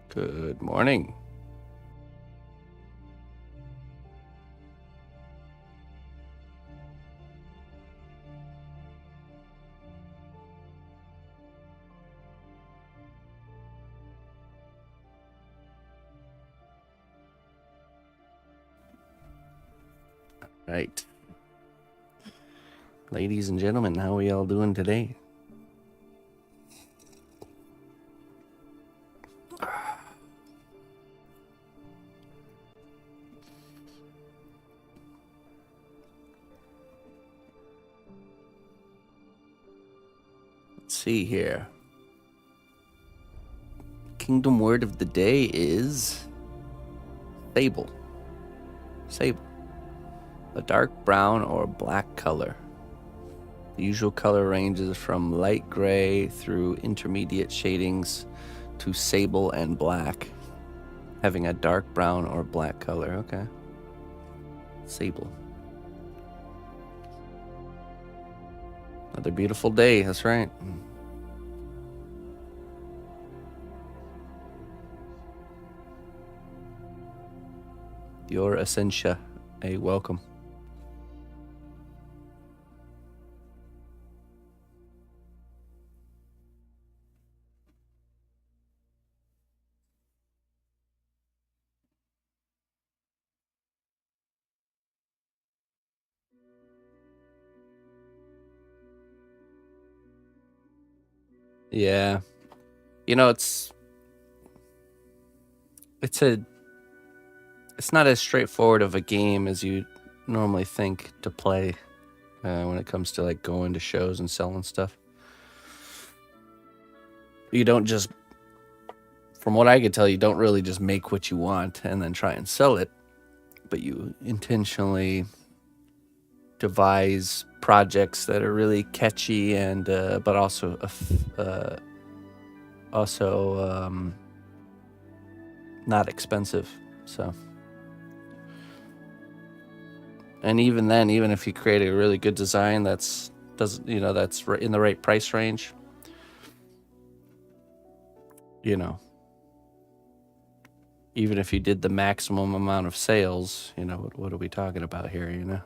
Good morning. Right. Ladies and gentlemen, how are we all doing today? Let's see here. Kingdom word of the day is sable. Sable. A dark brown or black color. The usual color ranges from light gray through intermediate shadings to sable and black, having a dark brown or black color. Okay. Sable. Another beautiful day. That's right. Your Essentia, a welcome. Yeah. You know, it's not as straightforward of a game as you normally think to play when it comes to like going to shows and selling stuff. You don't just, from what I could tell, you don't really just make what you want and then try and sell it, but you intentionally devise projects that are really catchy and but also not expensive. So, and even then, even if you create a really good design that's in the right price range, even if you did the maximum amount of sales, what are we talking about here?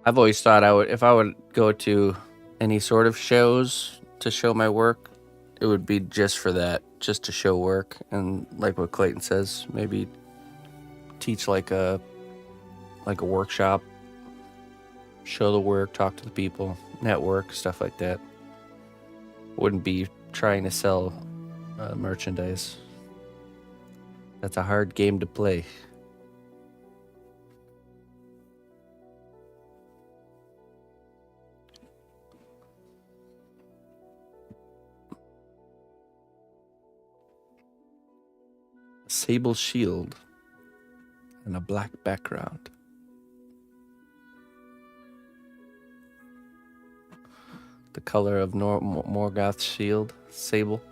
I've always thought if I would go to any sort of shows to show my work, it would be just for that, just to show work. And like what Clayton says, maybe teach like a workshop, show the work, talk to the people, network, stuff like that. Wouldn't be trying to sell merchandise. That's a hard game to play. Sable shield and a black background. The color of Morgoth's shield, sable.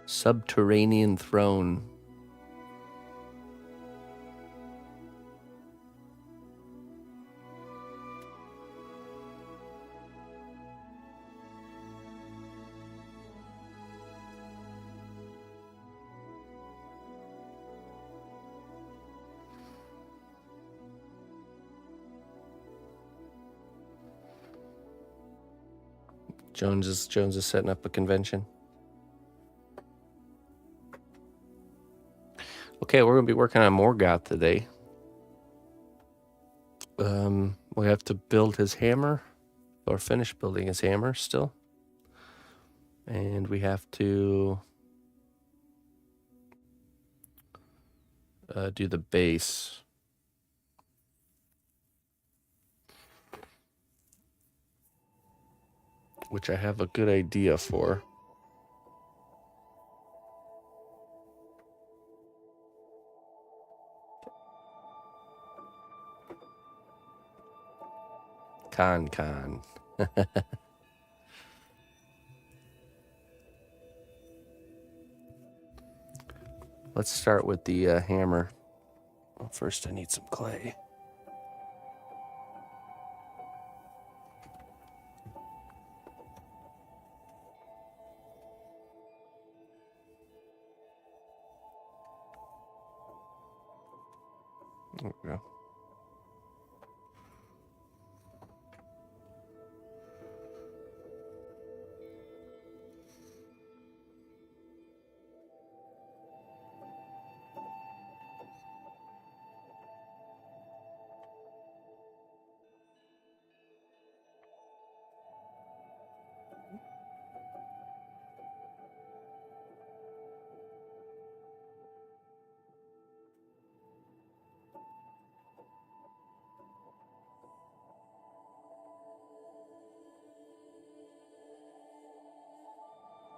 Subterranean throne. Jones is setting up a convention. Okay, we're gonna be working on Morgoth today. We have to build his hammer, or finish building his hammer still, and we have to do the base. Which I have a good idea for. Con. Let's start with the hammer. Well, first I need some clay. There we go.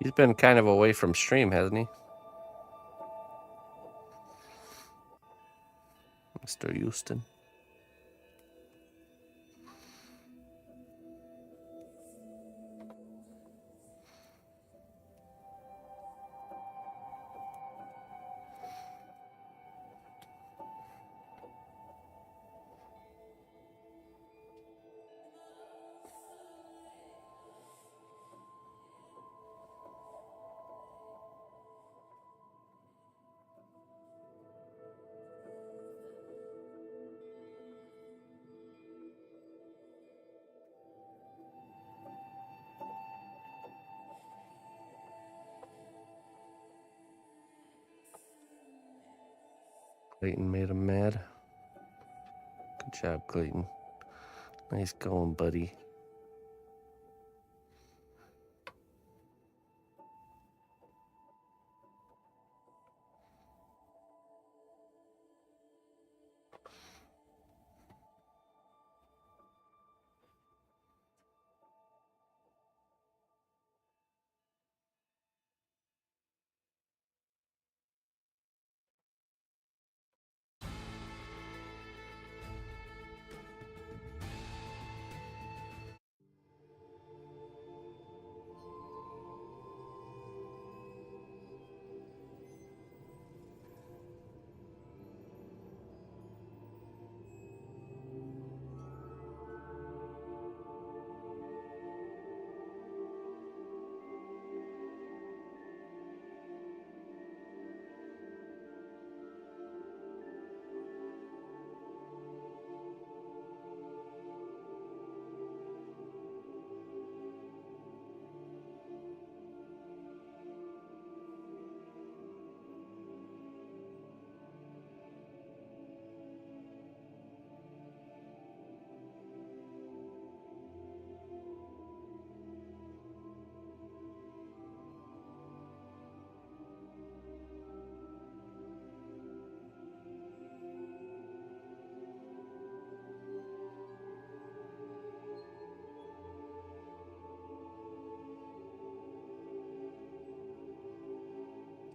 He's been kind of away from stream, hasn't he? Mr. Houston. Clayton made him mad. Good job, Clayton. Nice going, buddy.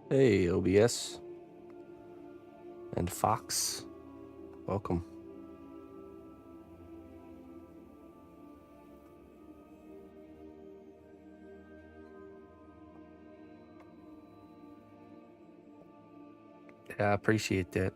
Hey, OBS and Fox. Welcome. Yeah, I appreciate that.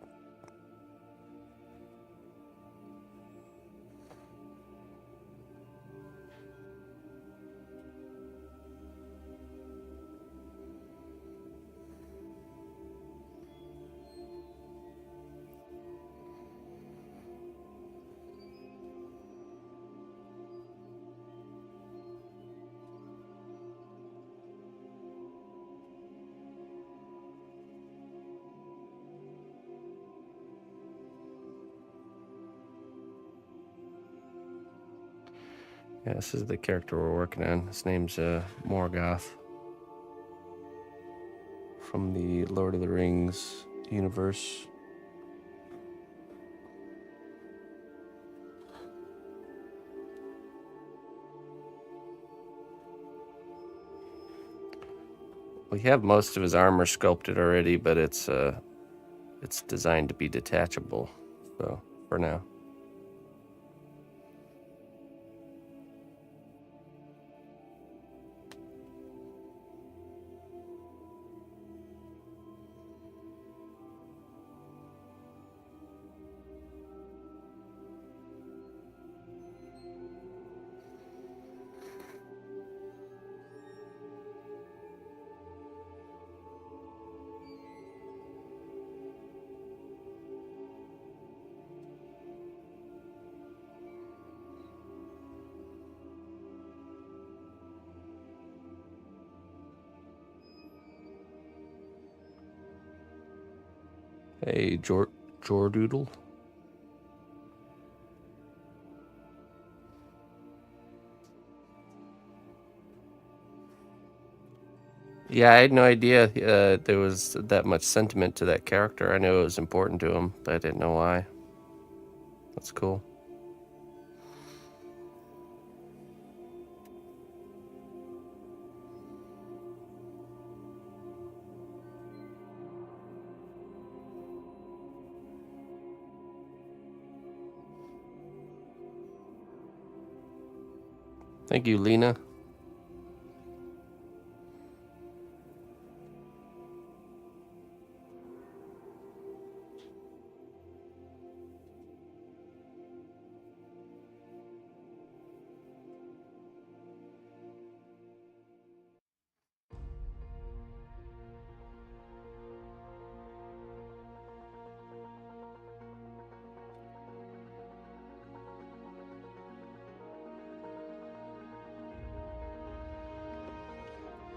Yeah, this is the character we're working on. His name's Morgoth from the Lord of the Rings universe. We have most of his armor sculpted already, but it's designed to be detachable. So for now. Hey, Jordoodle. Yeah, I had no idea there was that much sentiment to that character. I knew it was important to him, but I didn't know why. That's cool. Thank you, Lena.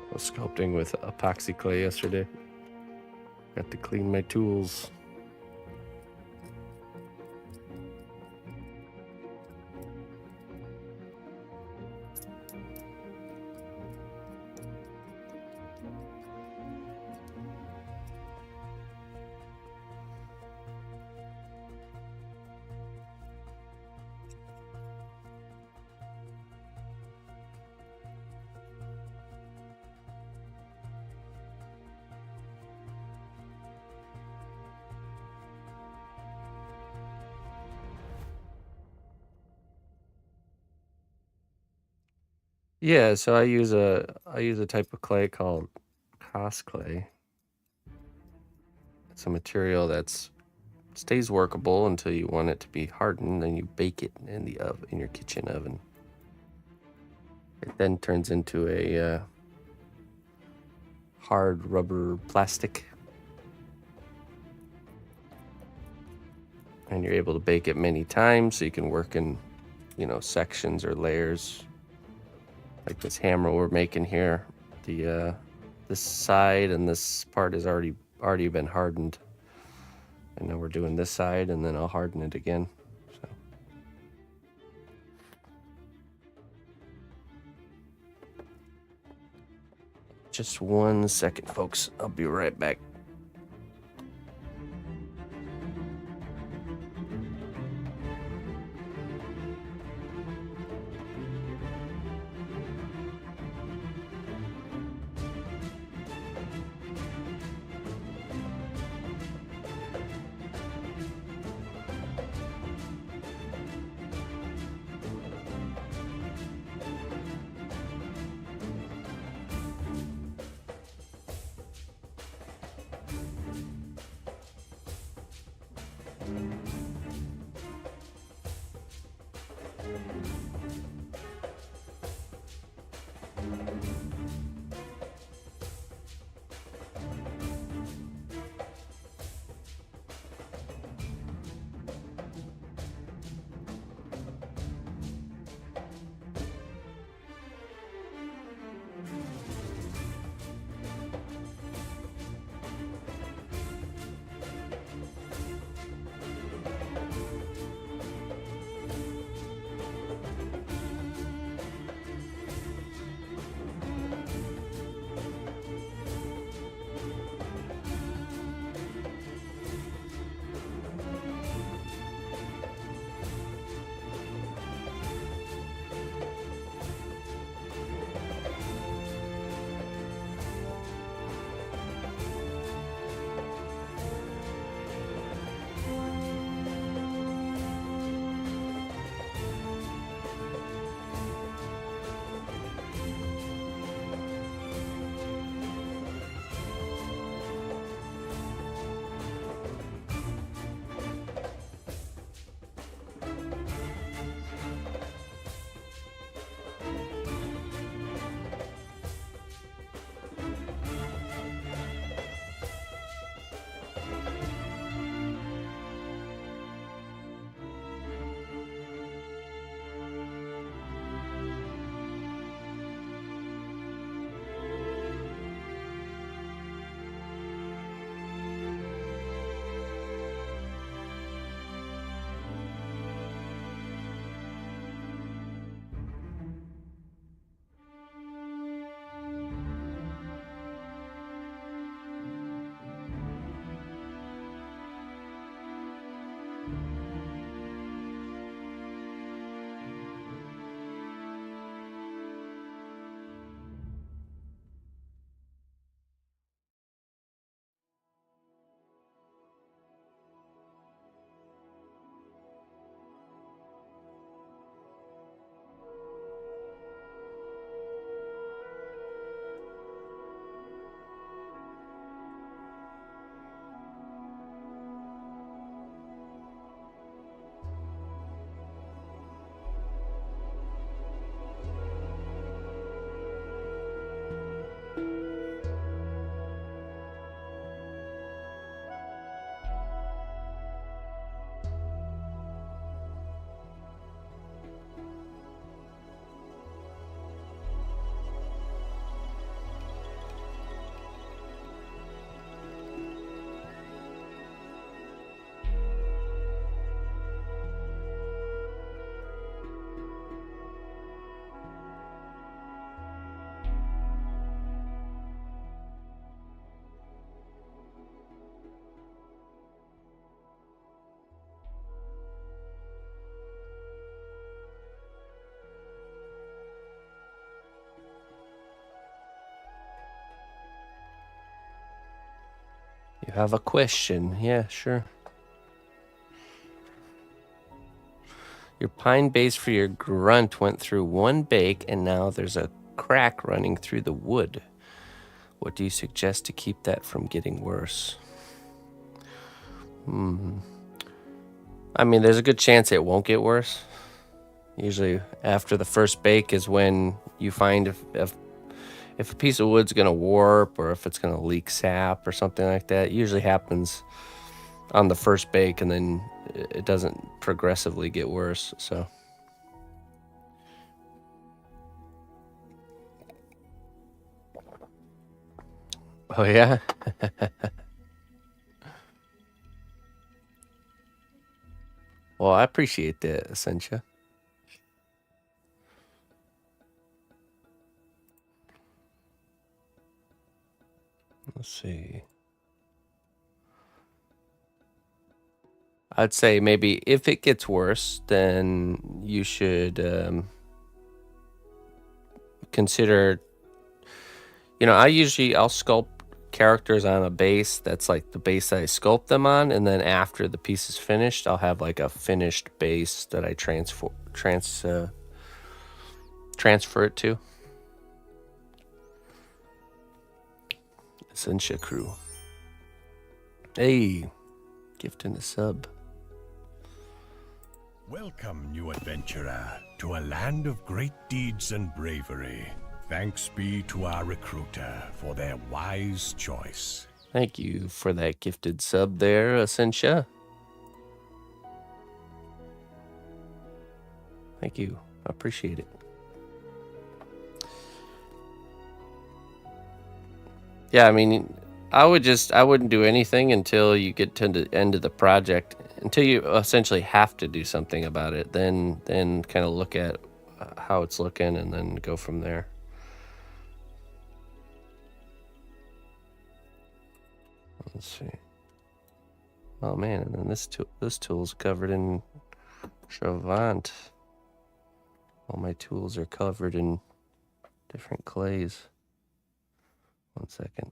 I was sculpting with epoxy clay yesterday. Got to clean my tools. Yeah, so I use a type of clay called Cos clay. It's a material that's stays workable until you want it to be hardened, then you bake it in the oven, in your kitchen oven. It then turns into a hard rubber plastic, and you're able to bake it many times, so you can work in, sections or layers. Like this hammer we're making here, this side and this part has already been hardened, and now we're doing this side, and then I'll harden it again. So. Just 1 second, folks. I'll be right back. You have a question. Yeah, sure. Your pine base for your grunt went through one bake, and now there's a crack running through the wood. What do you suggest to keep that from getting worse? I mean, there's a good chance it won't get worse. Usually after the first bake is when you find if a piece of wood's going to warp or if it's going to leak sap or something like that. It usually happens on the first bake, and then it doesn't progressively get worse. So oh yeah. Well, I appreciate that, Essentia. Let's see. I'd say maybe if it gets worse, then you should consider. I'll sculpt characters on a base that's like the base that I sculpt them on, and then after the piece is finished, I'll have like a finished base that I transfer it to. Essentia crew. Hey, gift in a sub. Welcome, new adventurer, to a land of great deeds and bravery. Thanks be to our recruiter for their wise choice. Thank you for that gifted sub there, Essentia. Thank you. I appreciate it. Yeah, I mean, I wouldn't do anything until you get to the end of the project, until you essentially have to do something about it. Then kind of look at how it's looking and then go from there. Let's see. Oh man, and then this tool's covered in Chavant. All my tools are covered in different clays. 1 second.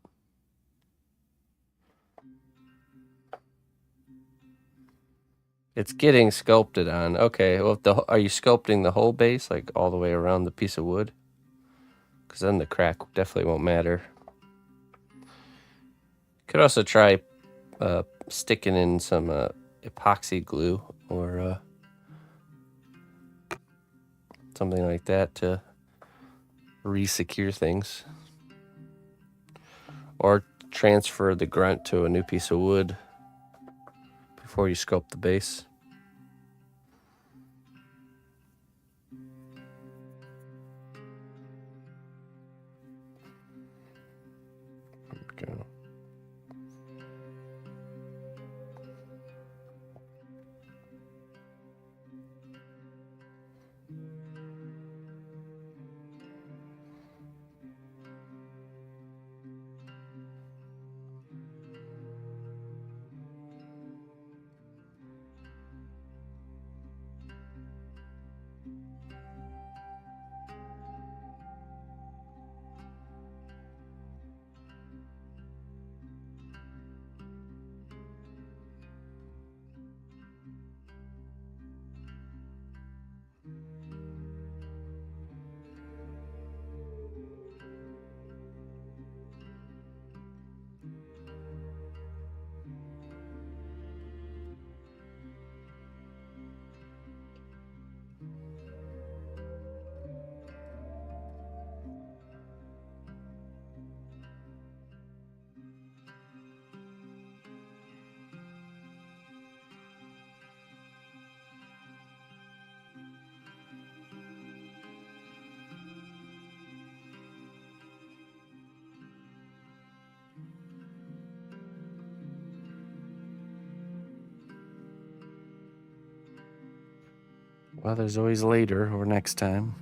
It's getting sculpted on. Okay, well, are you sculpting the whole base, like all the way around the piece of wood? Because then the crack definitely won't matter. Could also try sticking in some epoxy glue or something like that to re-secure things. Or transfer the grunt to a new piece of wood before you sculpt the base. There we go. Well, there's always later or next time.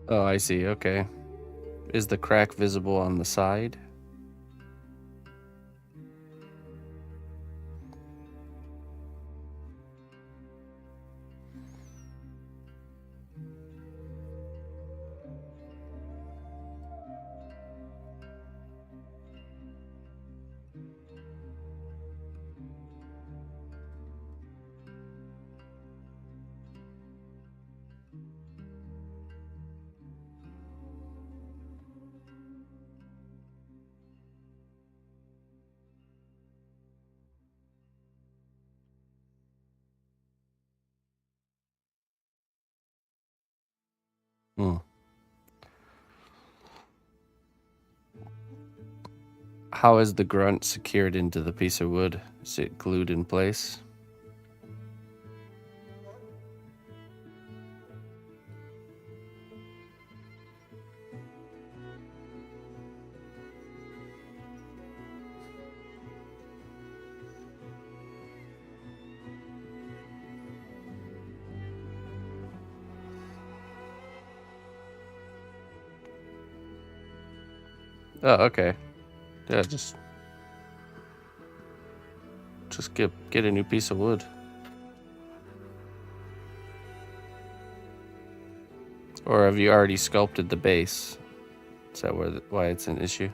Oh, I see. Okay. Is the crack visible on the side? Hmm. How is the grunt secured into the piece of wood? Is it glued in place? Oh, okay. Yeah, just get a new piece of wood. Or have you already sculpted the base? Is that why it's an issue?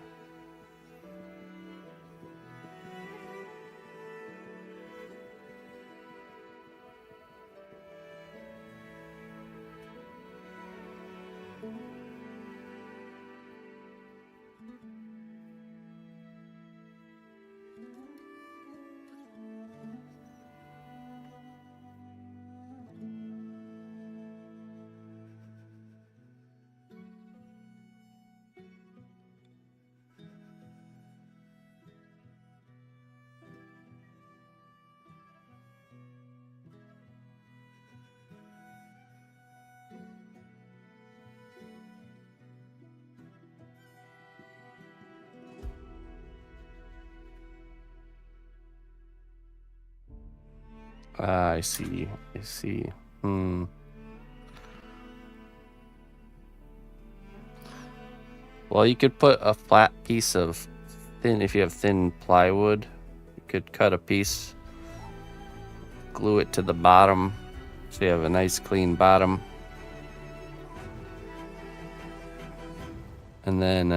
Ah, I see. I see. Hmm. Well, you could put a flat piece of if you have thin plywood, you could cut a piece, glue it to the bottom, so you have a nice clean bottom. And then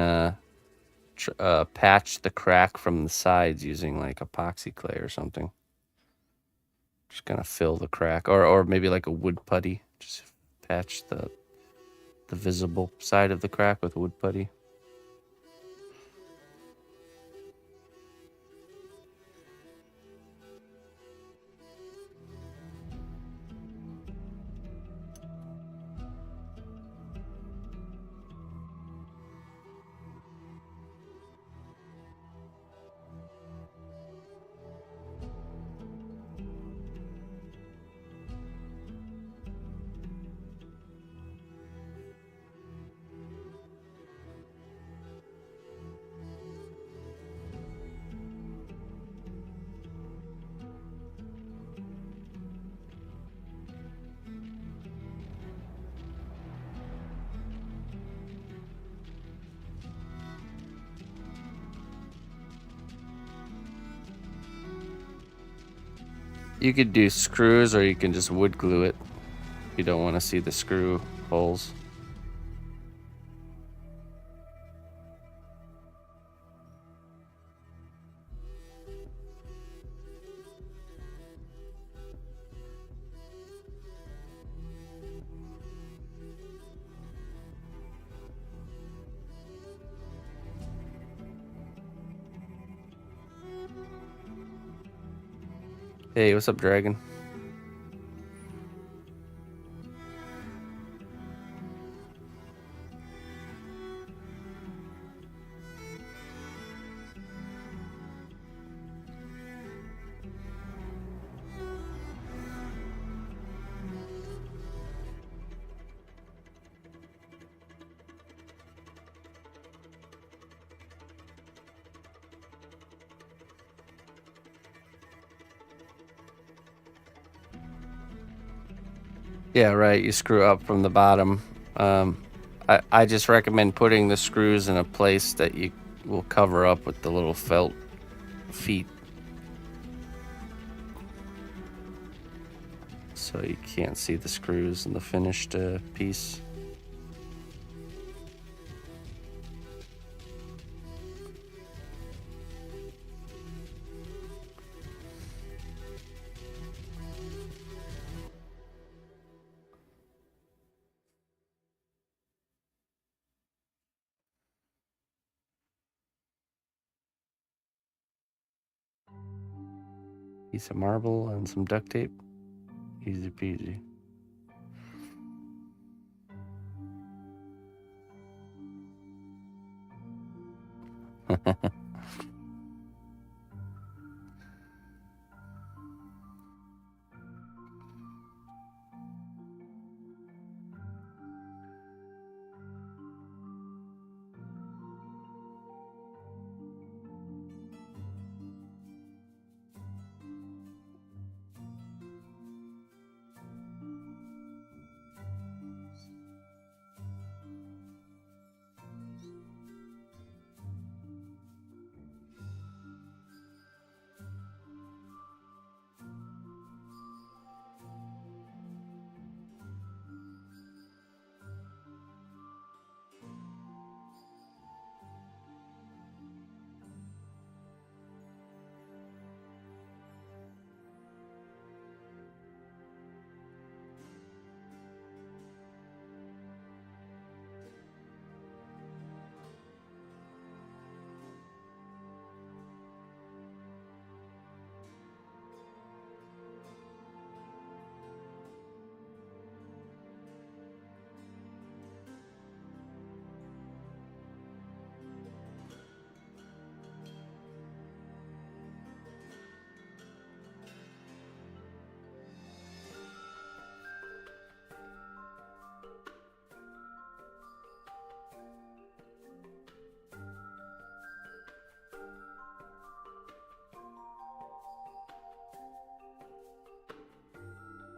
patch the crack from the sides using like epoxy clay or something. Just kind of fill the crack, or maybe like a wood putty. Just patch the visible side of the crack with wood putty. You could do screws, or you can just wood glue it. You don't want to see the screw holes. Hey, what's up, Dragon? Yeah, right. You screw up from the bottom. I just recommend putting the screws in a place that you will cover up with the little felt feet, so you can't see the screws in the finished piece. Piece of marble and some duct tape. Easy peasy.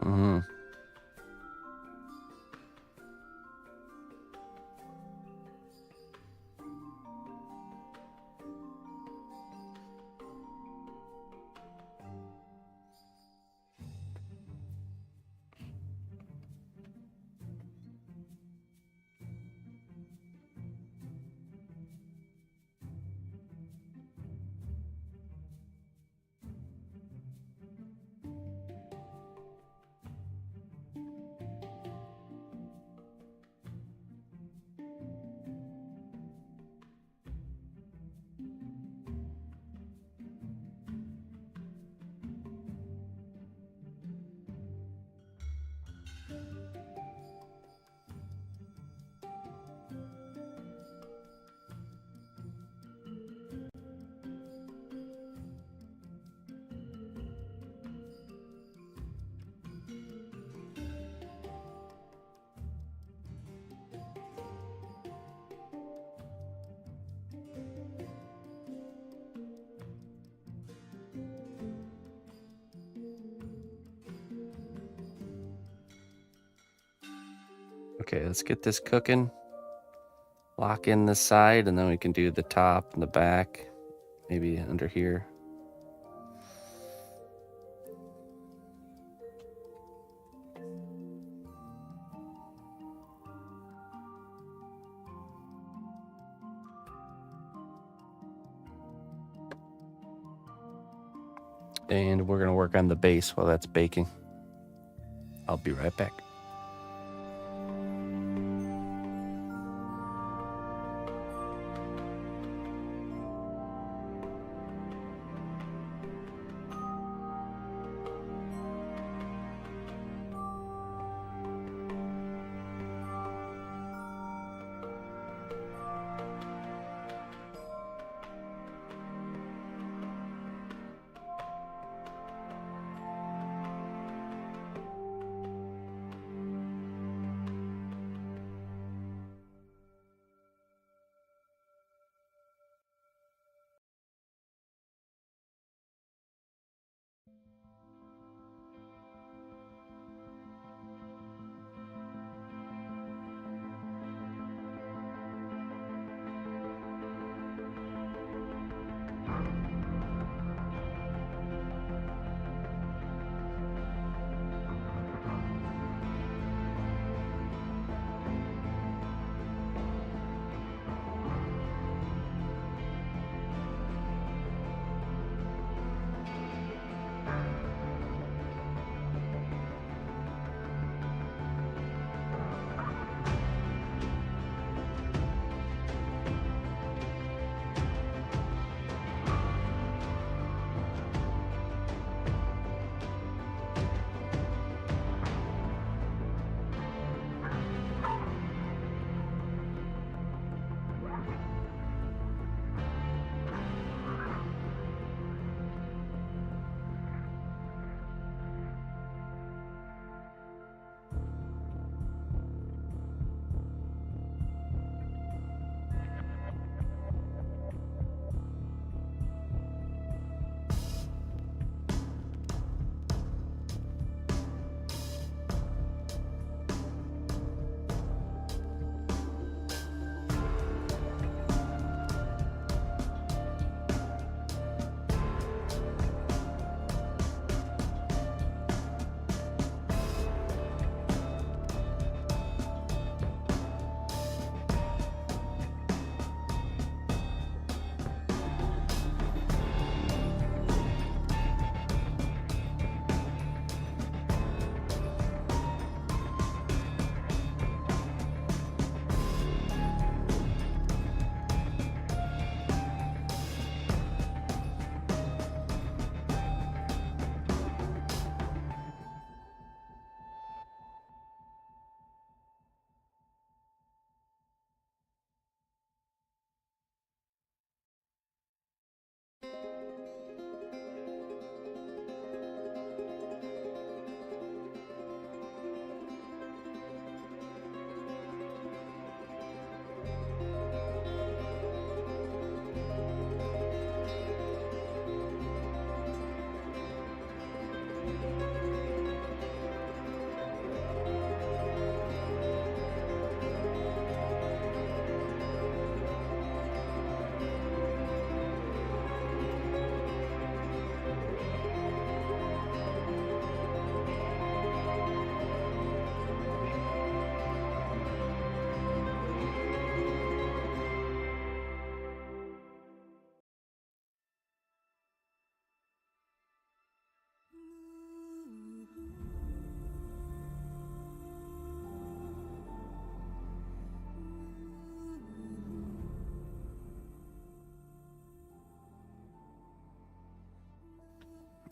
Mm-hmm. Okay, let's get this cooking. Lock in this side, and then we can do the top and the back, maybe under here. And we're gonna work on the base while that's baking. I'll be right back.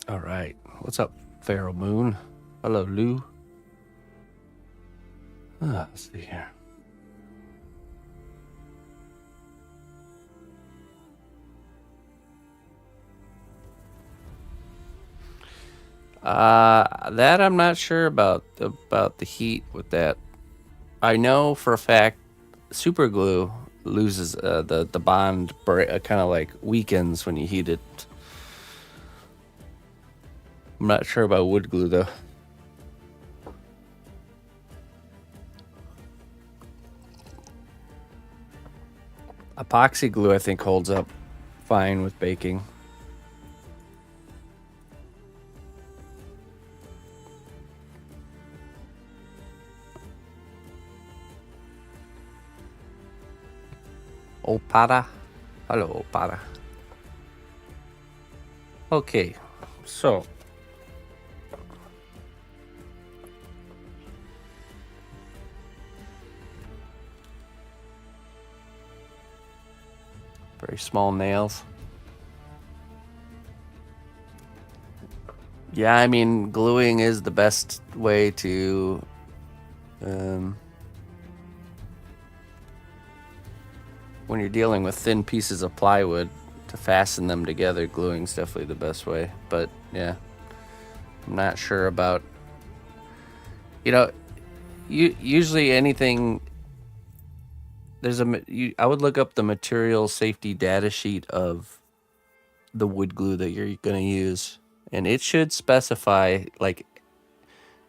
All right. What's up, Pharaoh Moon? Hello, Lou. Let's see here. That I'm not sure about the heat with that. I know for a fact super glue loses the bond, kind of like weakens when you heat it. I'm not sure about wood glue though. Epoxy glue I think holds up fine with baking. Opada. Hello, Opada. Okay, so very small nails. Yeah, I mean, gluing is the best way to when you're dealing with thin pieces of plywood, to fasten them together, gluing's definitely the best way. But yeah, I'm not sure about, usually anything, I would look up the material safety data sheet of the wood glue that you're going to use, and it should specify like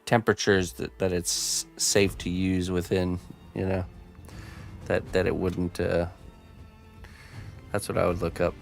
temperatures that it's safe to use within, that it wouldn't, that's what I would look up.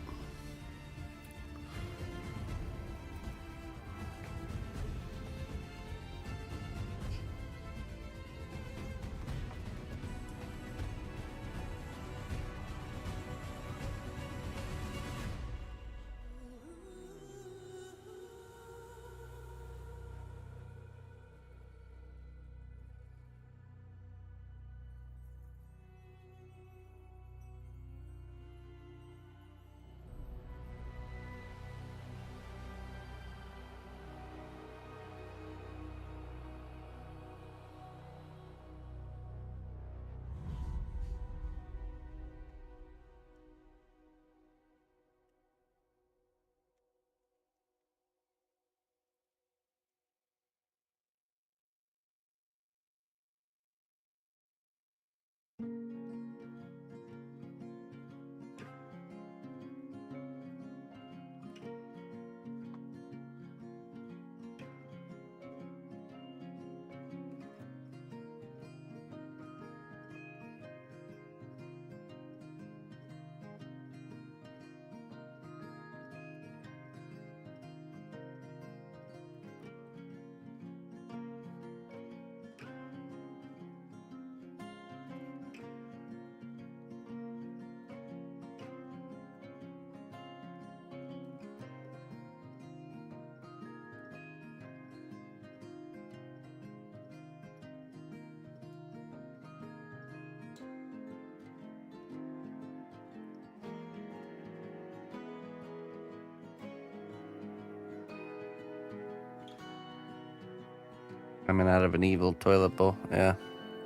Coming out of an evil toilet bowl. Yeah.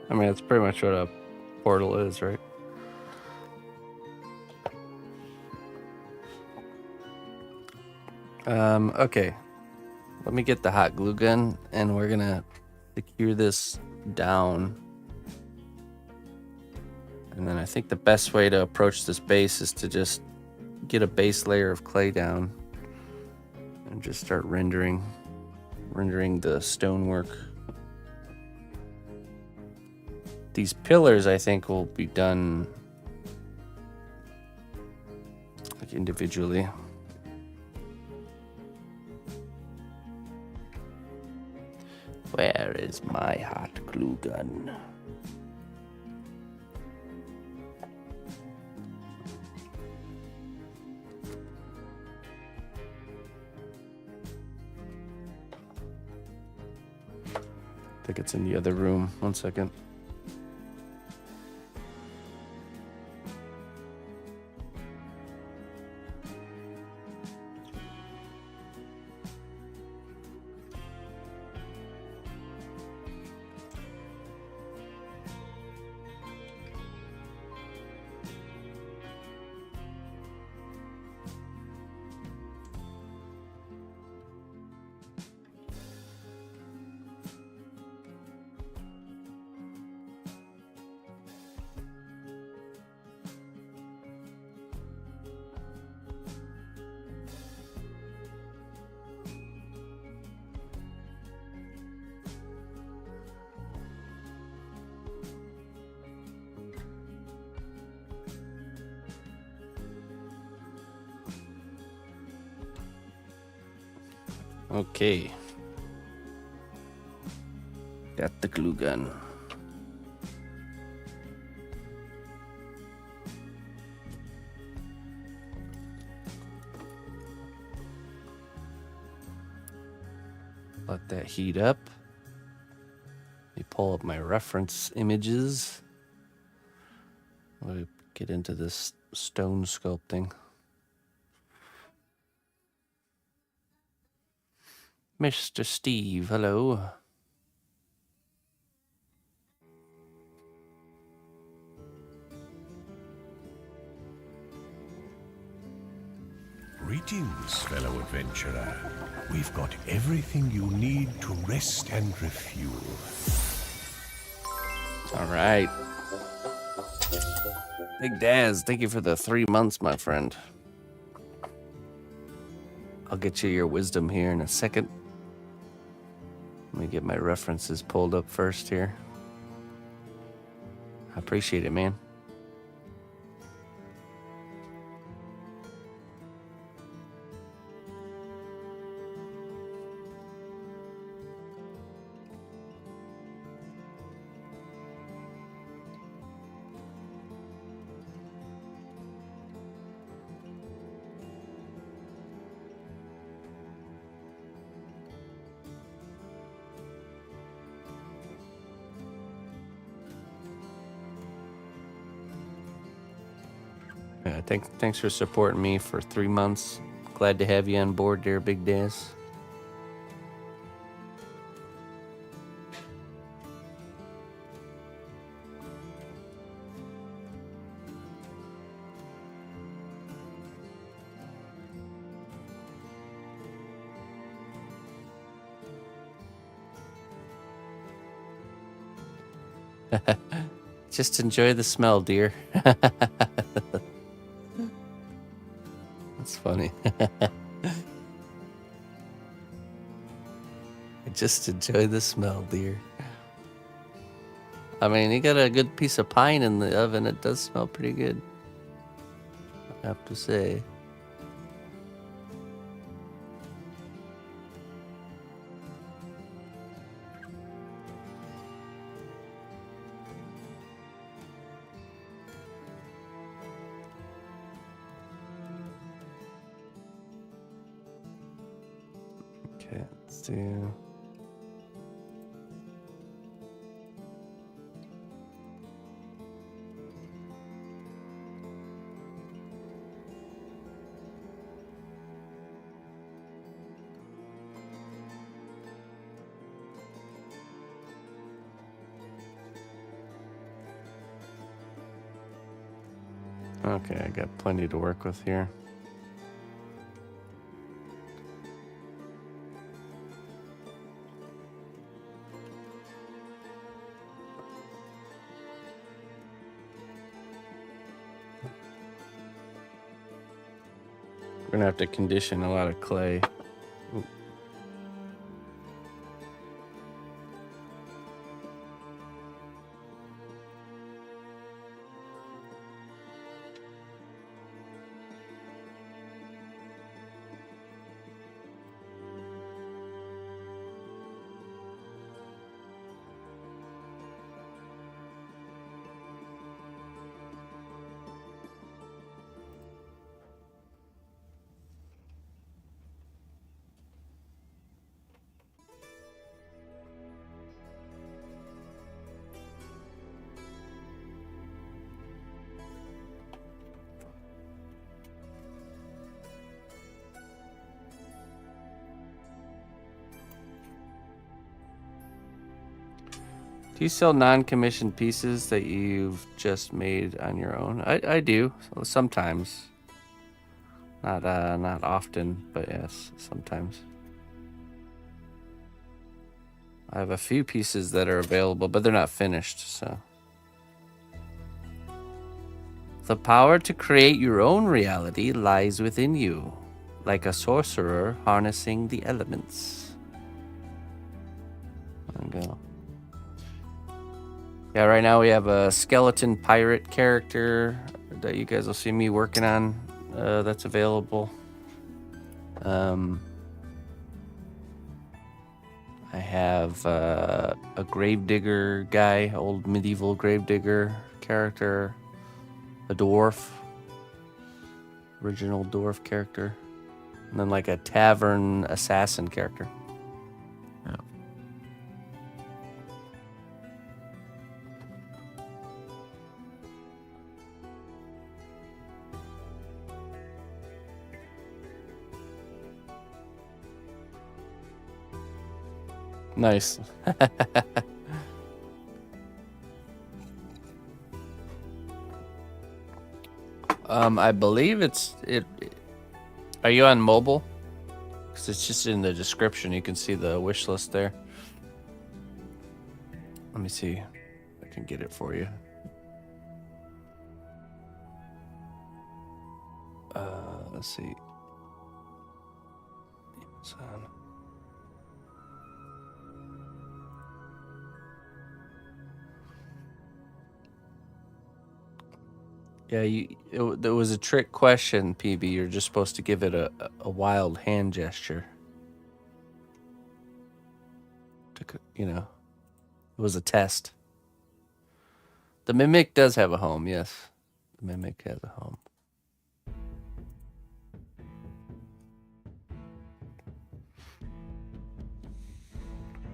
I mean, that's pretty much what a portal is, right? Okay. Let me get the hot glue gun, and we're gonna secure this down. And then I think the best way to approach this base is to just get a base layer of clay down and just start rendering the stonework. These pillars, I think, will be done like individually. Where is my hot glue gun? I think it's in the other room. 1 second. Okay. Got the glue gun. Let that heat up. Let me pull up my reference images. Let me get into this stone sculpting. Mr. Steve, hello. Greetings, fellow adventurer. We've got everything you need to rest and refuel. All right. Big Daz, thank you for the 3 months, my friend. I'll get you your wisdom here in a second. Let me get my references pulled up first here. I appreciate it, man. Yeah, thanks for supporting me for 3 months. Glad to have you on board there, Big Daz. Just enjoy the smell, dear. That's funny. Just enjoy the smell, dear. I mean, you got a good piece of pine in the oven. It does smell pretty good, I have to say. Okay, let's do... Okay, I got plenty to work with here. We're gonna have to condition a lot of clay. Ooh. Do you sell non-commissioned pieces that you've just made on your own? I do sometimes. Not often, but yes, sometimes. I have a few pieces that are available, but they're not finished, so. The power to create your own reality lies within you, like a sorcerer harnessing the elements. There we go. Yeah, right now we have a skeleton pirate character that you guys will see me working on. That's available. I have a gravedigger guy, old medieval gravedigger character, a dwarf, original dwarf character, and then like a tavern assassin character. Yeah. Nice. I believe it. Are you on mobile? Because it's just in the description. You can see the wish list there. Let me see if I can get it for you. Let's see. Amazon. Yeah, there was a trick question, PB. You're just supposed to give it a wild hand gesture. You know, it was a test. The Mimic does have a home, yes. The Mimic has a home.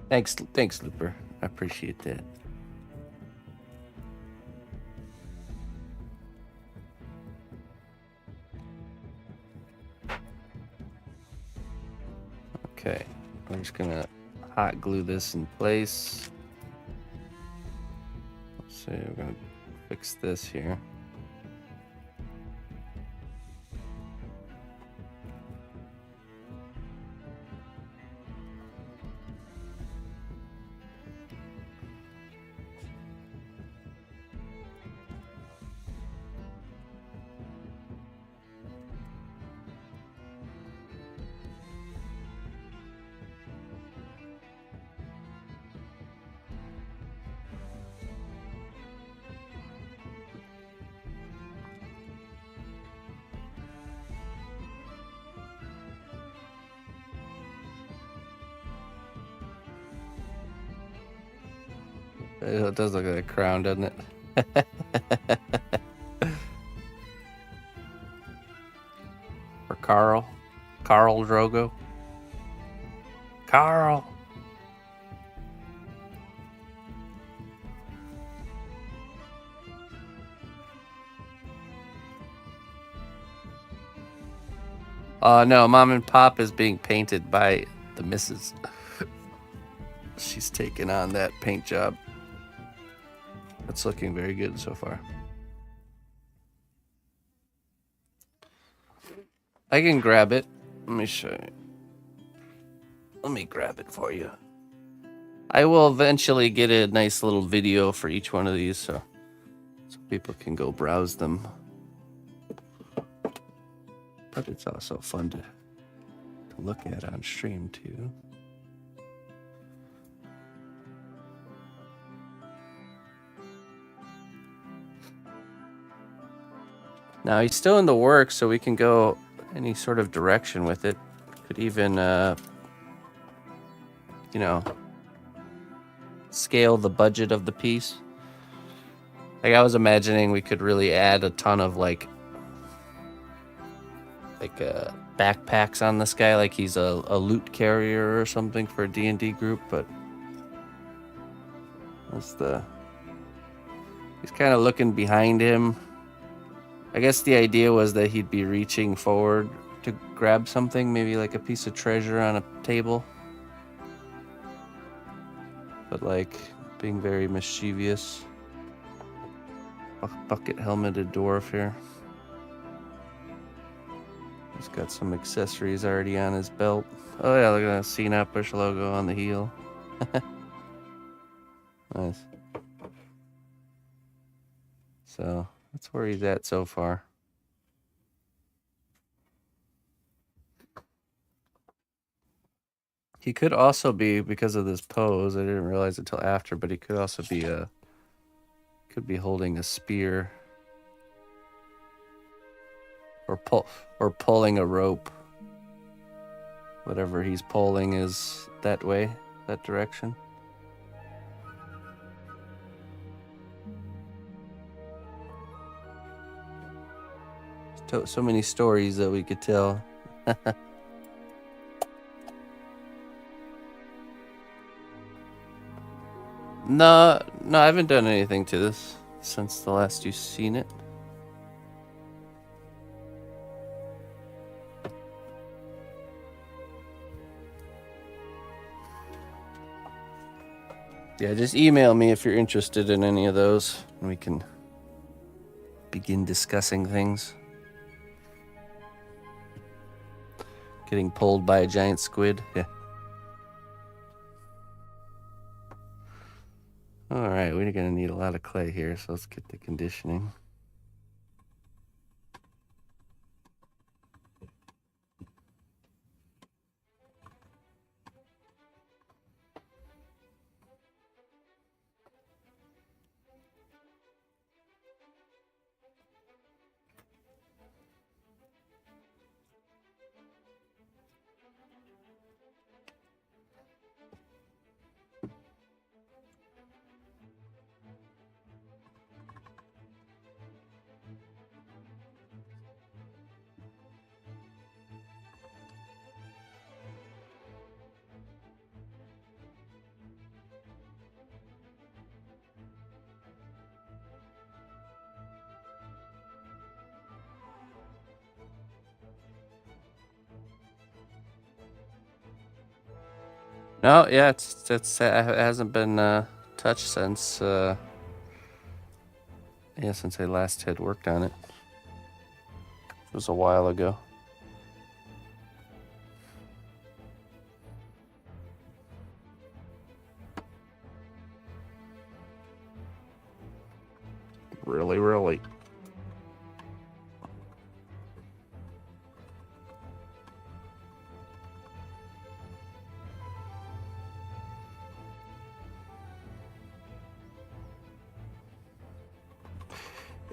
Thanks, Looper. I appreciate that. Okay, we're just gonna hot glue this in place. Let's see, we're gonna fix this here. It does look like a crown, doesn't it? For Carl Drogo. Carl. No, Mom and Pop is being painted by the missus. She's taken on that paint job. It's looking very good so far. I can grab it. Let me show you. Let me grab it for you. I will eventually get a nice little video for each one of these so people can go browse them. But it's also fun to look at on stream too. Now he's still in the works, so we can go any sort of direction with it. Could even, you know, scale the budget of the piece. Like I was imagining we could really add a ton of like backpacks on this guy, like he's a loot carrier or something for a D&D group, but he's kind of looking behind him. I guess the idea was that he'd be reaching forward to grab something, maybe like a piece of treasure on a table. But like being very mischievous. Bucket helmeted dwarf here. He's got some accessories already on his belt. Oh yeah, look at that cnotbusch logo on the heel. Nice. So that's where he's at so far. He could also be, because of this pose, I didn't realize it till after, but he could also be holding a spear or pulling a rope. Whatever he's pulling is that way. that direction. So many stories that we could tell. No, I haven't done anything to this since the last you've seen it. Yeah, just email me if you're interested in any of those, and we can begin discussing things. Getting pulled by a giant squid. Yeah. Alright, we're gonna need a lot of clay here, so let's get the conditioning. No, yeah, it hasn't been touched since since I last had worked on it. It was a while ago. Really.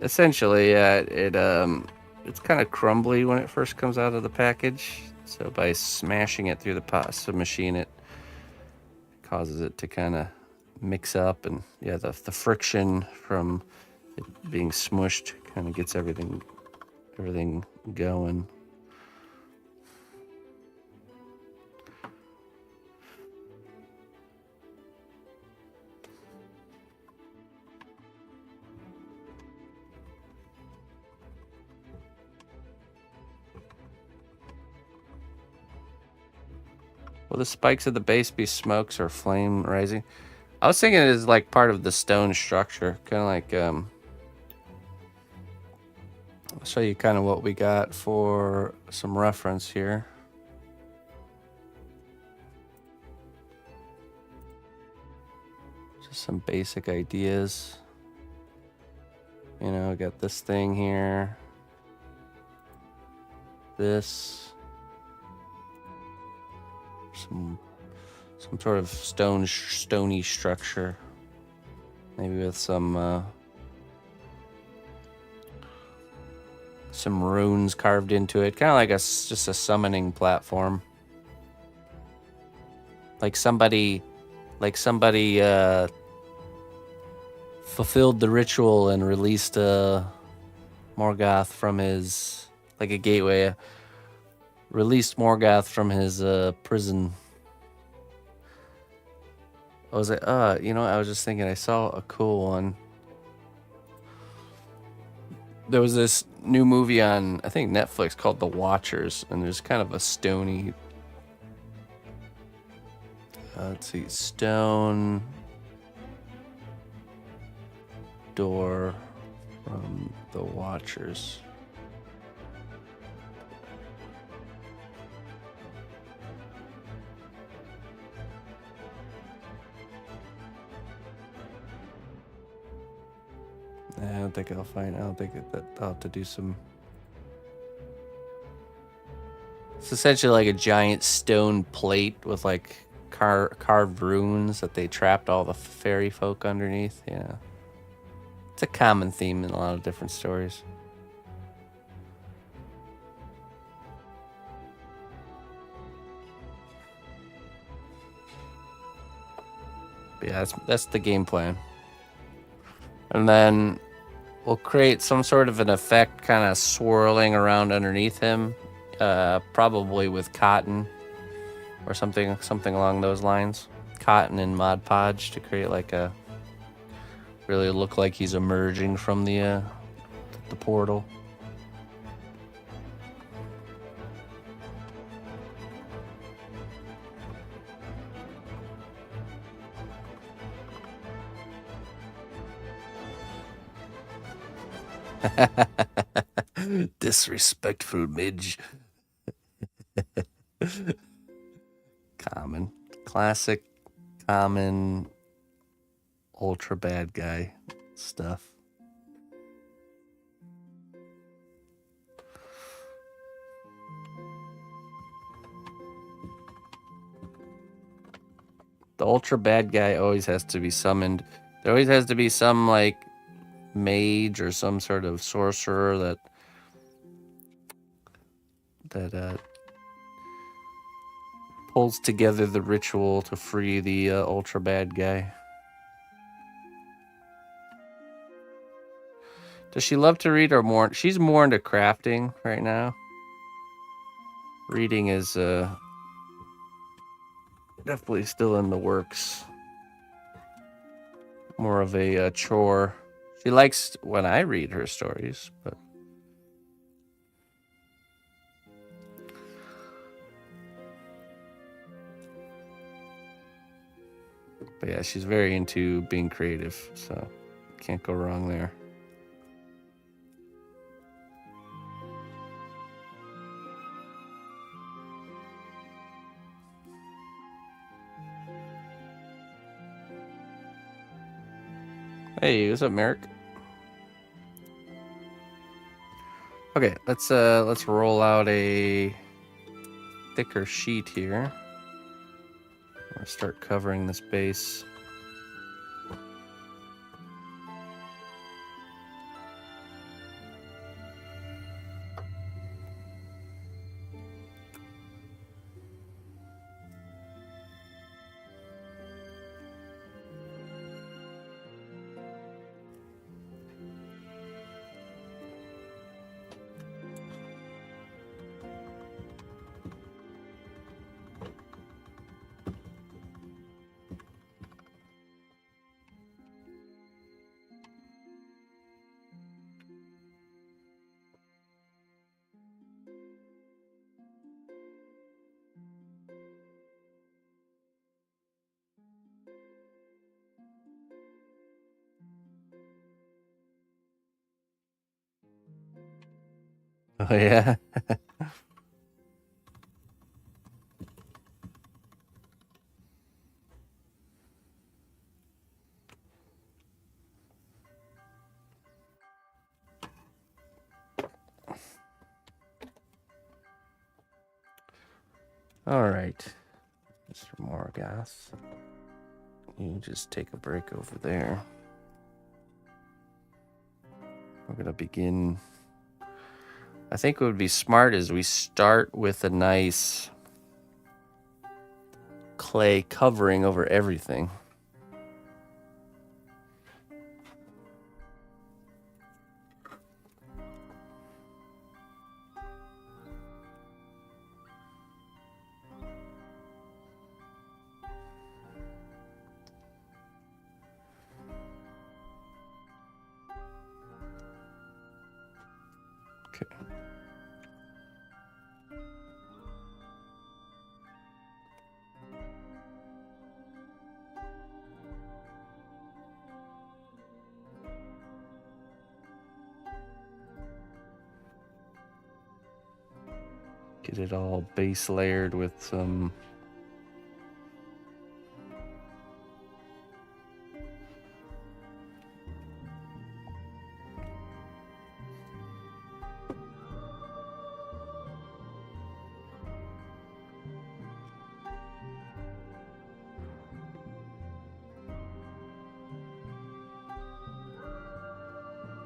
Essentially, it's kind of crumbly when it first comes out of the package. So by smashing it through the pasta machine, it causes it to kind of mix up, and yeah, the friction from it being smushed kind of gets everything going. Will the spikes at the base be smokes or flame rising? I was thinking it is like part of the stone structure, kind of like I'll show you kind of what we got for some reference here. Just some basic ideas. You know, I got this thing here. This. Some sort of stony structure. Maybe with some runes carved into it. Kind of like just a summoning platform. Like somebody fulfilled the ritual and released Morgoth from his, like a gateway, released Morgoth from his prison. I was like, I was just thinking I saw a cool one. There was this new movie on, I think, Netflix called The Watchers, and there's kind of a stony, let's see, stone door from The Watchers. I don't think I'll find. I don't think that I'll have to do some. It's essentially like a giant stone plate with like carved runes that they trapped all the fairy folk underneath. Yeah, it's a common theme in a lot of different stories. But yeah, that's the game plan. And then we'll create some sort of an effect kind of swirling around underneath him, probably with cotton or something along those lines. Cotton and Mod Podge to create like a really look like he's emerging from the portal. Disrespectful midge. Common. Classic, common, ultra bad guy stuff. The ultra bad guy always has to be summoned. There always has to be some, like, mage or some sort of sorcerer that pulls together the ritual to free the ultra bad guy. Does she love to read or more? She's more into crafting right now. Reading is definitely still in the works. More of a chore. She likes when I read her stories, but yeah, she's very into being creative, so can't go wrong there. Hey, what's up, Merrick? Okay, let's roll out a thicker sheet here. I'm gonna start covering this base. Oh yeah. All right, Mr. Morgoth, you just take a break over there. We're gonna begin. I think what would be smart is we start with a nice clay covering over everything. Okay. Get it all base layered with some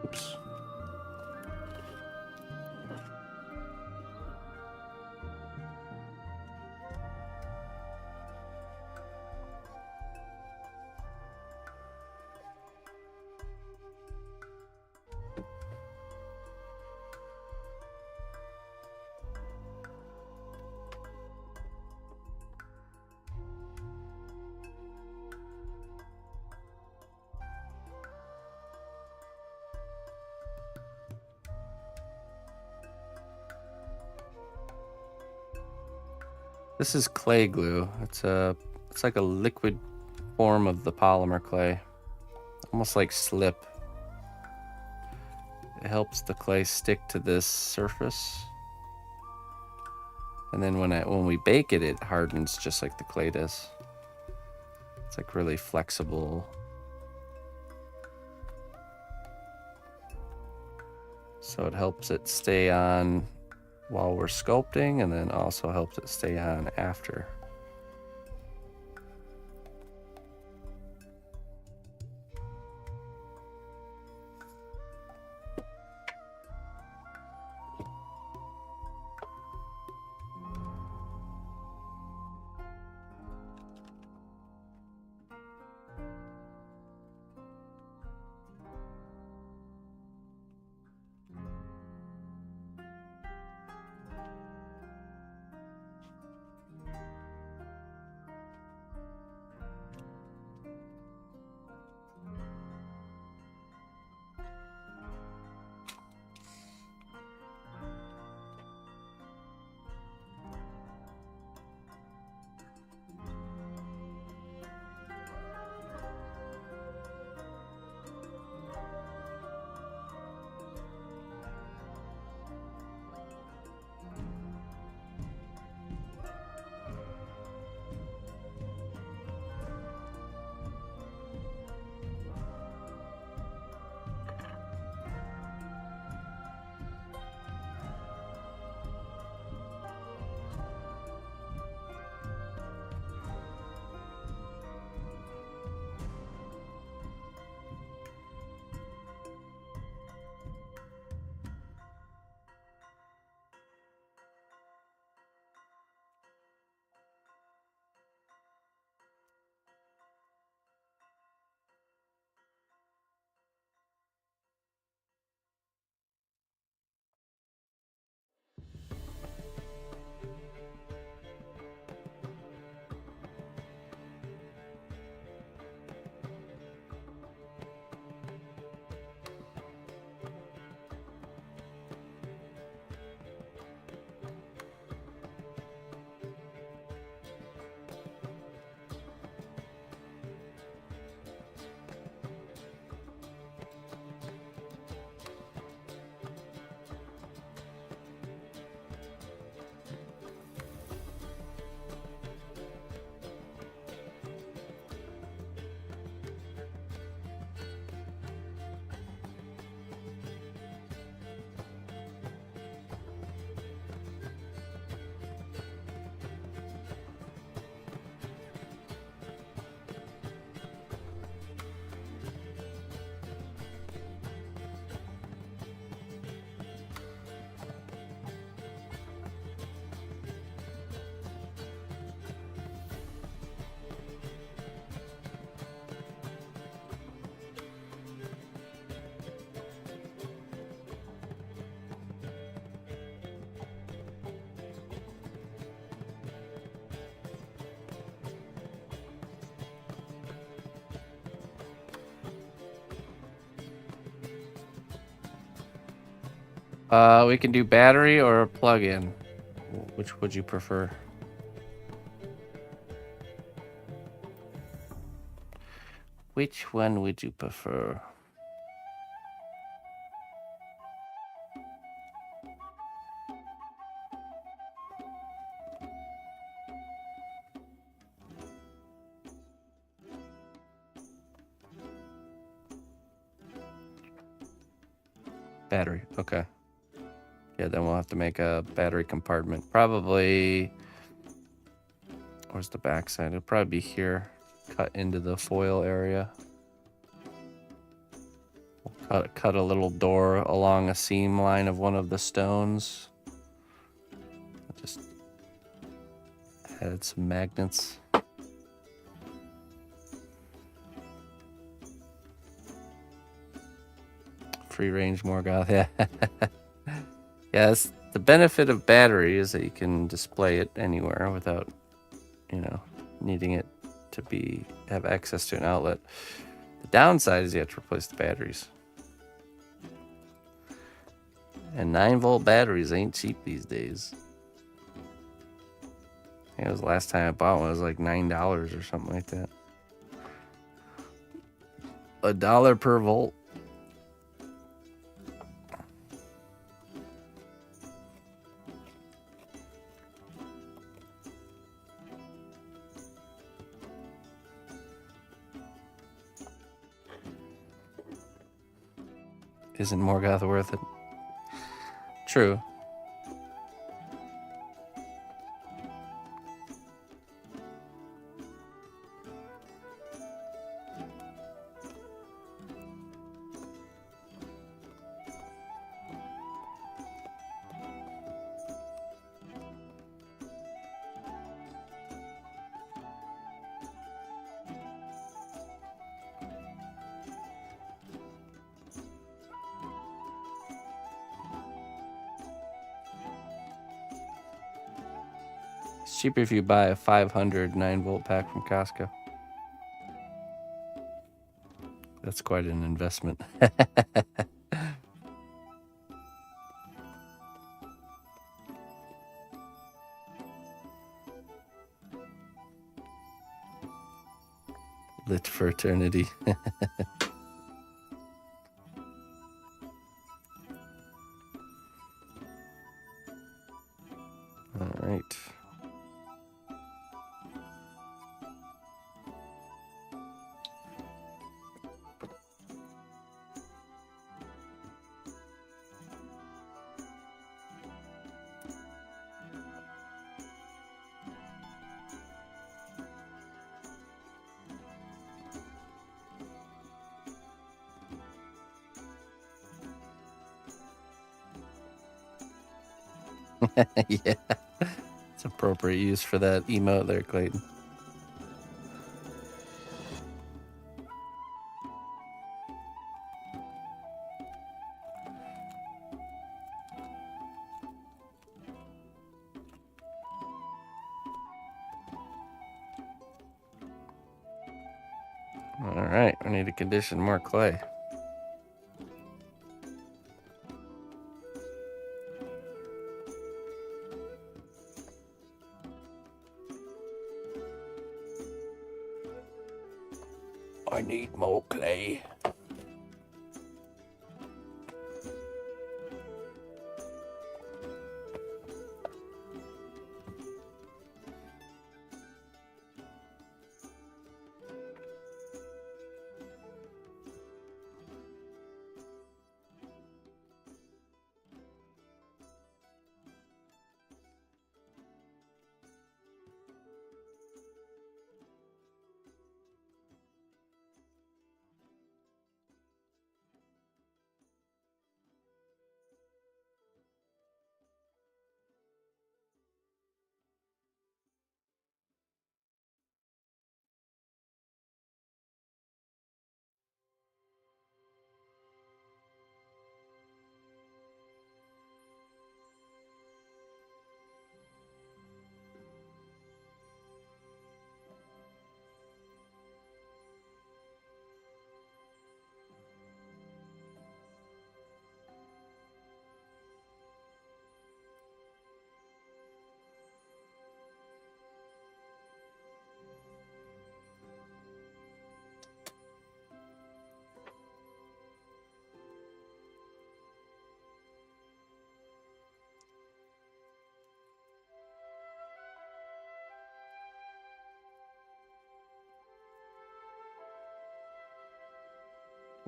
oops. This is clay glue. It's like a liquid form of the polymer clay, almost like slip. It helps the clay stick to this surface, and then when we bake it, it hardens just like the clay does. It's like really flexible. So it helps it stay on while we're sculpting, and then also helps it stay on after. We can do battery or a plug-in. Which would you prefer? Which one would you prefer? Battery, okay. Yeah, then we'll have to make a battery compartment. Probably, where's the back side? It'll probably be here, cut into the foil area. We'll cut a little door along a seam line of one of the stones. Just added some magnets. Free range Morgoth, yeah. Yes, the benefit of battery is that you can display it anywhere without, you know, needing it to have access to an outlet. The downside is you have to replace the batteries. And 9-volt batteries ain't cheap these days. Yeah, it was the last time I bought one. It was like $9 or something like that. $1 per volt. Isn't Morgoth worth it? True. It's cheaper if you buy a 500 9-volt pack from Costco. That's quite an investment. Lit for eternity. All right. Yeah, it's appropriate use for that emote there, Clayton. All right, we need to condition more clay. I need more clay.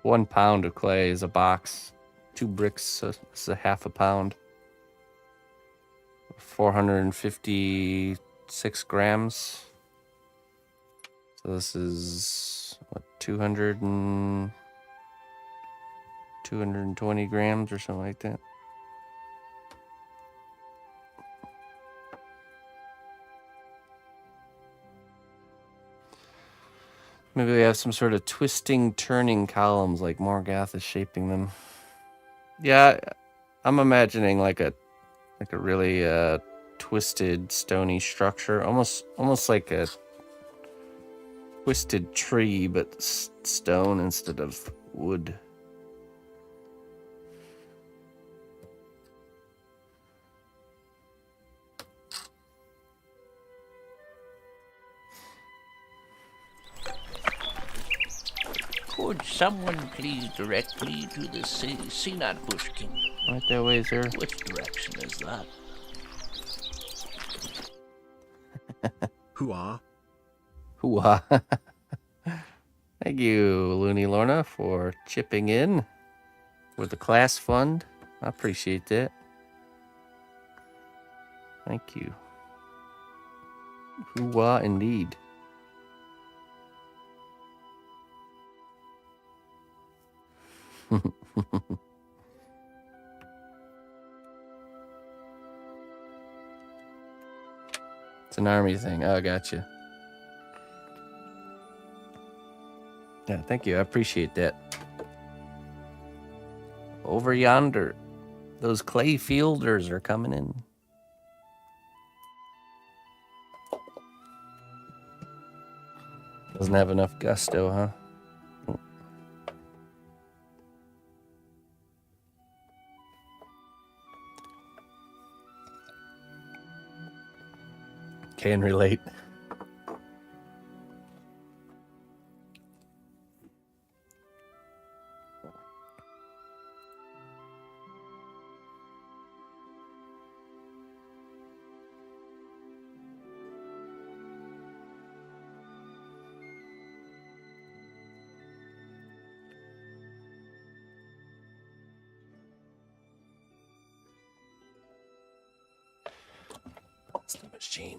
One pound of clay is a box. 2 bricks is a half a pound. 456 grams. So this is what, 220 grams or something like that. Maybe we have some sort of twisting, turning columns like Morgoth is shaping them. Yeah, I'm imagining like a really twisted, stony structure, almost like a twisted tree, but stone instead of wood. Would someone please direct me to the cnotbusch kingdom? Right that way, sir. Which direction is that? Hooah. Hoo-ah. Thank you, Looney Lorna, for chipping in with the class fund. I appreciate that. Thank you. Hoo-ah, indeed. It's an army thing. Oh, gotcha. Yeah, thank you. I appreciate that. Over yonder, those clay fielders are coming in. Doesn't have enough gusto, huh? Can relate. That's the machine.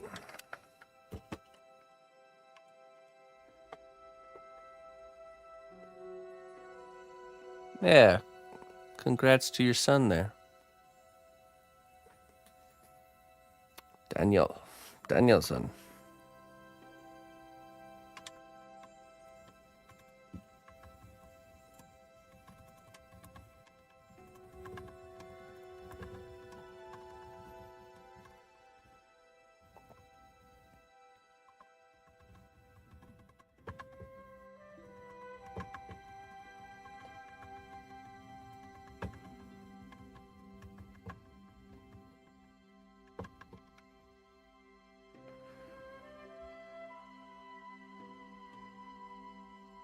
Yeah. Congrats to your son there. Danielson.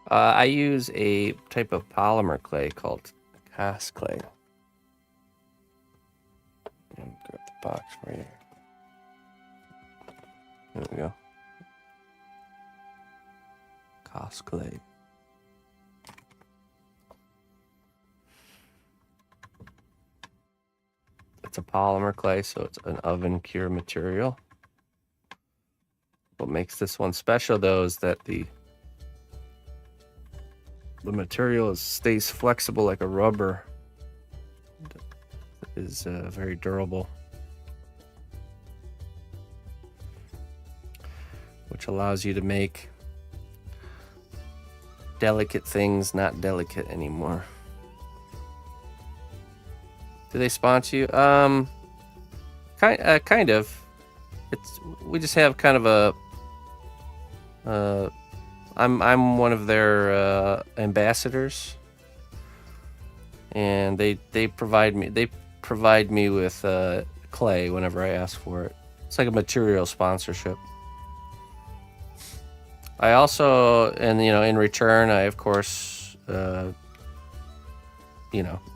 I use a type of polymer clay called cast clay. Grab the box for you. There we go. Cast clay. It's a polymer clay, so it's an oven cure material. What makes this one special, though, is that the material stays flexible like a rubber. It is very durable, which allows you to make delicate things not delicate anymore. Do they sponsor you? Kind of. We just have kind of a. I'm one of their ambassadors, and they provide me with clay whenever I ask for it. It's like a material sponsorship. I also, and in return, I of course, I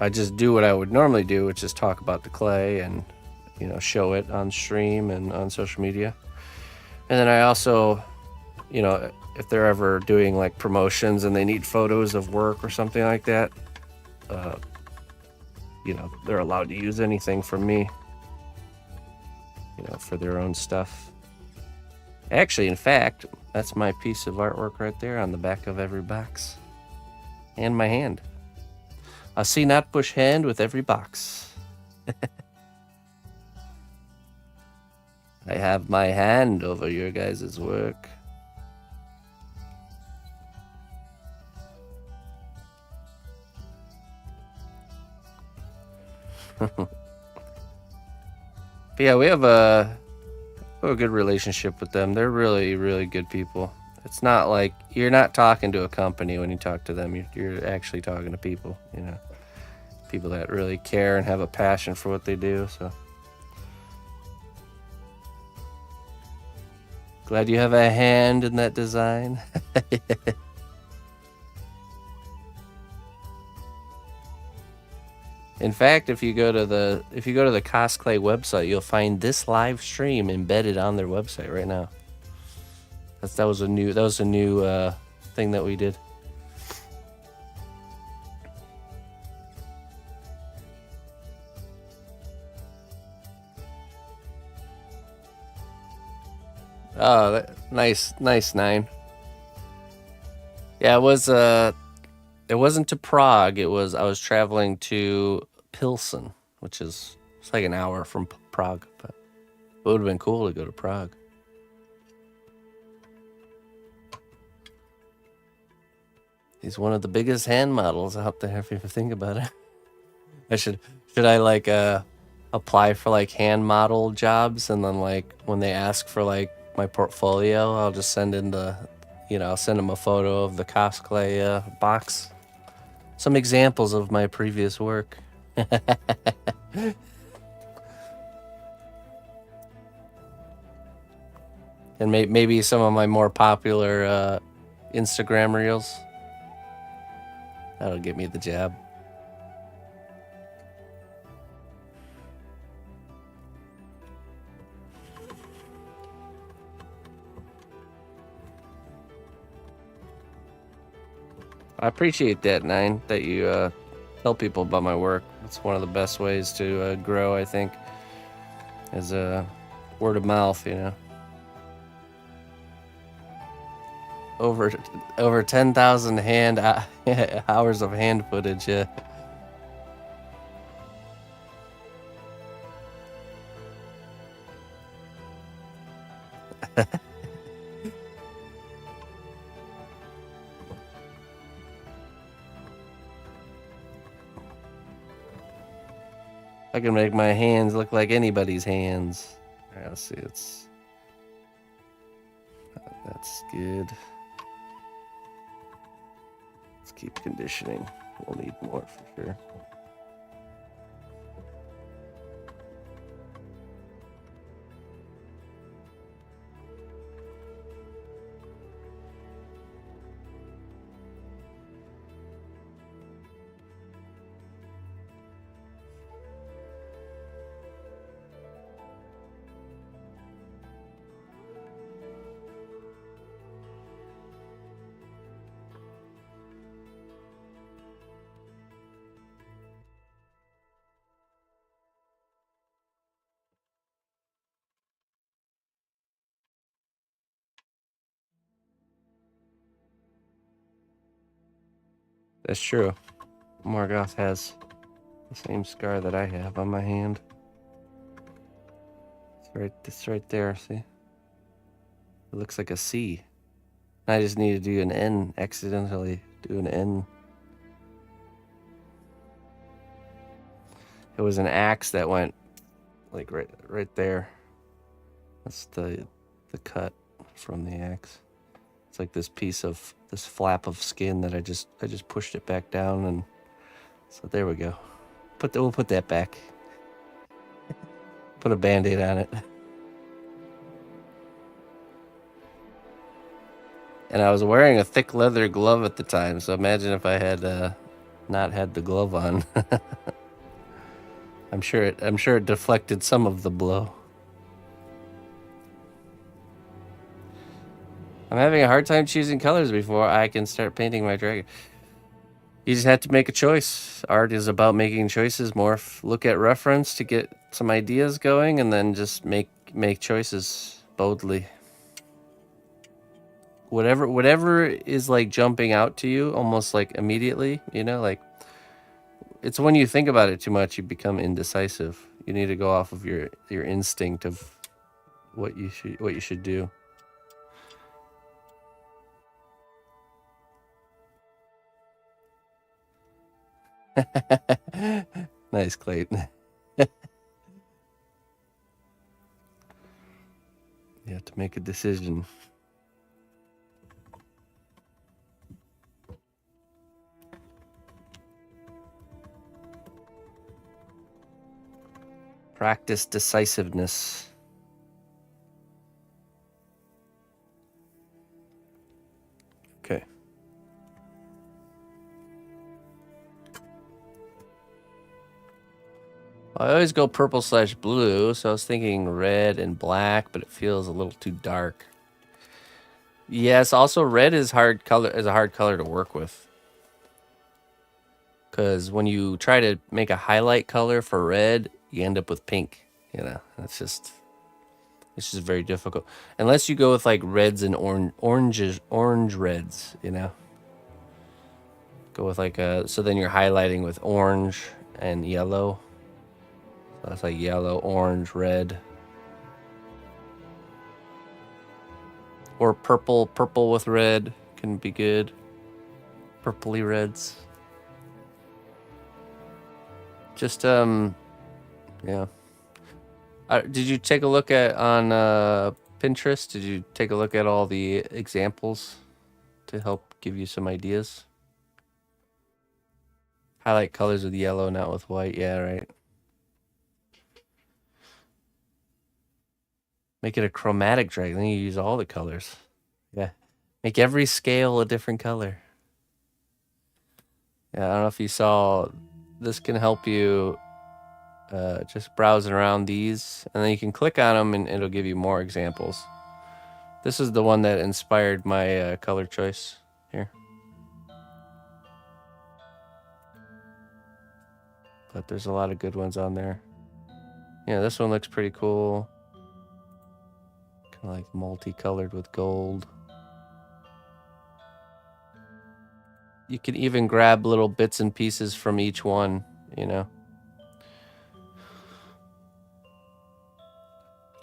just do what I would normally do, which is talk about the clay and show it on stream and on social media. And then I also, if they're ever doing like promotions and they need photos of work or something like that, they're allowed to use anything from me, for their own stuff. Actually, in fact, that's my piece of artwork right there on the back of every box. And my hand. A cnotbusch hand with every box. I have my hand over your guys' work. Yeah, we have a good relationship with them. They're really, really good people. It's not like you're not talking to a company when you talk to them. You're actually talking to people, people that really care and have a passion for what they do. So glad you have a hand in that design. In fact, if you go to the Cosplay website, you'll find this live stream embedded on their website right now. That was a new thing that we did. Oh, nice, 9. Yeah, it wasn't to Prague. I was traveling to Pilsen, which is it's like an hour from Prague, but it would have been cool to go to Prague. He's one of the biggest hand models out there, if you ever think about it. Should I like apply for like hand model jobs, and then like when they ask for like my portfolio, I'll just send in I'll send them a photo of the cosplay box. Some examples of my previous work. And maybe some of my more popular Instagram reels. That'll get me the job. I appreciate that, 9, that you tell people about my work. It's one of the best ways to grow, I think, is word of mouth, Over 10,000 hours of hand footage, yeah. I can make my hands look like anybody's hands. All right, let's see. That's good. Let's keep conditioning. We'll need more for sure. That's true. Morgoth has the same scar that I have on my hand. It's right there, see? It looks like a C. I just need to do an N, accidentally do an N. It was an axe that went like right there. That's the cut from the axe. It's like this flap of skin that I just pushed it back down, and so there we go. We'll put that back. Put a band-aid on it. And I was wearing a thick leather glove at the time, so imagine if I had not had the glove on. I'm sure it deflected some of the blow. I'm having a hard time choosing colors before I can start painting my dragon. You just have to make a choice. Art is about making choices. Look at reference to get some ideas going, and then just make choices boldly. Whatever is like jumping out to you almost like immediately, like it's when you think about it too much, you become indecisive. You need to go off of your instinct of what you should do. Nice, Clayton. You have to make a decision. Practice decisiveness. Okay. I always go purple/blue, so I was thinking red and black, but it feels a little too dark. Yes, also red is a hard color to work with. Because when you try to make a highlight color for red, you end up with pink. You know, it's just very difficult. Unless you go with like reds and orange reds, you know. Go with like so then you're highlighting with orange and yellow. So that's like yellow, orange, red. Or purple with red can be good. Purpley reds. Just yeah. Did you take a look at on Pinterest? Did you take a look at all the examples to help give you some ideas? Highlight colors with yellow, not with white. Yeah, right. Make it a chromatic dragon. Then you use all the colors. Yeah. Make every scale a different color. Yeah, I don't know if you saw. This can help you just browsing around these. And then you can click on them and it'll give you more examples. This is the one that inspired my color choice here. But there's a lot of good ones on there. Yeah, this one looks pretty cool. Kind of like multicolored with gold. You can even grab little bits and pieces from each one, you know.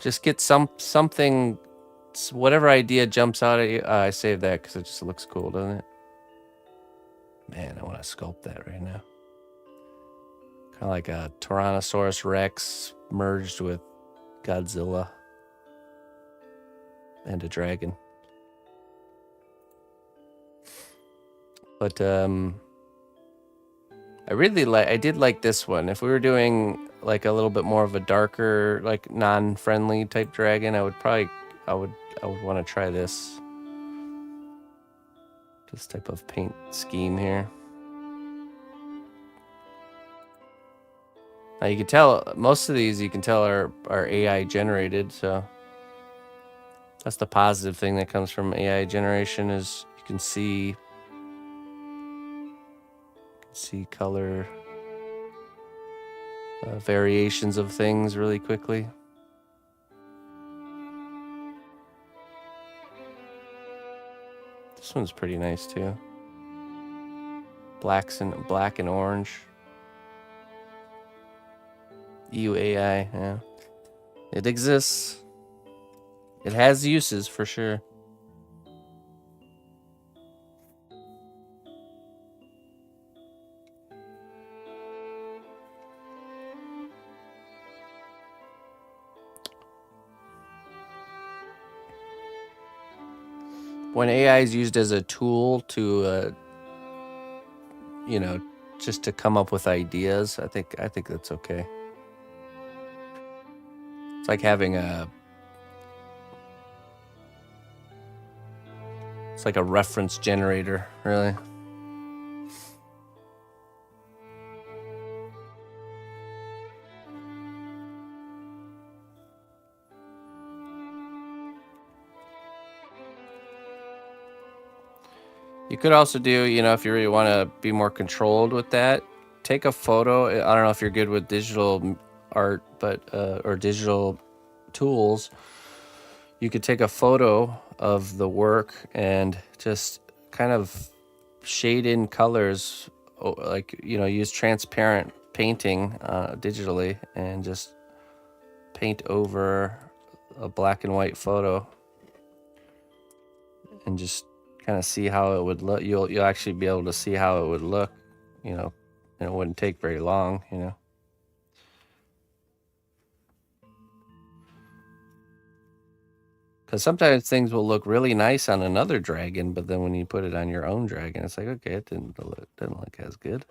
Just get something, whatever idea jumps out at you. I saved that because it just looks cool, doesn't it? Man, I want to sculpt that right now. Kind of like a Tyrannosaurus Rex merged with Godzilla and a dragon. But I did like this one. If we were doing like a little bit more of a darker, like non-friendly type dragon, I would want to try this type of paint scheme here. Now you can tell most of these are AI generated, so that's the positive thing that comes from AI generation is you can see color variations of things really quickly. This one's pretty nice too. Black and orange. AI, yeah. It exists. It has uses for sure. When AI is used as a tool to, you know, just to come up with ideas, I think that's okay. It's like having it's like a reference generator, really. You could also do, you know, if you really want to be more controlled with that, take a photo. I don't know if you're good with digital art, but or digital tools. You could take a photo of the work and just kind of shade in colors, like, you know, use transparent painting digitally and just paint over a black and white photo and just kind of see how it would look. You'll actually be able to see how it would look, you know, and it wouldn't take very long, you know. Because sometimes things will look really nice on another dragon, but then when you put it on your own dragon, it's like, okay, it didn't look as good.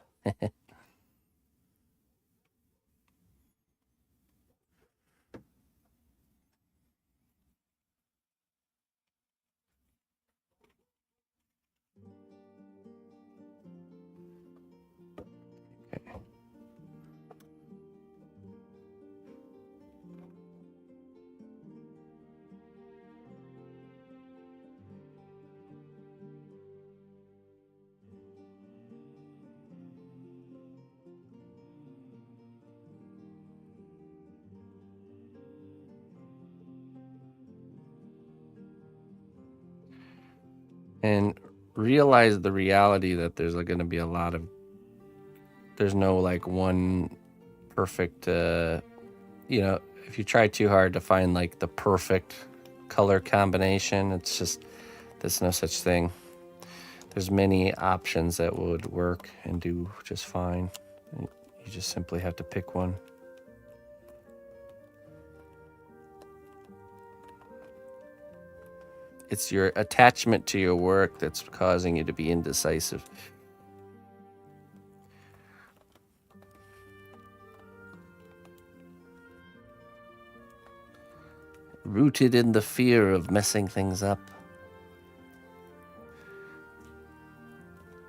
and realize the reality that there's going to be a lot of, there's no like one perfect, you know, if you try too hard to find like the perfect color combination, it's just, there's no such thing. There's many options that would work and do just fine. You just simply have to pick one. It's your attachment to your work that's causing you to be indecisive. Rooted in the fear of messing things up.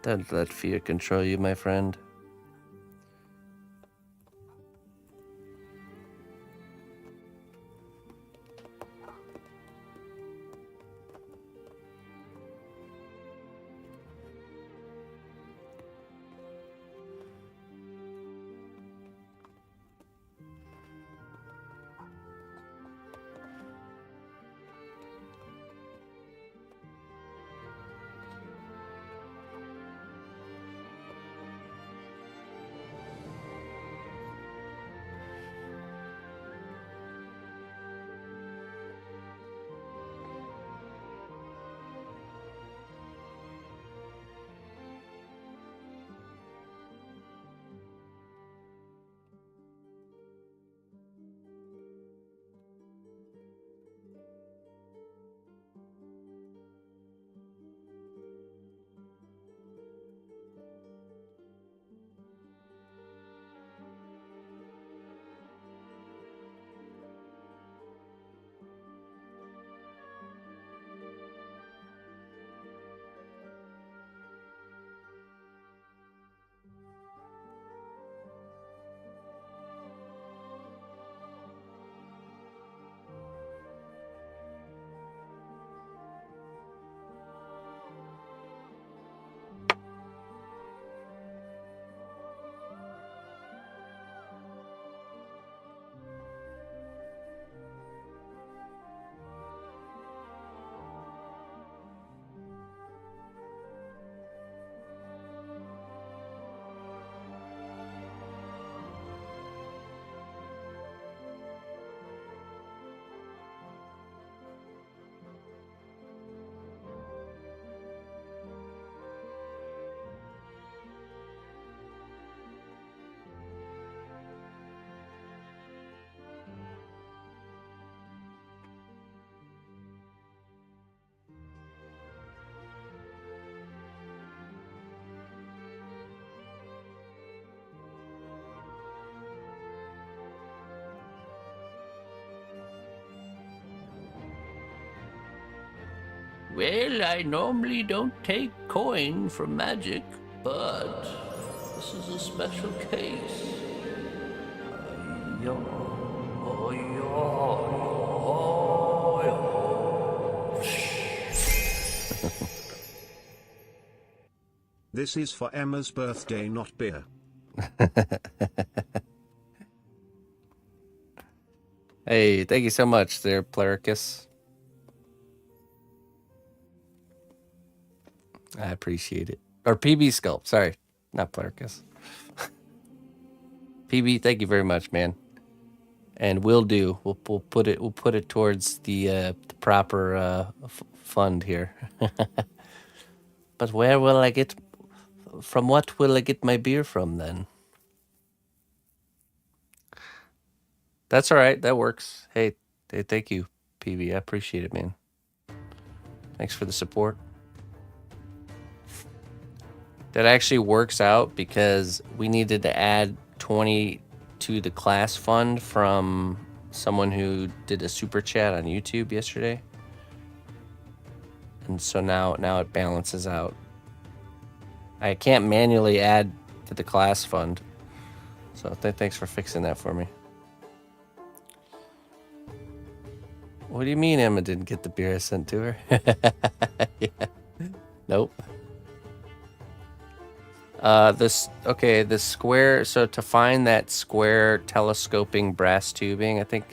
Don't let fear control you, my friend. Well, I normally don't take coin for magic, but this is a special case. Yo, oh, yo, This is for Emma's birthday, not beer. Hey, thank you so much there, Plericus. I appreciate it. Or PB Sculpt, sorry. Not Plericus. PB, thank you very much, man. And we'll do. We'll put it towards the proper fund here. But where will I get? From what will I get my beer from then? That's all right. That works. Hey, thank you, PB. I appreciate it, man. Thanks for the support. That actually works out because we needed to add 20 to the class fund from someone who did a super chat on YouTube yesterday. And so now it balances out. I can't manually add to the class fund. So thanks for fixing that for me. What do you mean Emma didn't get the beer I sent to her? Yeah. Nope. The square, so to find that square telescoping brass tubing, I think,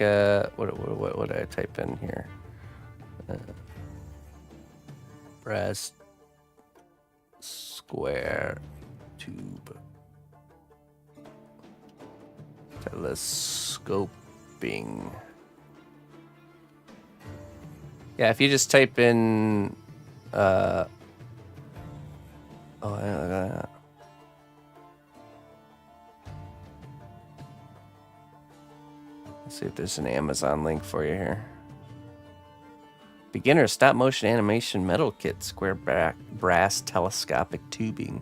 what did I type in here? Brass square tube. Telescoping. Yeah, if you just type in let's see if there's an Amazon link for you here. Beginner stop motion animation metal kit, square brass telescopic tubing.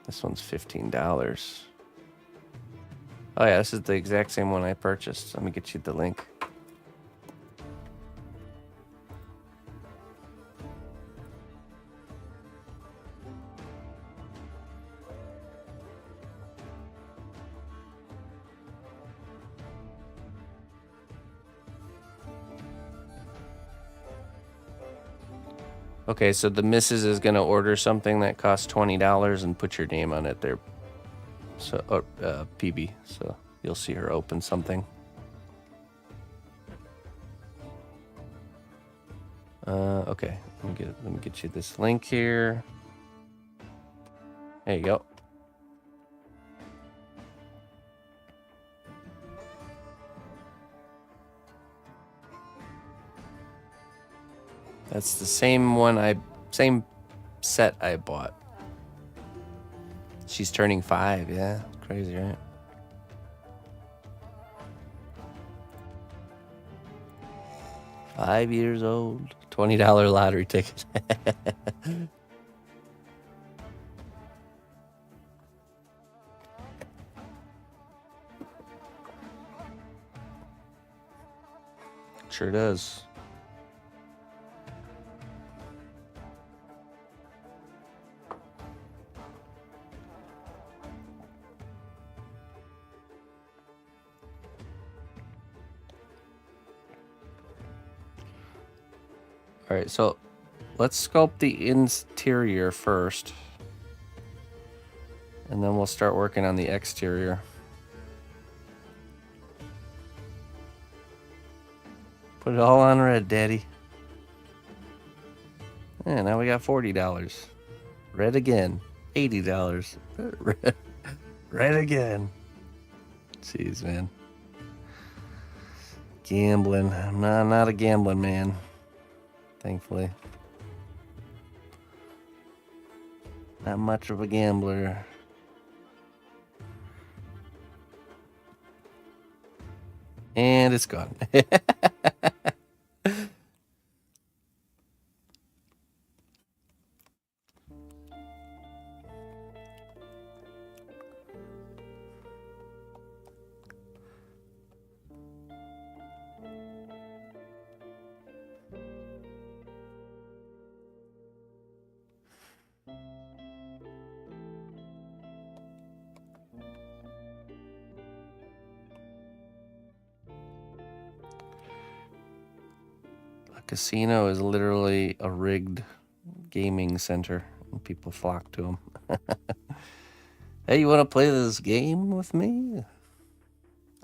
This one's $15. Oh yeah, this is the exact same one I purchased. Let me get you the link. Okay, so the missus is gonna order something that costs $20 and put your name on it there. So, PB. So you'll see her open something. Okay. Let me get you this link here. There you go. That's the same same set I bought. She's turning 5, yeah. Crazy, right? Five years old. $20 lottery ticket. Sure does. All right, so let's sculpt the interior first, and then we'll start working on the exterior. Put it all on red, Daddy. Yeah, now we got $40. Red again. $80. Red again. Jeez, man. Gambling. I'm not a gambling man. Thankfully. Not much of a gambler. And it's gone. Casino is literally a rigged gaming center, and people flock to them. Hey, you want to play this game with me?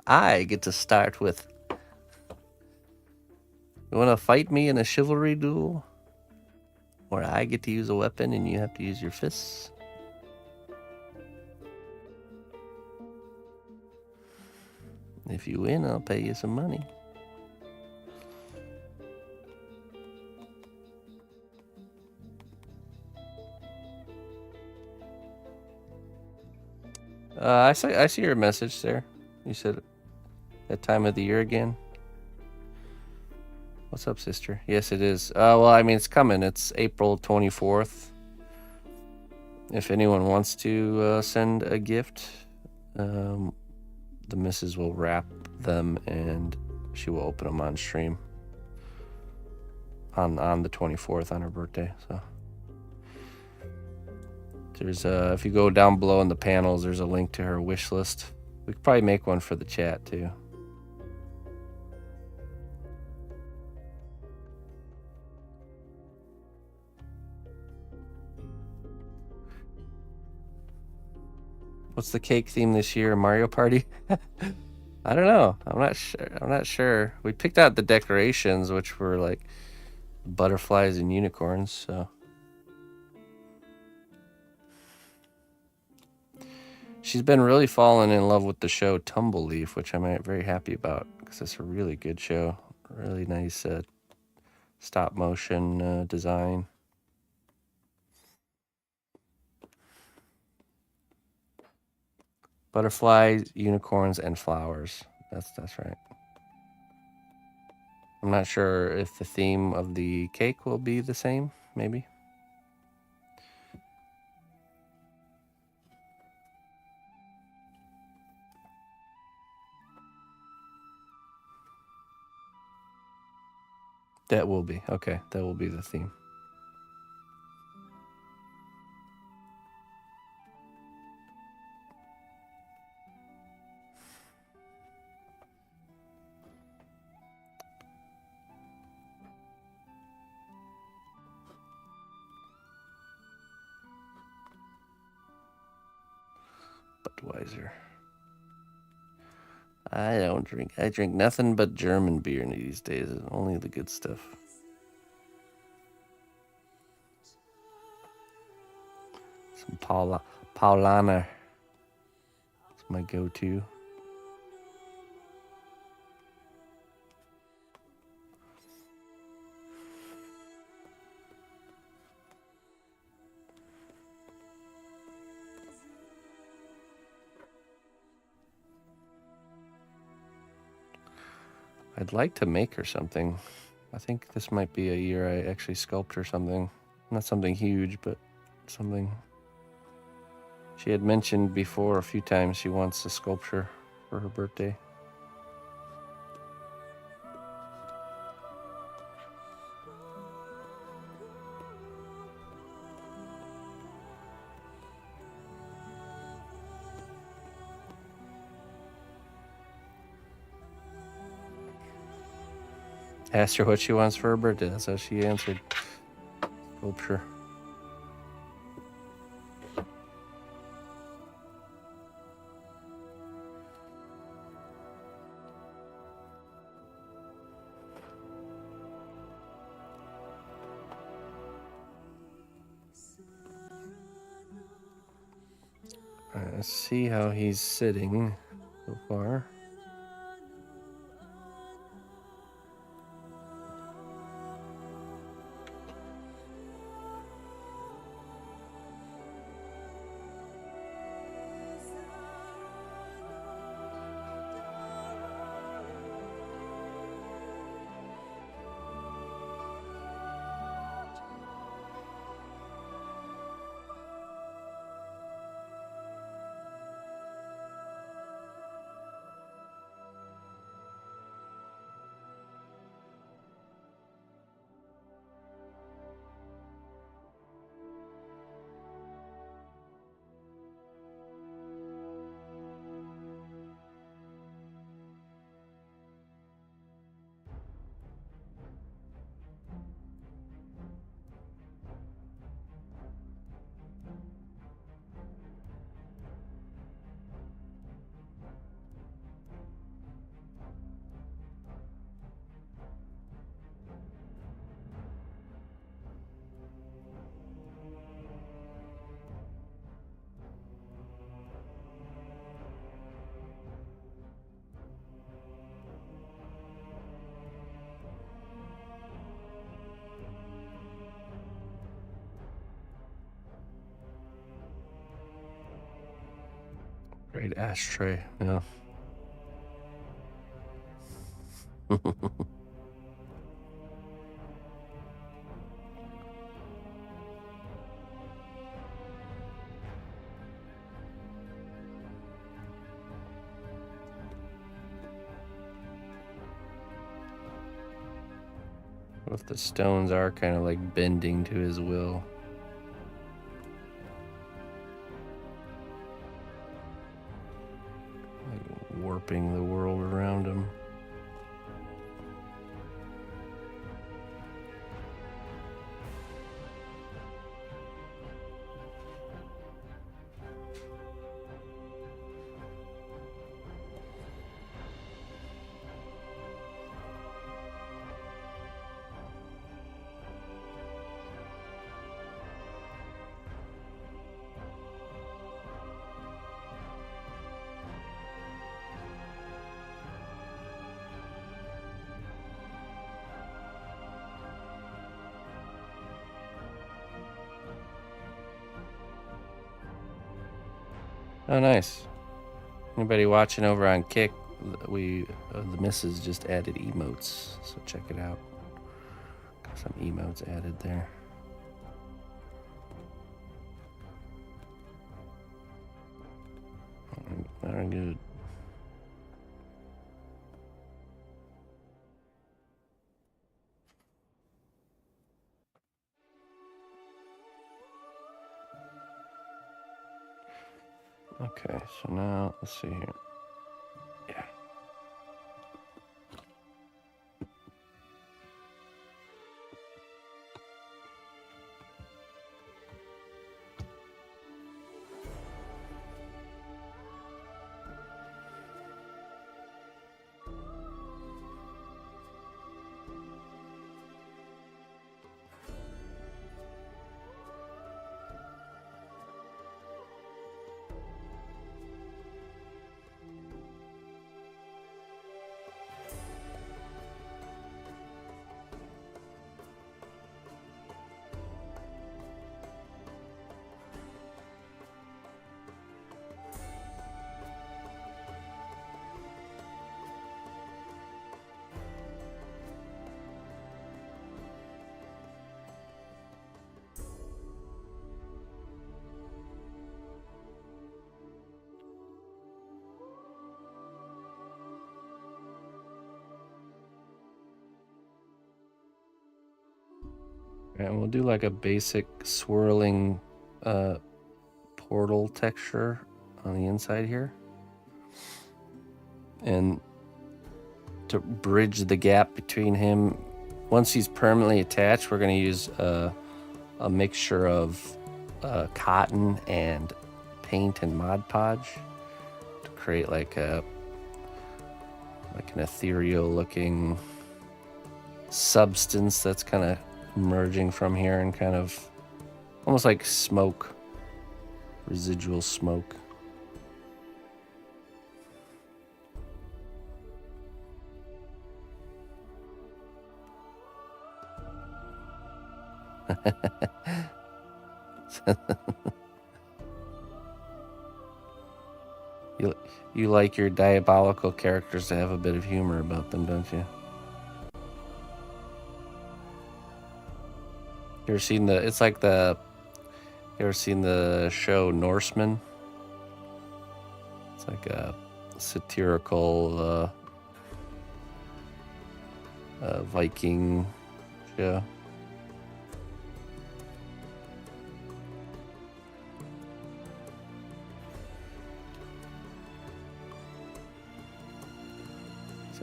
I get to start with. You want to fight me in a chivalry duel? Where I get to use a weapon and you have to use your fists? If you win, I'll pay you some money. I see your message there. You said that time of the year again. What's up, sister? Yes, it is. Well, I mean, it's coming. It's April 24th. If anyone wants to send a gift, the missus will wrap them and she will open them on stream on the 24th on her birthday. So. There's if you go down below in the panels, there's a link to her wish list. We could probably make one for the chat too. What's the cake theme this year? Mario Party? I don't know. I'm not sure. We picked out the decorations, which were like butterflies and unicorns. So She's been really falling in love with the show Tumbleleaf, which I'm very happy about because it's a really good show. Really nice stop motion design. Butterflies, unicorns, and flowers. That's right. I'm not sure if the theme of the cake will be the same, maybe. That will be. Okay, that will be the theme. Budweiser. I don't drink. I drink nothing but German beer these days. Only the good stuff. Some Paulaner. It's my go-to. I'd like to make her something. I think this might be a year I actually sculpt her something. Not something huge, but something. She had mentioned before a few times she wants a sculpture for her birthday. Asked her what she wants for her birthday. That's how she answered. Sculpture. All right, let's see how he's sitting so far. Great ashtray, yeah. What if the stones are kind of like bending to his will? Like warping the world around him. Oh, nice. Anybody watching over on Kick? The missus just added emotes, so check it out. Got some emotes added there. Very good. Okay, so now let's see here. Yeah. And we'll do like a basic swirling portal texture on the inside here. And to bridge the gap between him, once he's permanently attached, we're going to use a mixture of cotton and paint and Mod Podge to create like an ethereal looking substance that's kind of emerging from here and kind of almost like smoke, residual smoke. You like your diabolical characters to have a bit of humor about them, don't you? You ever seen the? It's like the. You ever seen the show Norseman? It's like a satirical Viking show.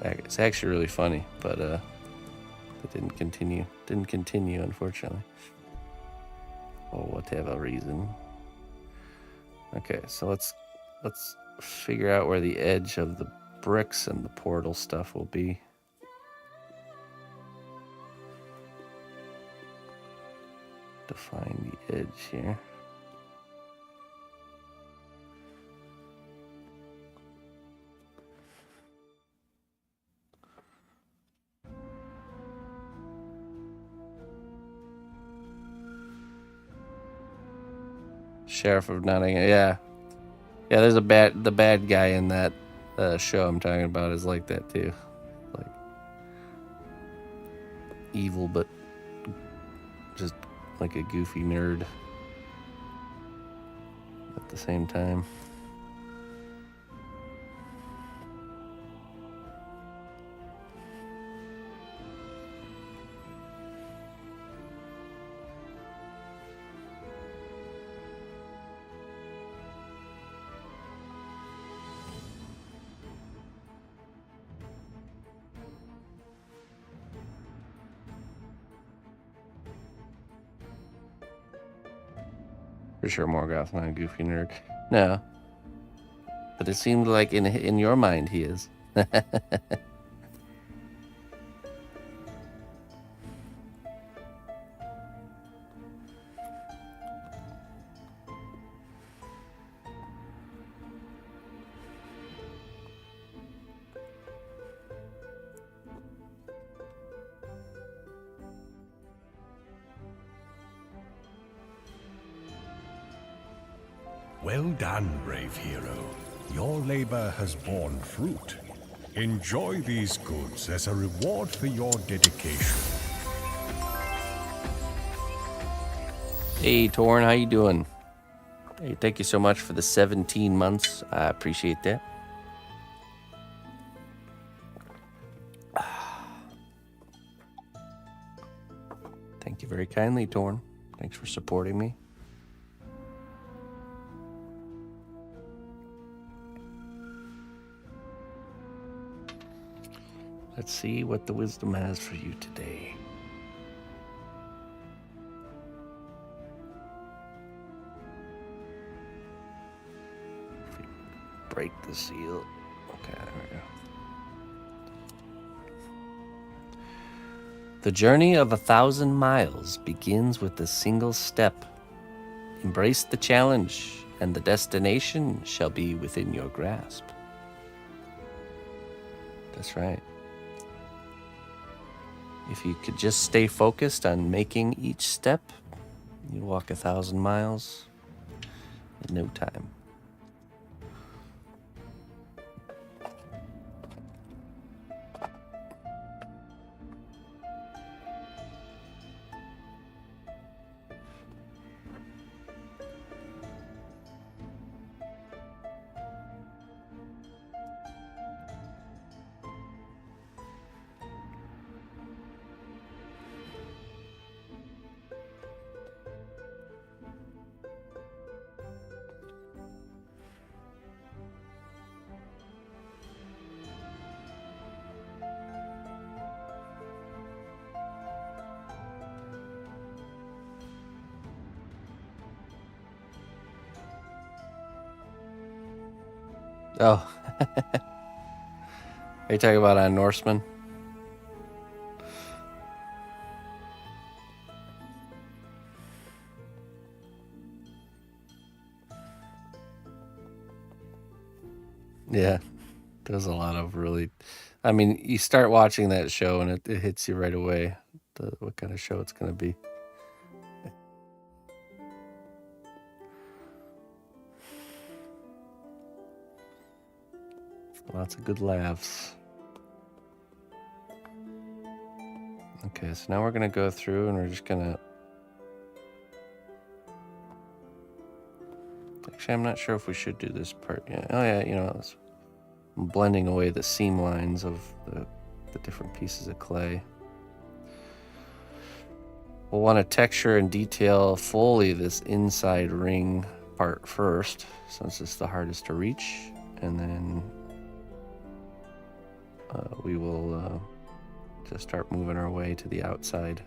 It's actually really funny, but it didn't continue. Didn't continue, unfortunately. For whatever reason. Okay, so let's figure out where the edge of the bricks and the portal stuff will be. Define the edge here. Sheriff of Nottingham, yeah. There's the bad guy in that show I'm talking about is like that too, like evil but just like a goofy nerd at the same time. For sure, Morgoth's not a goofy nerd. No. But it seemed like in your mind he is. Well done, brave hero. Your labor has borne fruit. Enjoy these goods as a reward for your dedication. Hey, Torn, how you doing? Hey, thank you so much for the 17 months. I appreciate that. Thank you very kindly, Torn. Thanks for supporting me. Let's see what the wisdom has for you today. Break the seal. Okay, there we go. The journey of 1,000 miles begins with a single step. Embrace the challenge, and the destination shall be within your grasp. That's right. If you could just stay focused on making each step, you walk 1,000 miles in no time. Oh. Are you talking about on Norseman? Yeah. There's a lot of really... I mean, you start watching that show and it hits you right away, what kind of show it's going to be. Lots of good laughs. Okay, so now we're going to go through and we're just going to... Actually, I'm not sure if we should do this part yet. Oh yeah, you know, I'm blending away the seam lines of the different pieces of clay. We'll want to texture and detail fully this inside ring part first, since it's the hardest to reach, and then we will just start moving our way to the outside.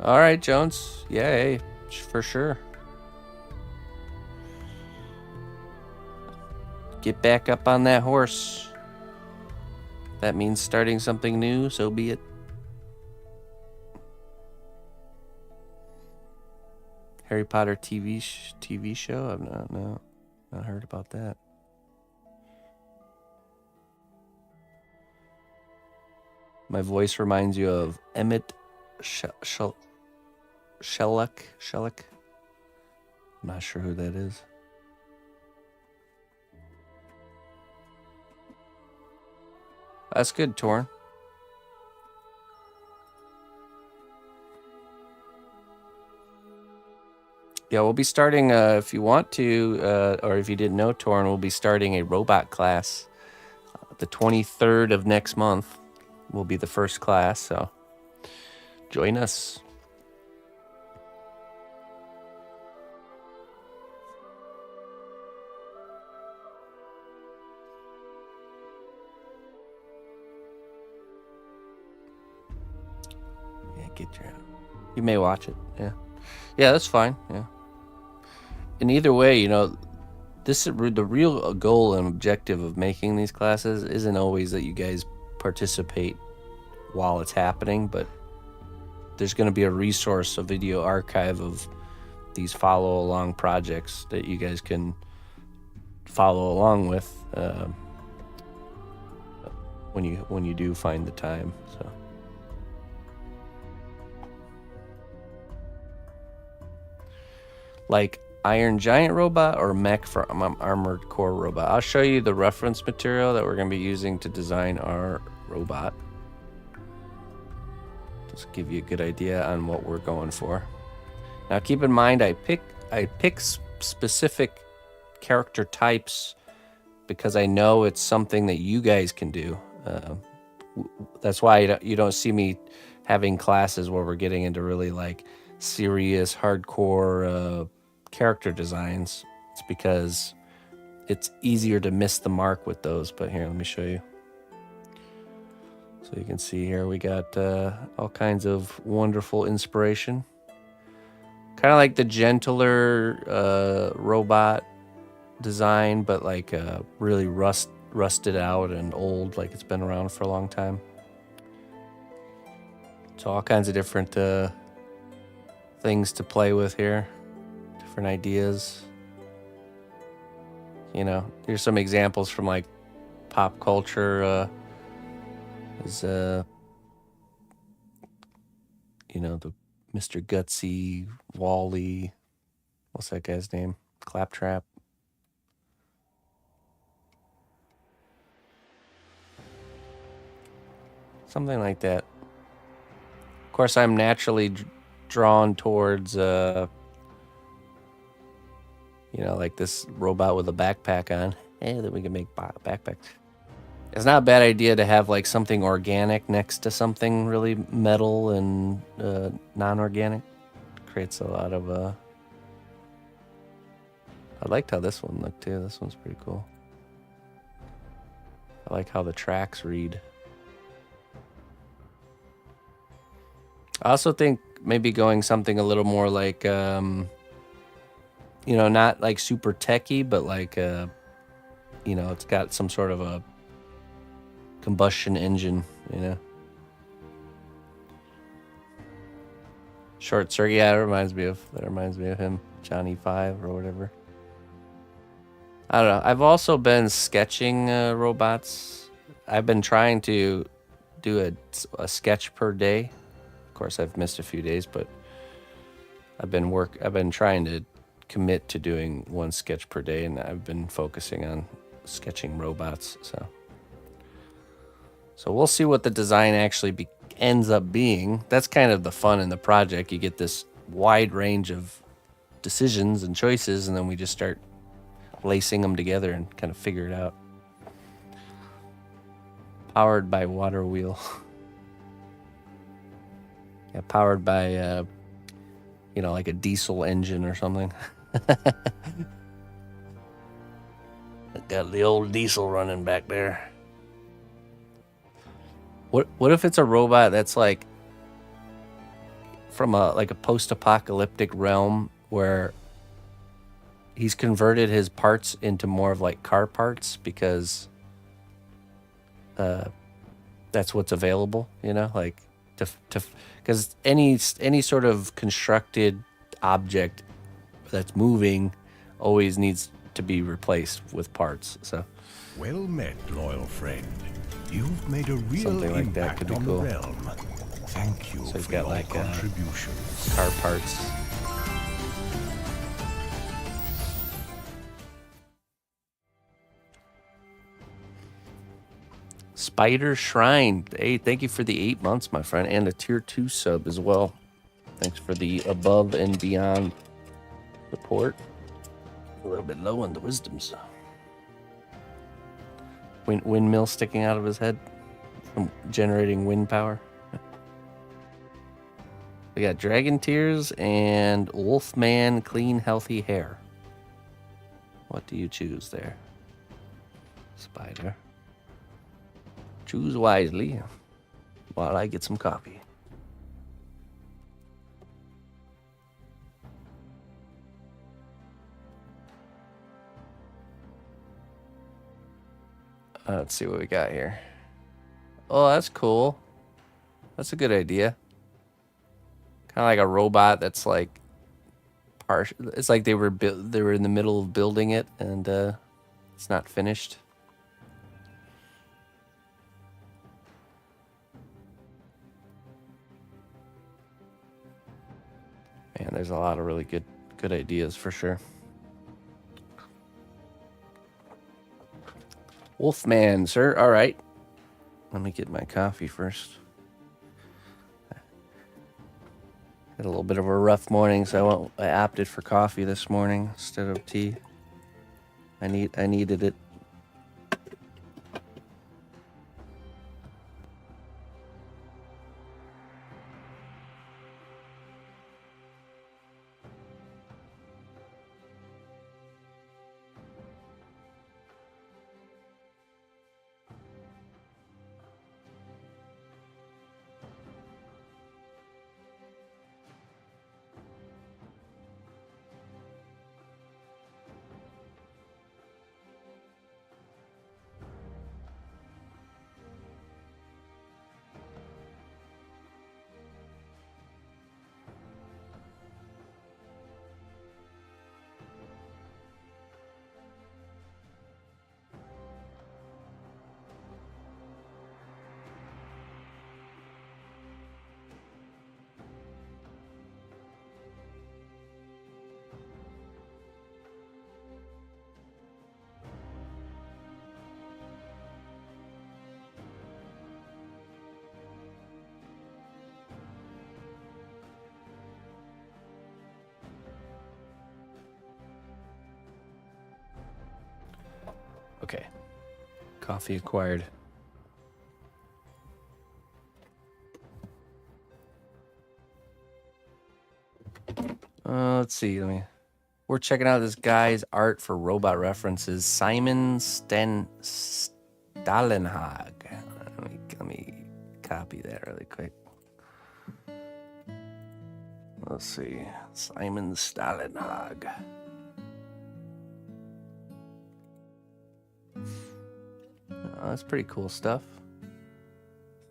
All right, Jones. Yay, for sure. Get back up on that horse. That means starting something new, so be it. Harry Potter TV show? I've not heard about that. My voice reminds you of Emmett Shellac. I'm not sure who that is. That's good, Torn. Yeah, we'll be starting, if you want to, or if you didn't know, Torn, we'll be starting a robot class. The 23rd of next month will be the first class, so join us. You may watch it. Yeah, that's fine. Yeah. And either way, you know, the real goal and objective of making these classes isn't always that you guys participate while it's happening, but there's going to be a resource, a video archive of these follow along projects that you guys can follow along with when you do find the time. So. Like Iron Giant robot or mech from Armored Core robot. I'll show you the reference material that we're going to be using to design our robot. Just give you a good idea on what we're going for. Now keep in mind I pick specific character types because I know it's something that you guys can do. That's why you don't see me having classes where we're getting into really like serious hardcore character designs. It's because it's easier to miss the mark with those. But here, let me show you. So you can see here we got all kinds of wonderful inspiration. Kind of like the gentler robot design, but like really rusted out and old, like it's been around for a long time. So all kinds of different things to play with here, different ideas. You know, here's some examples from like pop culture. Is you know, the Mr. Gutsy, Wally, what's that guy's name? Claptrap. Something like that. Of course, I'm naturally drawn towards, you know, like this robot with a backpack on. Hey, that we can make backpacks. It's not a bad idea to have like something organic next to something really metal and non-organic. Creates a lot of. I liked how this one looked too. This one's pretty cool. I like how the tracks read. I also think maybe going something a little more like, you know, not like super techy, but like, you know, it's got some sort of a combustion engine, you know. Short circuit, yeah, that reminds me of him, Johnny 5 or whatever. I don't know. I've also been sketching robots. I've been trying to do a sketch per day. Of course, I've missed a few days, but I've been trying to commit to doing one sketch per day, and I've been focusing on sketching robots. So we'll see what the design actually ends up being. That's kind of the fun in the project. You get this wide range of decisions and choices, and then we just start lacing them together and kind of figure it out. Powered by water wheel. Yeah, powered by, you know, like a diesel engine or something. Got the old diesel running back there. What if it's a robot that's like from a post-apocalyptic realm where he's converted his parts into more of like car parts because that's what's available, you know, like because any sort of constructed object that's moving always needs to be replaced with parts. So well met, loyal friend. You've made a real something like that impact could be on cool. the realm. Thank you So you've for got your like contributions. car parts. Spider Shrine. Hey, thank you for the 8 months, my friend, and a tier 2 sub as well. Thanks for the above and beyond support. A little bit low on the wisdoms. Windmill sticking out of his head from generating wind power. We got Dragon Tears and Wolfman Clean Healthy Hair. What do you choose there, Spider? Choose wisely while I get some coffee. Let's see what we got here. Oh, that's cool. That's a good idea. Kind of like a robot that's like partial. It's like they were in the middle of building it, and It's not finished. Man, there's a lot of really good ideas for sure. Wolfman, sir. All right. Let me get my coffee first. Had a little bit of a rough morning, so I opted for coffee this morning instead of tea. I needed it. Okay. Coffee acquired. Let's see. We're checking out this guy's art for robot references. Simon Stalenhag. Let me copy that really quick. Let's see. Simon Stalenhag. Oh, that's pretty cool stuff.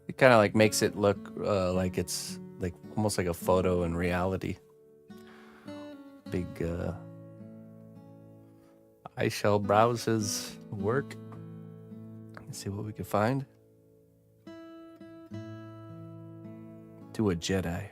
It kind of like makes it look like it's like almost like a photo in reality. Big I shall browse his work. Let's see what we can find. To a Jedi.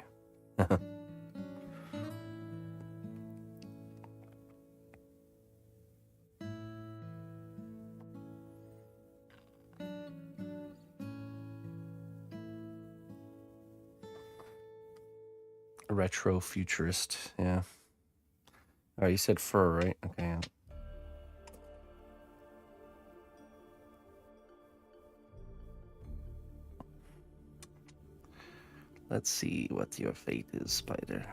Retro futurist, yeah. Oh, you said fur, right? Okay. Yeah. Let's see what your fate is, Spider.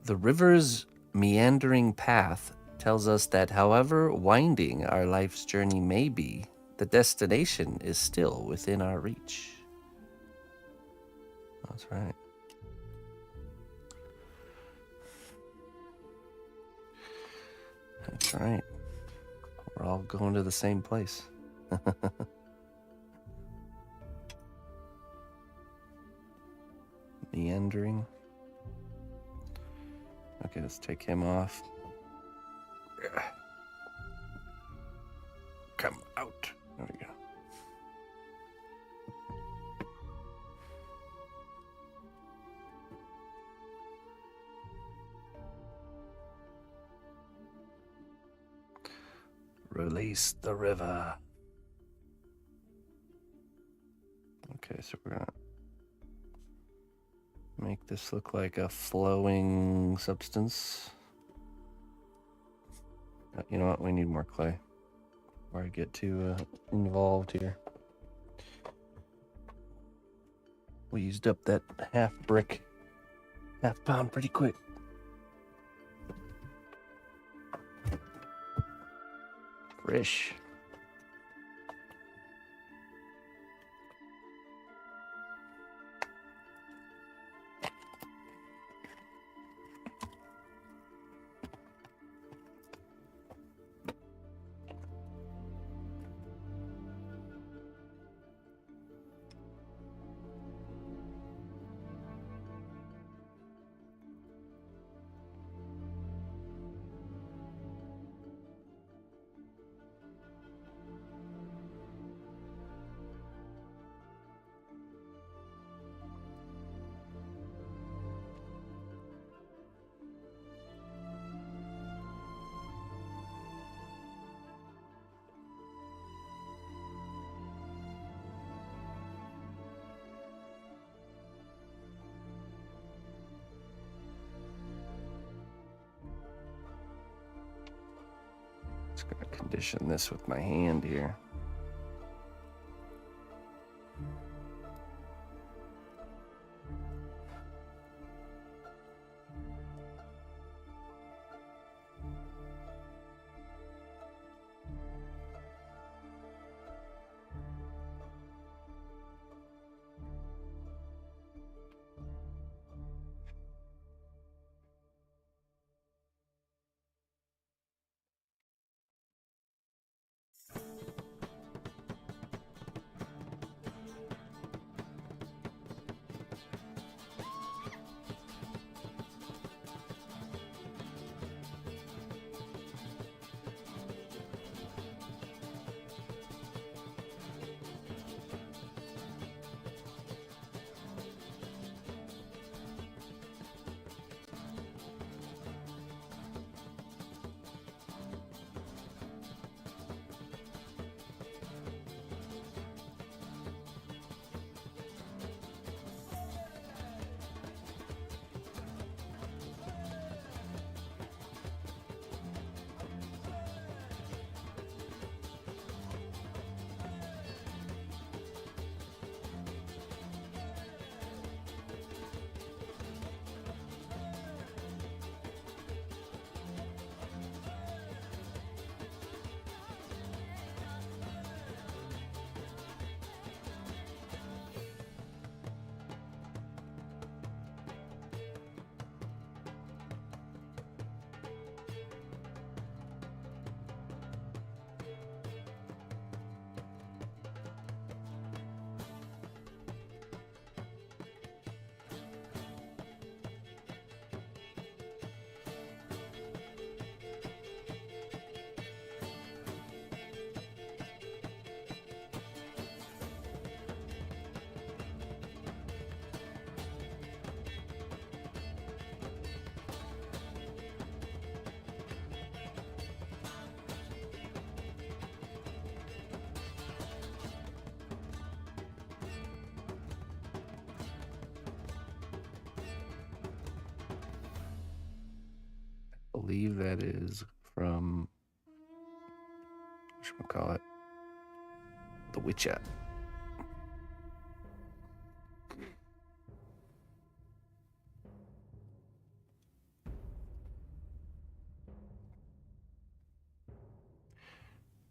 The river's meandering path tells us that however winding our life's journey may be, the destination is still within our reach. That's right. That's right. We're all going to the same place. Meandering. Okay, let's take him off. Come out. There we go. Release the river. Okay, so we're gonna make this look like a flowing substance. You know what? We need more clay before I get too involved here. We used up that half pound pretty quick. Frish. Just gonna condition this with my hand here. I believe that is from, whatchamacallit, The Witcher.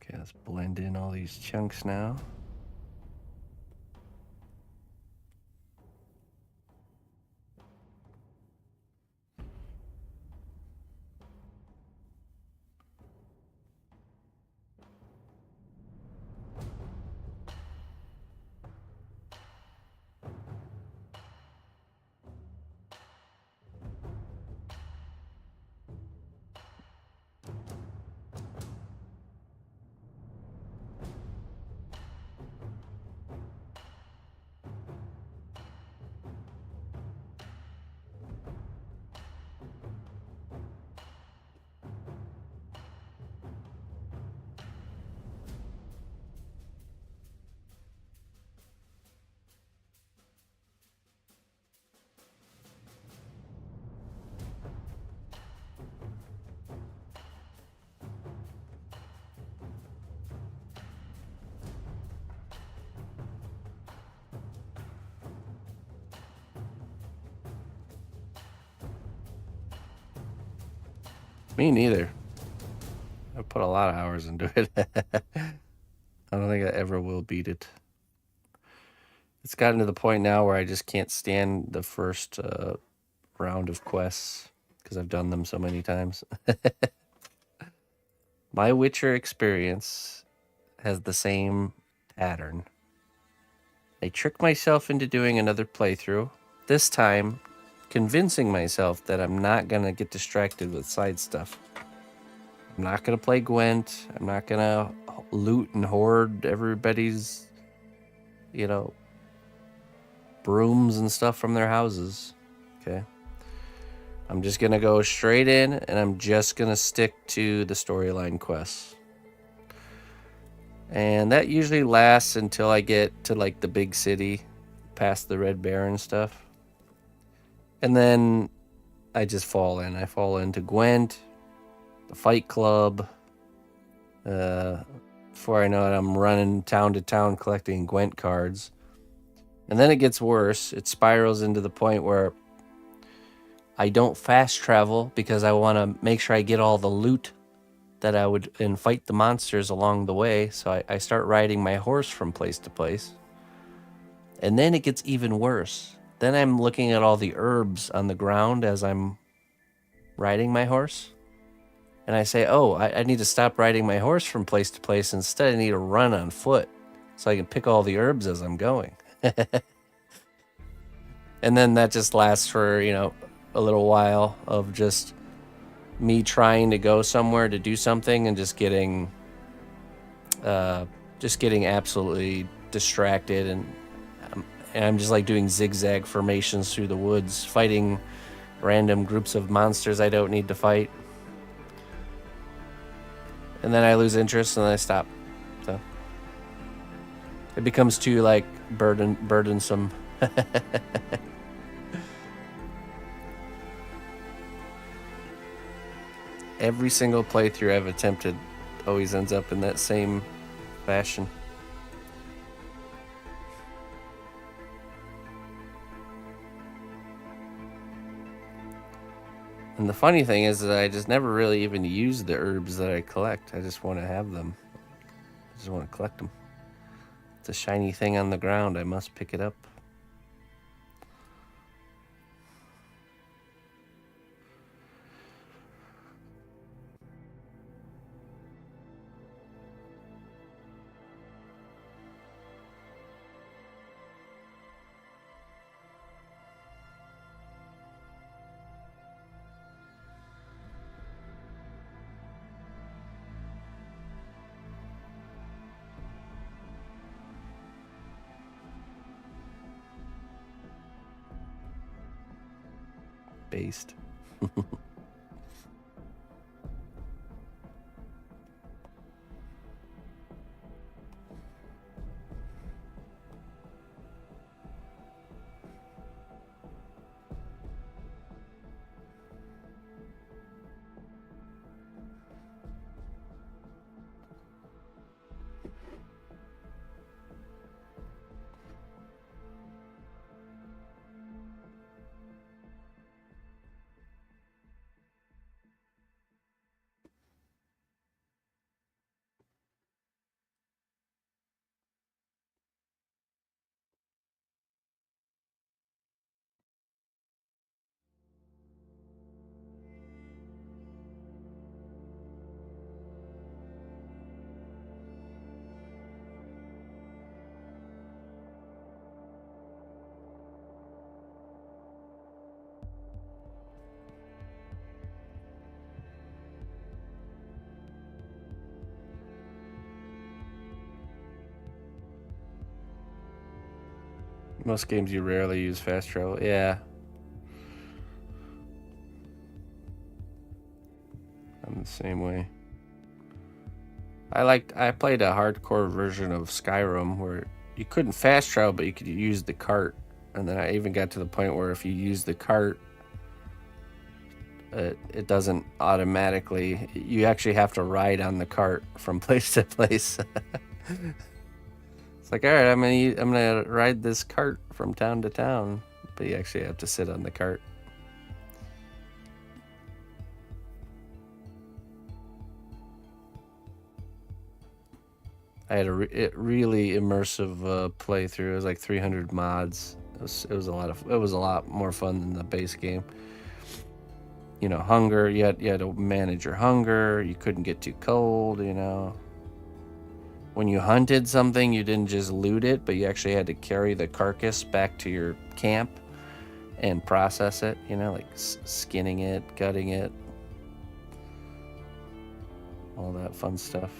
Okay, let's blend in all these chunks now. Me neither. I put a lot of hours into it. I don't think I ever will beat it. It's gotten to the point now where I just can't stand the first round of quests because I've done them so many times. My Witcher experience has the same pattern. I trick myself into doing another playthrough, this time convincing myself that I'm not going to get distracted with side stuff. I'm not going to play Gwent. I'm not going to loot and hoard everybody's, brooms and stuff from their houses. Okay. I'm just going to go straight in and I'm just going to stick to the storyline quests. And that usually lasts until I get to like the big city, past the Red Bear and stuff. And then I just fall in. I fall into Gwent, the Fight Club, Before I know it, I'm running town to town collecting Gwent cards. And then it gets worse. It spirals into the point where I don't fast travel because I want to make sure I get all the loot that I would and fight the monsters along the way. So I start riding my horse from place to place. And then it gets even worse. Then I'm looking at all the herbs on the ground as I'm riding my horse. And I say, oh, I need to stop riding my horse from place to place. Instead, I need to run on foot so I can pick all the herbs as I'm going. And then that just lasts for, a little while of just me trying to go somewhere to do something and just getting absolutely distracted. And I'm just like doing zigzag formations through the woods, fighting random groups of monsters I don't need to fight. And then I lose interest and then I stop. So it becomes too like burdensome. Every single playthrough I've attempted always ends up in that same fashion. And the funny thing is that I just never really even use the herbs that I collect. I just want to have them. I just want to collect them. It's a shiny thing on the ground. I must pick it up. Based. Most games you rarely use fast travel. Yeah. I'm the same way. I played a hardcore version of Skyrim where you couldn't fast travel, but you could use the cart. And then I even got to the point where if you use the cart, it doesn't automatically. You actually have to ride on the cart from place to place. It's like, all right, I'm gonna ride this cart from town to town, but you actually have to sit on the cart. I had a really immersive playthrough. It was like 300 mods. It was a lot more fun than the base game. Hunger. You had to manage your hunger. You couldn't get too cold. When you hunted something, you didn't just loot it, but you actually had to carry the carcass back to your camp and process it. Like skinning it, gutting it, all that fun stuff.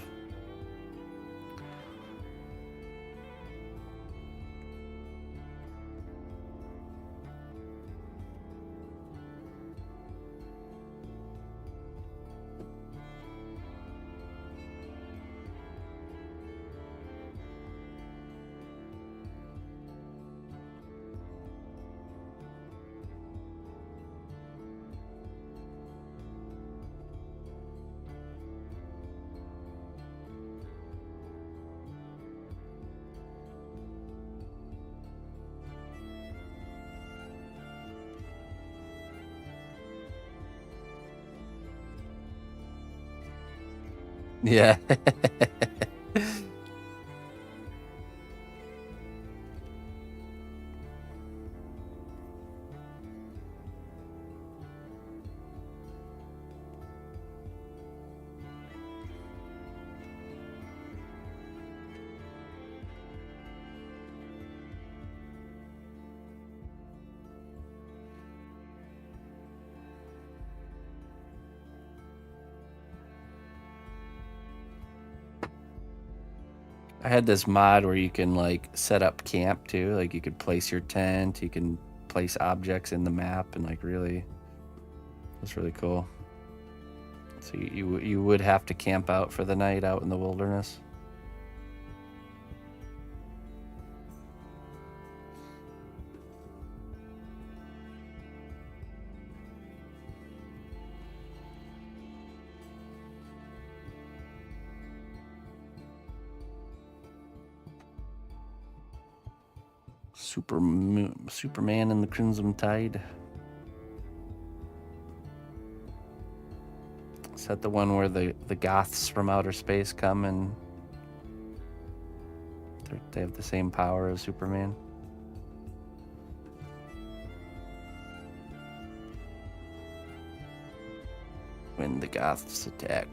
Yeah. I had this mod where you can like set up camp too. Like you could place your tent, you can place objects in the map, and like really, it's really cool. So you would have to camp out for the night out in the wilderness. Superman and the Crimson Tide. Is that the one where the Goths from outer space come and they have the same power as Superman? When the Goths attacked.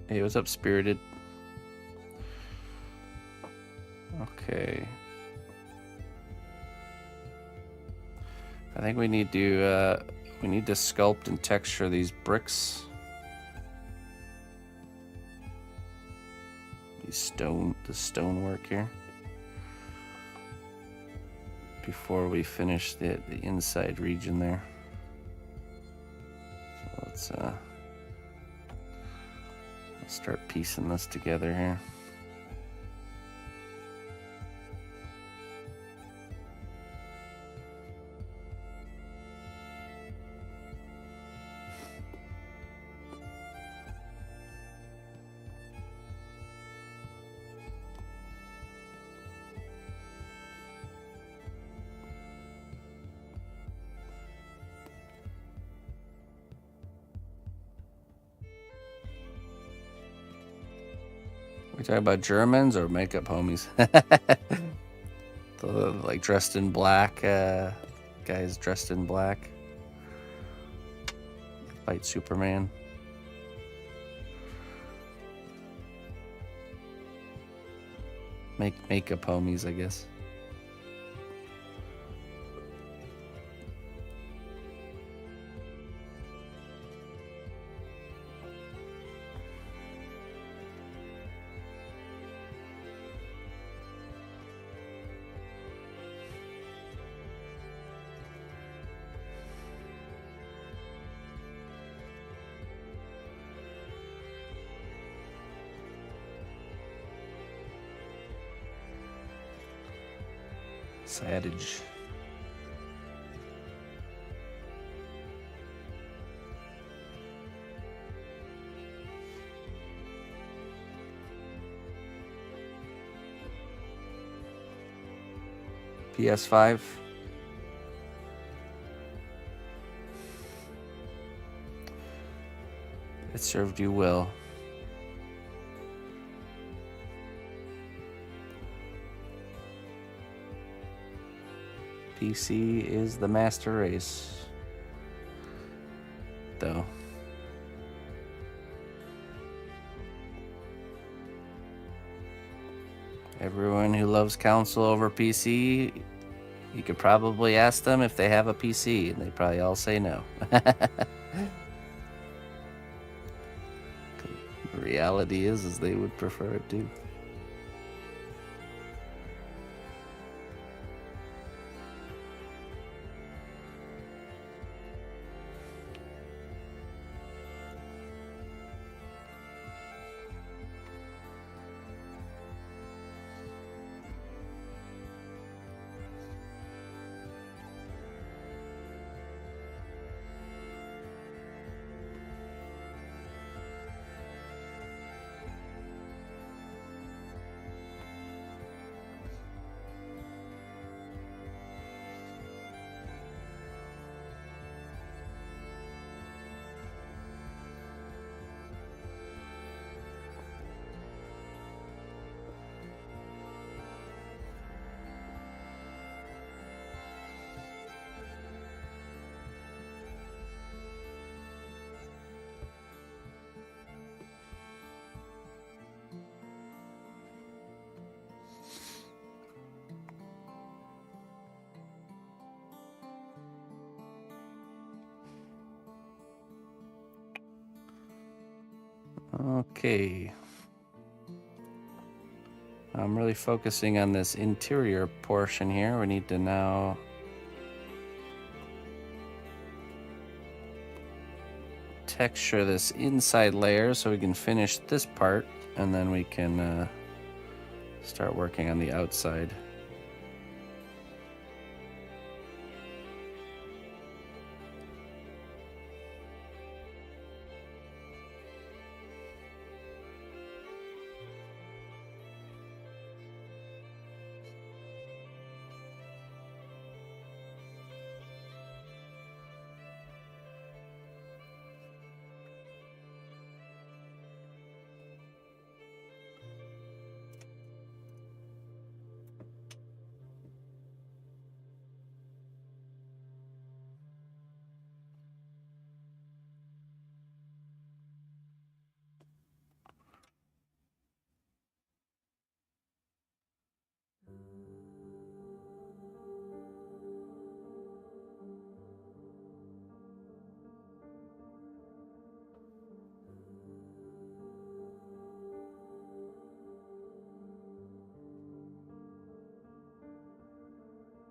Hey, what's up, Spirited? Okay. I think we need to sculpt and texture these bricks. The stonework here. Before we finish the inside region there. So let's start piecing this together here. We talking about Germans or makeup homies? Like dressed in black, guys dressed in black. Fight Superman. Makeup homies, I guess. Adage. PS5. It served you well. PC is the master race, though. Everyone who loves console over PC, you could probably ask them if they have a PC, and they probably all say no. The reality is they would prefer it too. Okay. I'm really focusing on this interior portion here. We need to now texture this inside layer so we can finish this part, and then we can start working on the outside.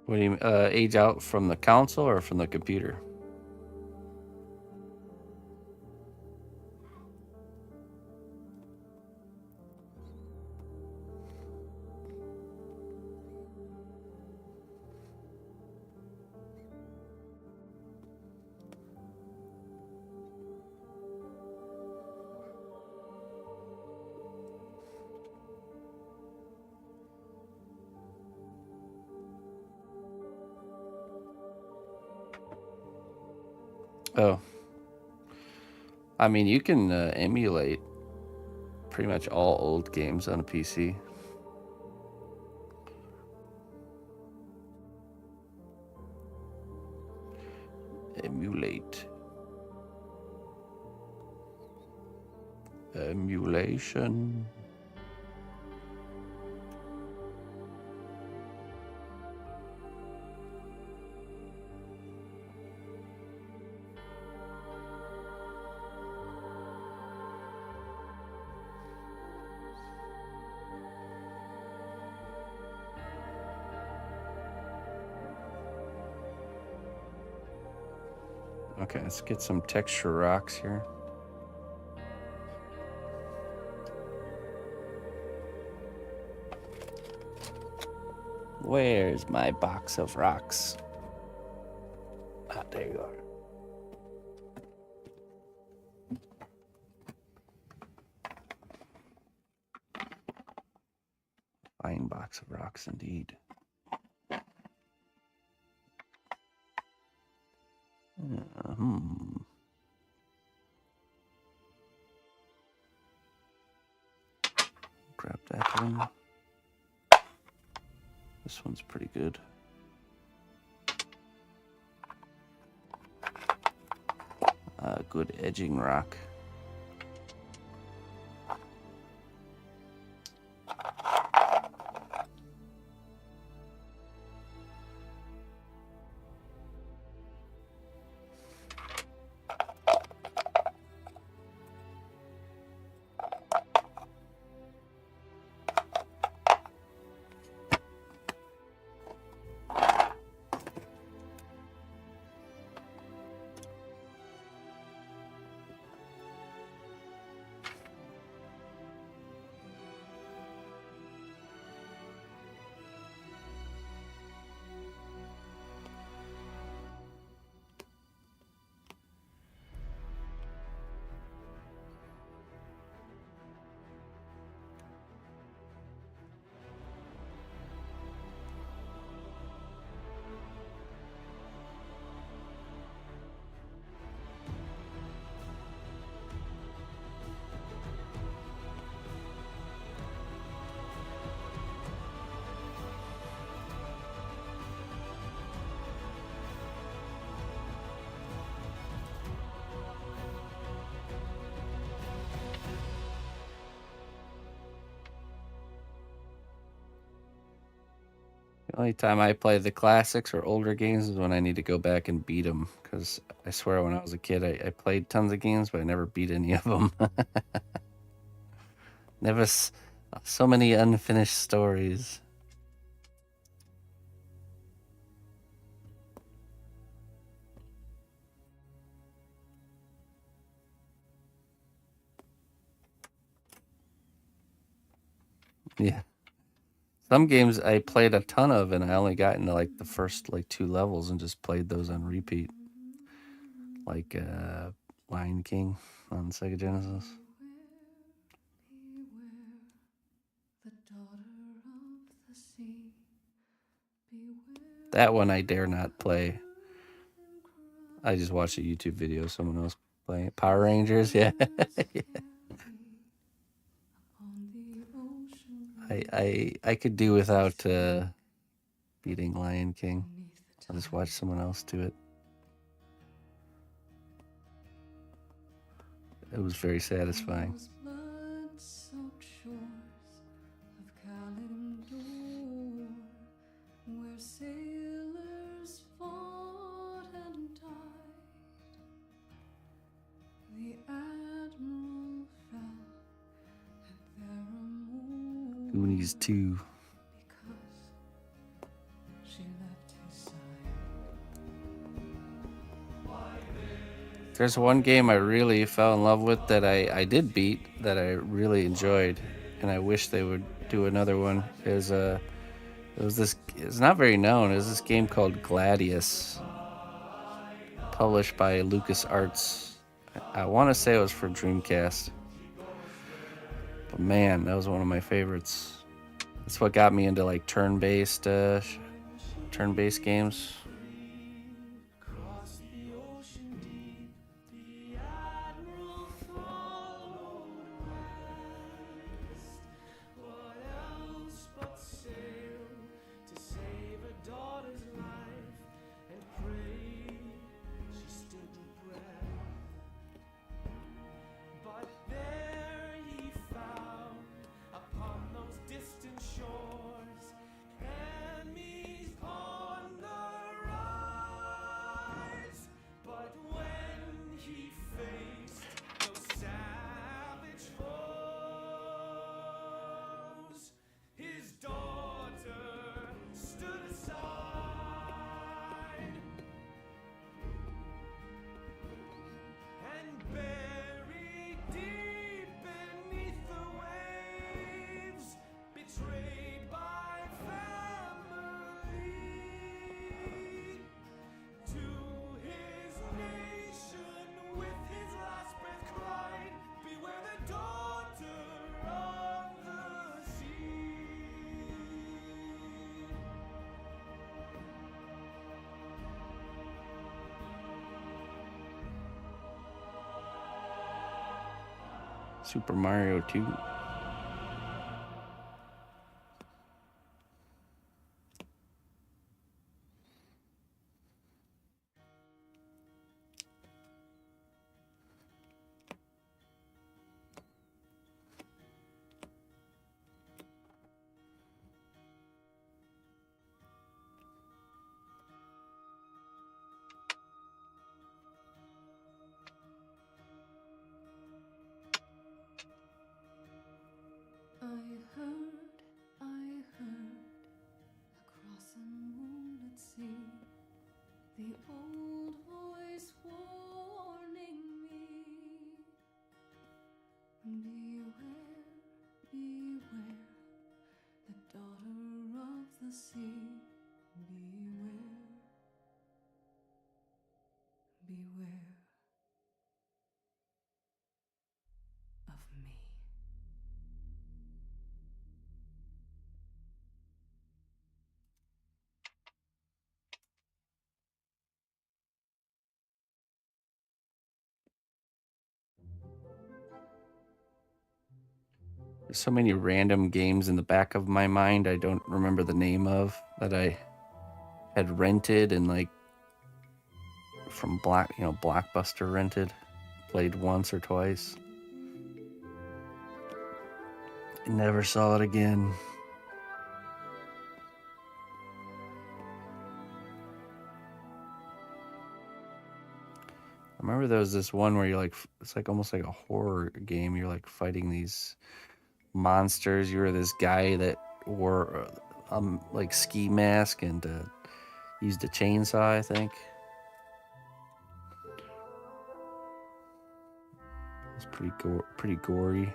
What do you age out from the console or from the computer? Oh, I mean, you can emulate pretty much all old games on a PC. Emulate. Emulation. Okay, let's get some texture rocks here. Where's my box of rocks? Ah, there you are. Fine box of rocks indeed. Grab that one. This one's pretty good. Good edging rock. The only time I play the classics or older games is when I need to go back and beat them. Because I swear when I was a kid, I played tons of games, but I never beat any of them. Never so many unfinished stories. Yeah. Some games I played a ton of, and I only got into like the first like 2 levels and just played those on repeat. Like Lion King on Sega Genesis. That one I dare not play. I just watched a YouTube video of someone else playing it. Power Rangers, yeah. I could do without beating Lion King. I'll just watch someone else do it. It was very satisfying. Goonies 2. There's one game I really fell in love with that I did beat, that I really enjoyed, and I wish they would do another one. It's not very known. It was this game called Gladius, published by LucasArts. I want to say it was for Dreamcast. But man, that was one of my favorites. That's what got me into like turn-based games. Super Mario 2. I heard, across a moonlit sea, the old voice warning me. Beware, beware, the daughter of the sea. Beware, beware of me. There's so many random games in the back of my mind I don't remember the name of, that I had rented and like from Blockbuster rented, played once or twice. I never saw it again. I remember there was this one where you're like, it's like almost like a horror game. You're like fighting these monsters. You were this guy that wore like ski mask and used a chainsaw, I think. It's pretty gory.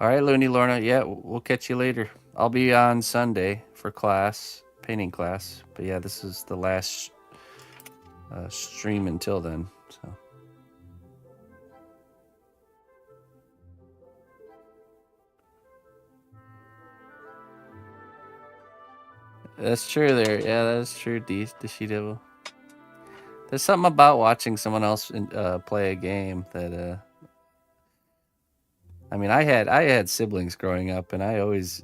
All right, Looney Lorna. Yeah, we'll catch you later. I'll be on Sunday for class, painting class. But yeah, this is the last stream until then. So that's true. There, yeah, that's true. The She Devil. There's something about watching someone else play a game that. I mean, I had siblings growing up, and I always,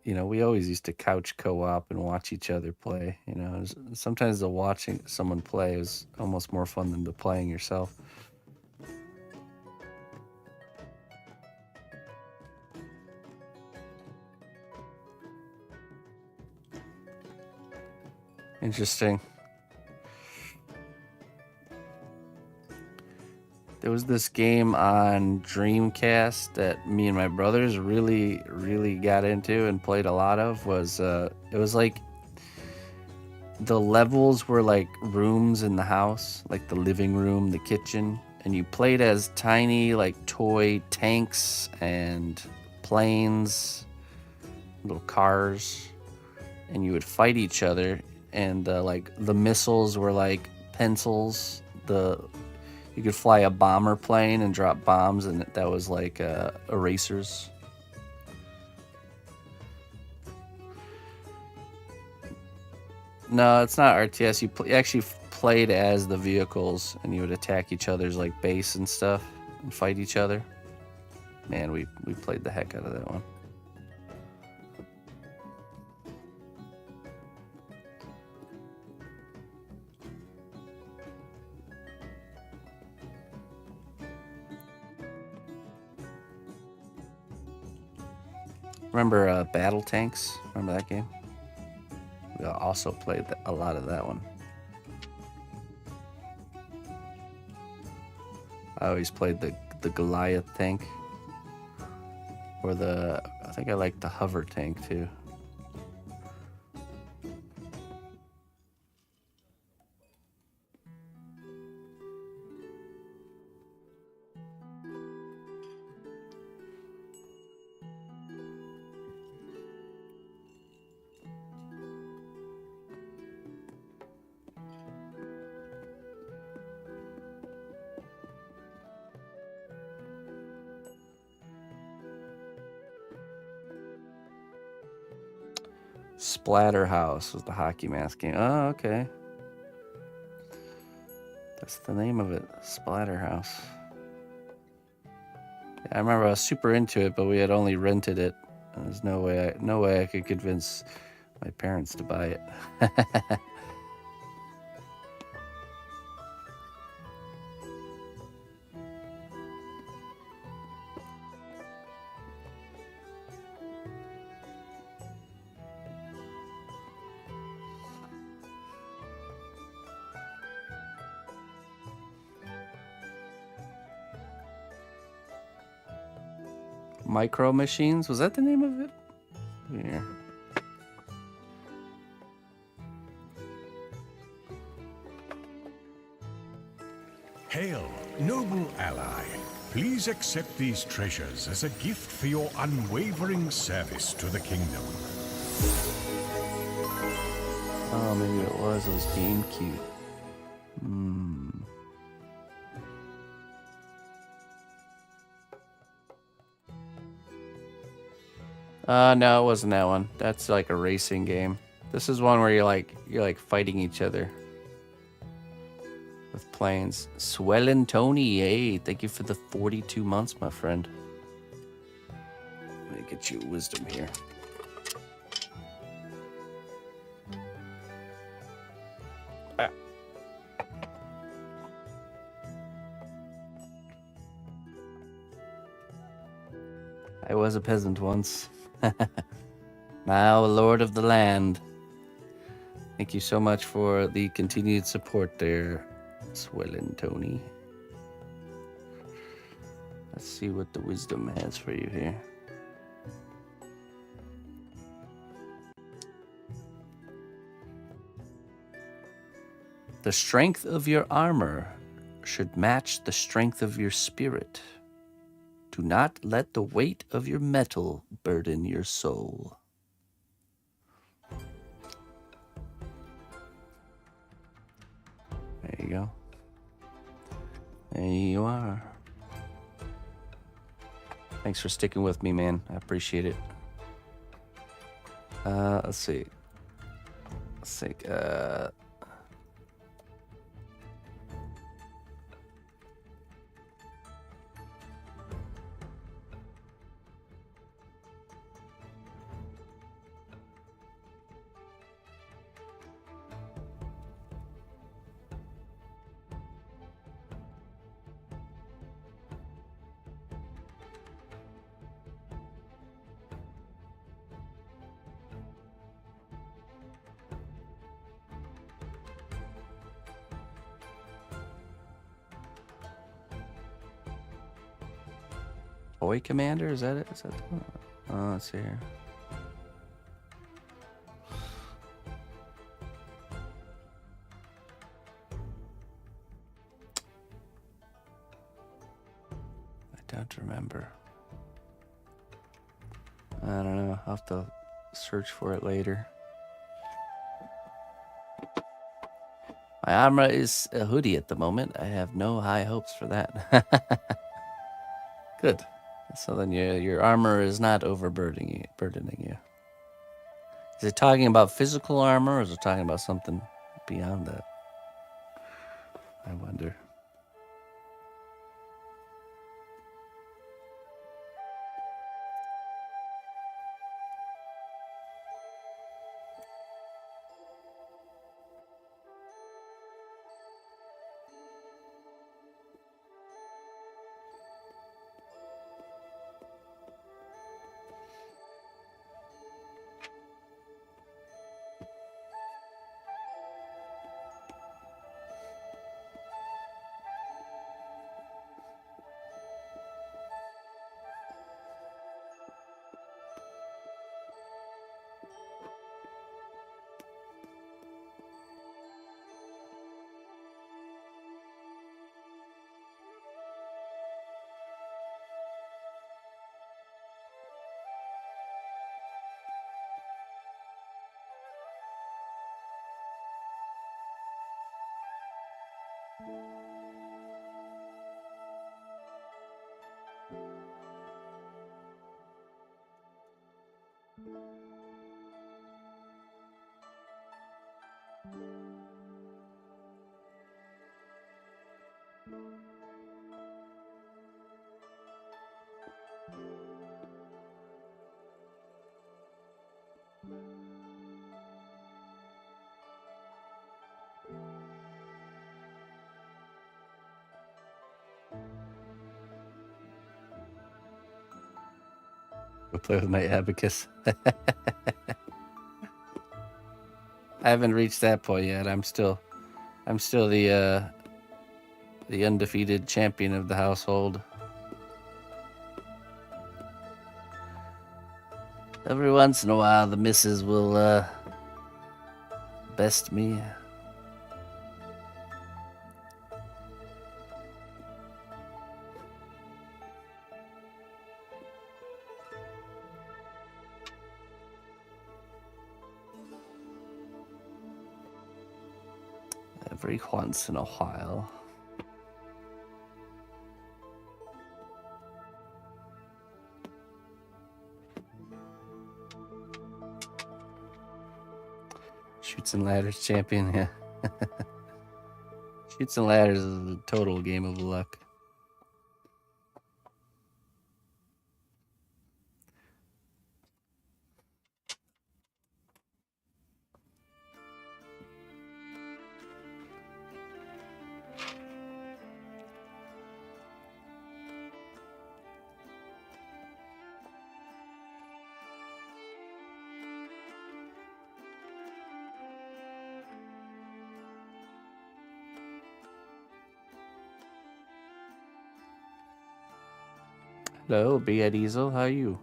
we always used to couch co-op and watch each other play. Sometimes the watching someone play is almost more fun than the playing yourself. Interesting. There was this game on Dreamcast that me and my brothers really, really got into and played a lot of. It was like the levels were like rooms in the house, like the living room, the kitchen, and you played as tiny like toy tanks and planes, little cars, and you would fight each other. And like the missiles were like pencils. You could fly a bomber plane and drop bombs, and that was like erasers. No, it's not RTS. You actually played as the vehicles, and you would attack each other's like base and stuff, and fight each other. Man, we played the heck out of that one. Remember Battle Tanks? Remember that game? We also played a lot of that one. I always played the Goliath tank. Or I think I liked the hover tank too. Splatterhouse was the hockey mask game. Oh, okay. That's the name of it, Splatterhouse. Yeah, I remember I was super into it, but we had only rented it. There's no way I could convince my parents to buy it. Micro Machines? Was that the name of it? Yeah. Hail, noble ally. Please accept these treasures as a gift for your unwavering service to the kingdom. Oh, maybe it was GameCube. No, it wasn't that one. That's like a racing game. This is one where you're like fighting each other with planes. Swellin' Tony, hey, thank you for the 42 months, my friend. Let me get you wisdom here. I was a peasant once. Now a lord of the land. Thank you so much for the continued support there, Swellin' Tony. Let's see what the wisdom has for you here. The strength of your armor should match the strength of your spirit. Do not let the weight of your metal burden your soul. There you go. There you are. Thanks for sticking with me, man. I appreciate it. Let's see. Let's think. Boy Commander, is that it? Is that the one? Oh, let's see here. I don't remember. I don't know. I'll have to search for it later. My armor is a hoodie at the moment. I have no high hopes for that. Good. So then your armor is not overburdening you. Is it talking about physical armor, or is it talking about something beyond that? I wonder. We'll play with my abacus. I haven't reached that point yet. I'm still the undefeated champion of the household. Every once in a while, the missus will best me. Every once in a while. Shoots and ladders champion, yeah. Shoots and ladders is a total game of luck. Hello, Big Diesel. How are you?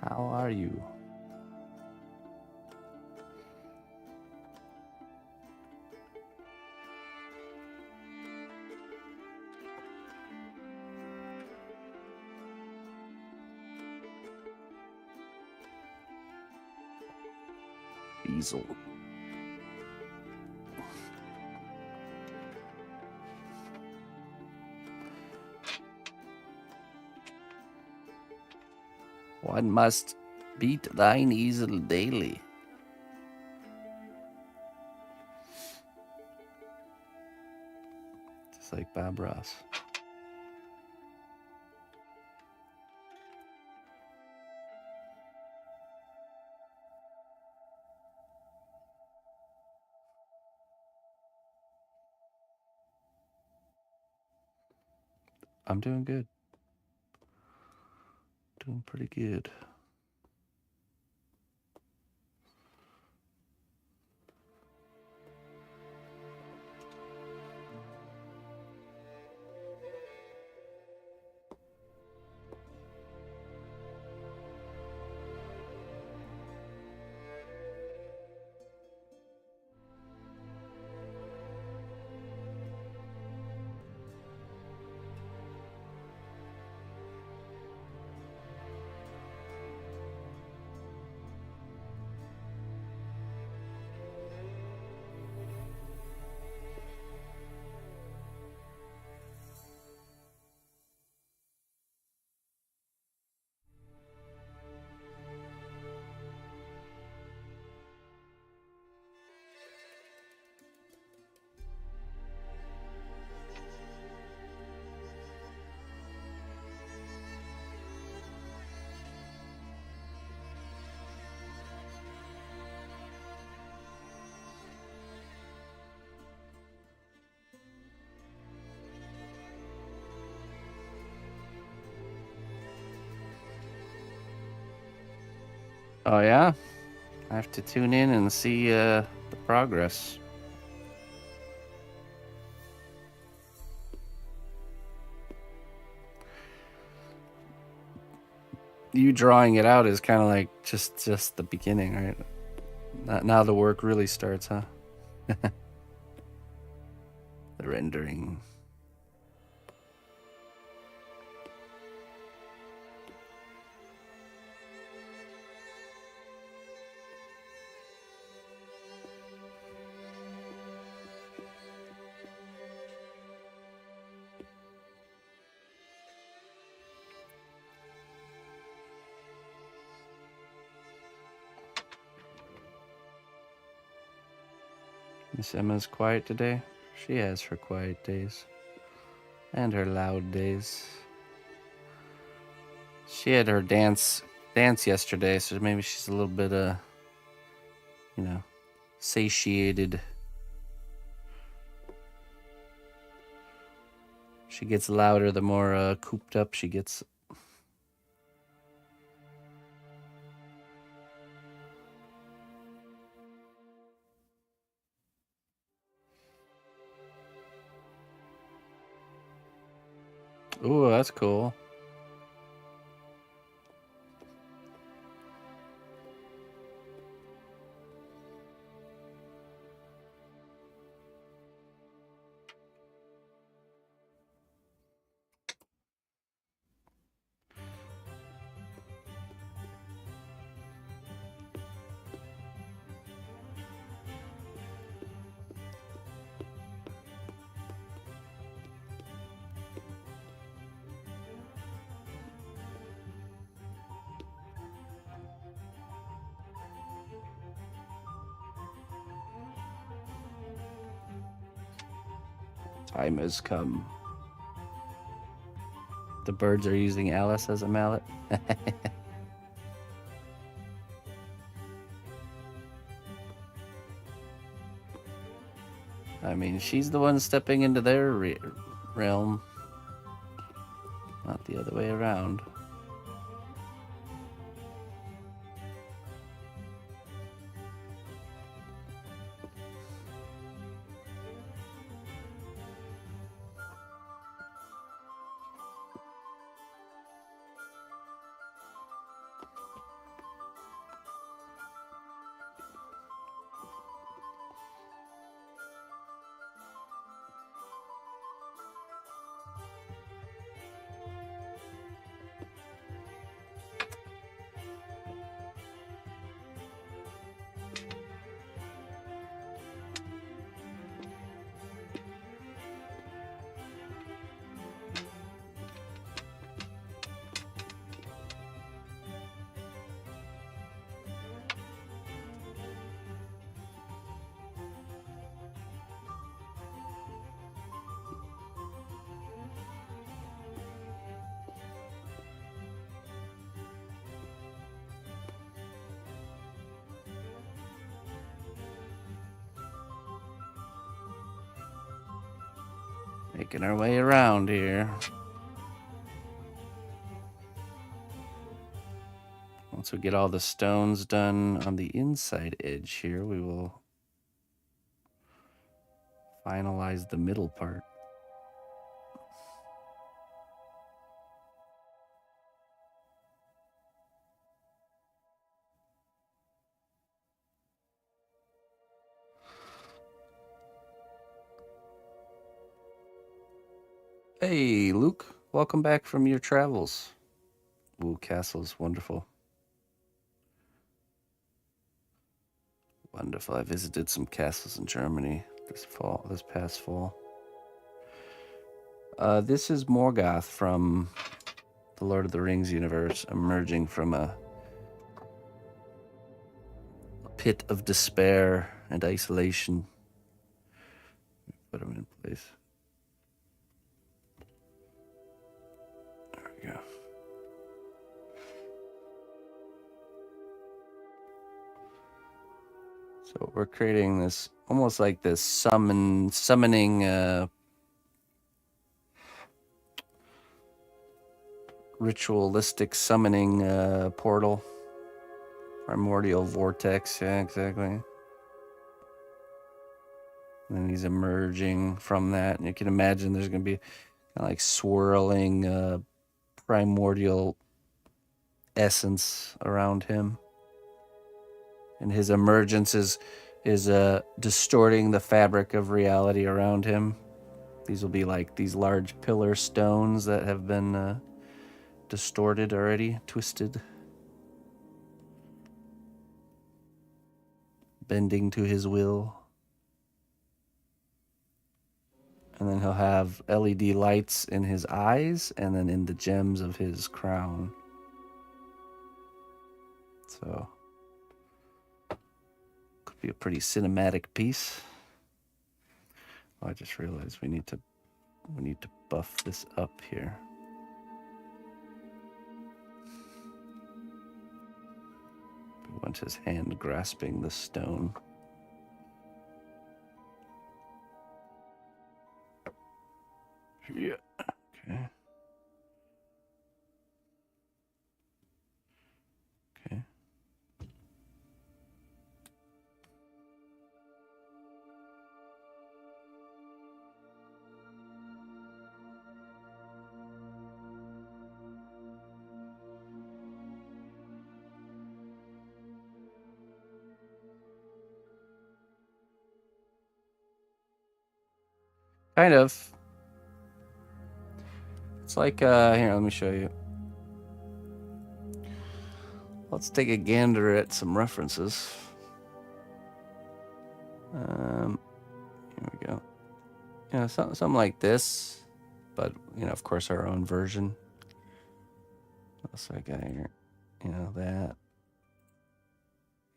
How are you? Diesel. One must beat thine easel daily. Just like Bob Ross. I'm doing good. Doing pretty good. Oh yeah? I have to tune in and see the progress. You drawing it out is kind of like just the beginning, right? Now the work really starts, huh? The rendering. Miss Emma's quiet today. She has her quiet days. And her loud days. She had her dance yesterday, so maybe she's a little bit satiated. She gets louder the more cooped up she gets. Ooh, that's cool. Time has come. The birds are using Alice as a mallet. I mean, she's the one stepping into their realm, not the other way around. Making our way around here. Once we get all the stones done on the inside edge here, we will finalize the middle part. Hey, Luke. Welcome back from your travels. Ooh, castle's wonderful. Wonderful. I visited some castles in Germany this past fall. This is Morgoth from the Lord of the Rings universe, emerging from a pit of despair and isolation. Put him in place. There we go. So we're creating this almost like this summoning ritualistic summoning portal. Primordial vortex, yeah, exactly. And he's emerging from that, and you can imagine there's going to be kind of like swirling primordial essence around him. And his emergence is distorting the fabric of reality around him. These will be like these large pillar stones that have been distorted already, twisted, bending to his will. And then he'll have LED lights in his eyes and then in the gems of his crown. So could be a pretty cinematic piece. Oh, I just realized we need to buff this up here. We want his hand grasping the stone. Yeah. Okay. Okay. Kind of. It's like, here, let me show you. Let's take a gander at some references. Here we go. You know, something like this, but, you know, of course, our own version. What else I got here? You know, that.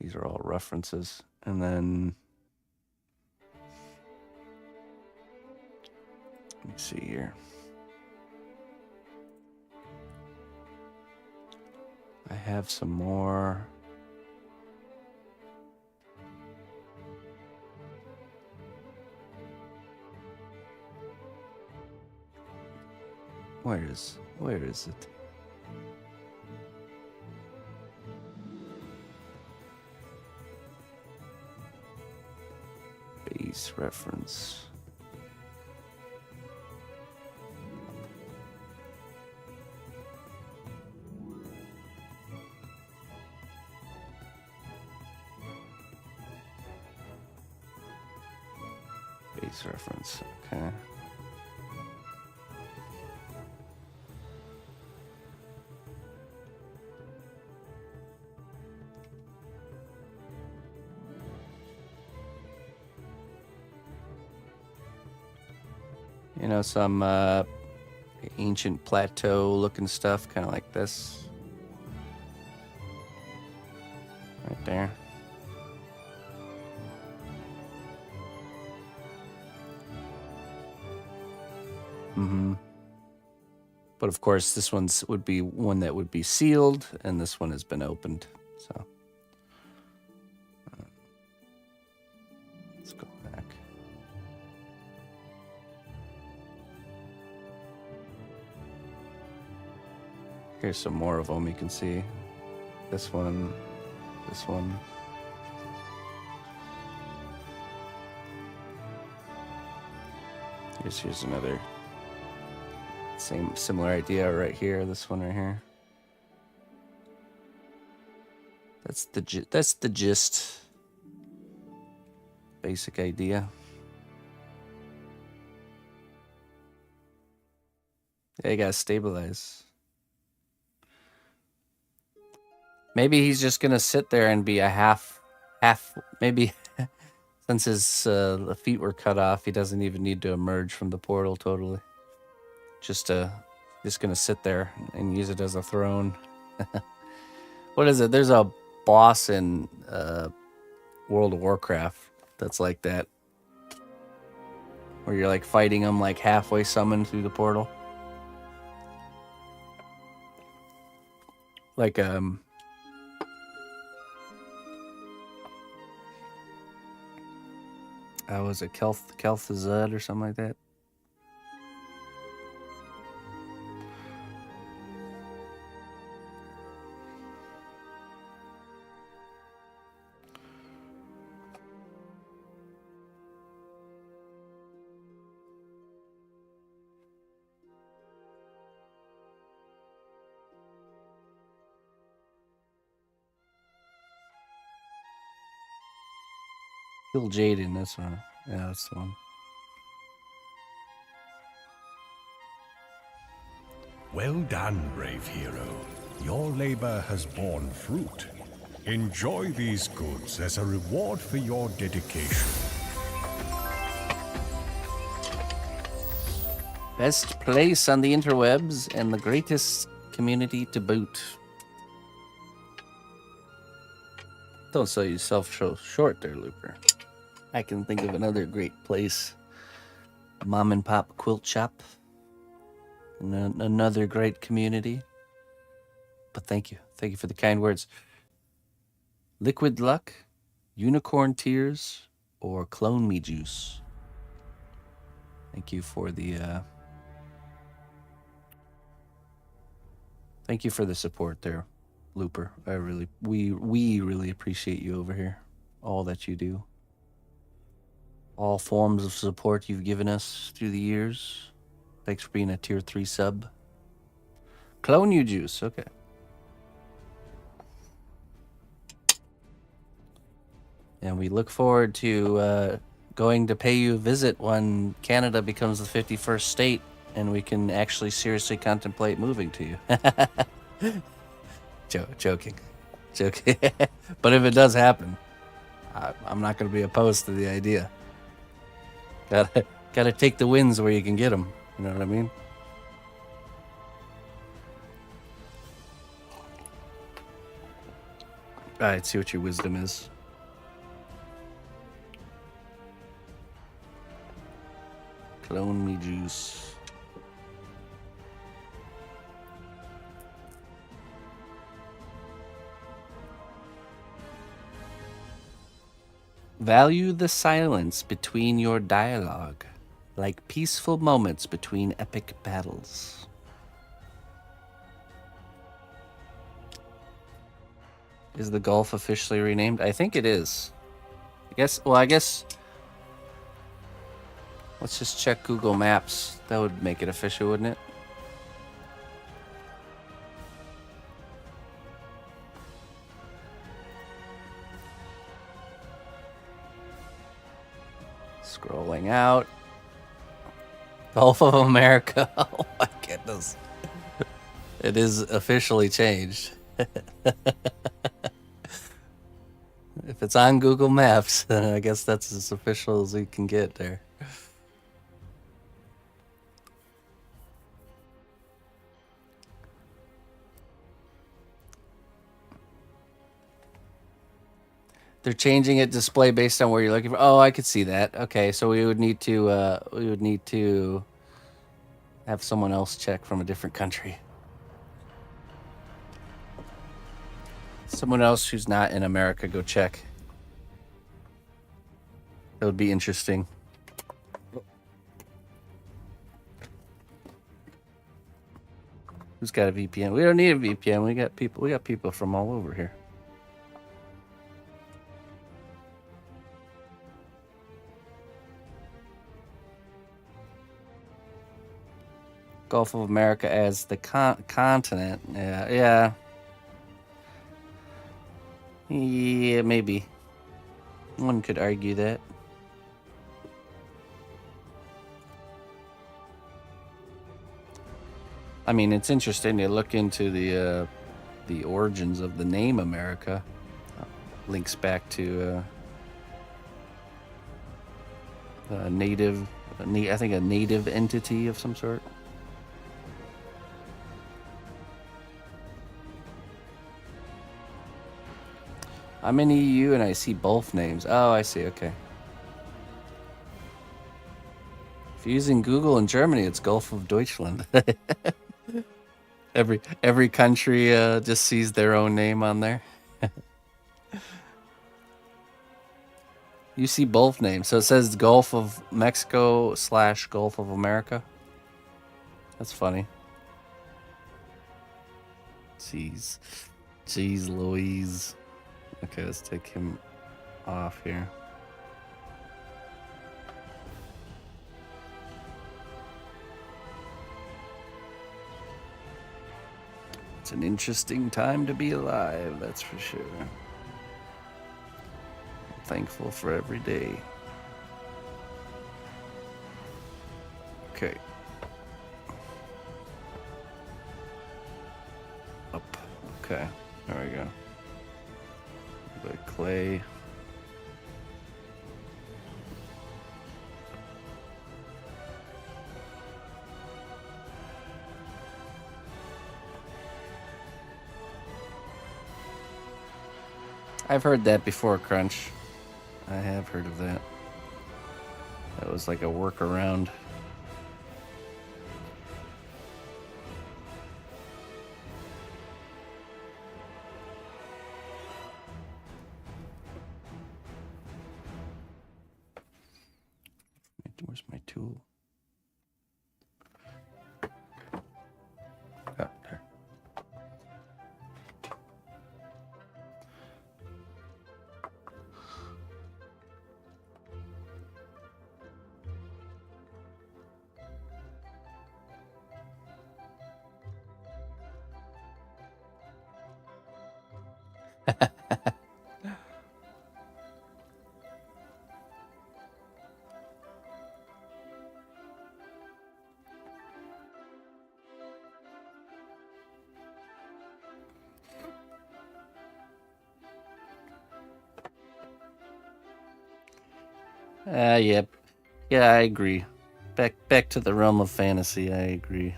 These are all references. And then, let me see here. I have some more. Where is it? Base reference. Base reference, okay. You know, some ancient plateau looking stuff, kind of like this. Right there. But of course, this would be one that would be sealed, and this one has been opened. So let's go back. Here's some more of them you can see. This one, this one. Here's another similar idea right here. This one right here. That's the gist. Basic idea. Yeah, you gotta stabilize. Maybe he's just gonna sit there and be a half. Maybe since his the feet were cut off, he doesn't even need to emerge from the portal totally. Just gonna sit there and use it as a throne. What is it? There's a boss in World of Warcraft that's like that, where you're like fighting him like halfway summoned through the portal. Like was it Kel'Thuzad or something like that? Kill Jaden, that's one. Yeah, that's the one. Well done, brave hero. Your labor has borne fruit. Enjoy these goods as a reward for your dedication. Best place on the interwebs and the greatest community to boot. Don't sell yourself so short there, Looper. I can think of another great place. Mom and Pop Quilt Shop. Another great community. But thank you. Thank you for the kind words. Liquid Luck, Unicorn Tears, or Clone Me Juice. Thank you for the thank you for the support there, Looper. We really appreciate you over here. All that you do. All forms of support you've given us through the years. Thanks for being a tier 3 sub. Clone You Juice, okay. And we look forward to going to pay you a visit when Canada becomes the 51st state and we can actually seriously contemplate moving to you. Joking. But if it does happen, I'm not going to be opposed to the idea. Gotta take the wins where you can get them. You know what I mean? All right, see what your wisdom is. Clone Me Juice. Value the silence between your dialogue, like peaceful moments between epic battles. Is the Gulf officially renamed? I think it is. I guess let's just check Google Maps. That would make it official, wouldn't it? Scrolling out. Gulf of America. Oh my goodness. It is officially changed. If it's on Google Maps, then I guess that's as official as we can get there. They're changing it display based on where you're looking for. Oh, I could see that. Okay, so we would need to have someone else check from a different country. Someone else who's not in America go check. That would be interesting. Who's got a VPN? We don't need a VPN. We got people from all over here. Gulf of America as the continent. Yeah. Yeah, maybe. One could argue that. I mean, it's interesting to look into the origins of the name America. Links back to a native, I think a native entity of some sort. I'm in EU and I see both names. Oh, I see. Okay. If you're using Google in Germany, it's Gulf of Deutschland. Every country just sees their own name on there. You see both names. So it says Gulf of Mexico / Gulf of America. That's funny. Jeez Louise. Okay, let's take him off here. It's an interesting time to be alive, that's for sure. I'm thankful for every day. Okay. Up. Okay. There we go. The clay. I've heard that before, Crunch. I have heard of that. That was like a workaround. Where's my tool? Oh, there. Yep. Yeah, I agree. Back to the realm of fantasy, I agree.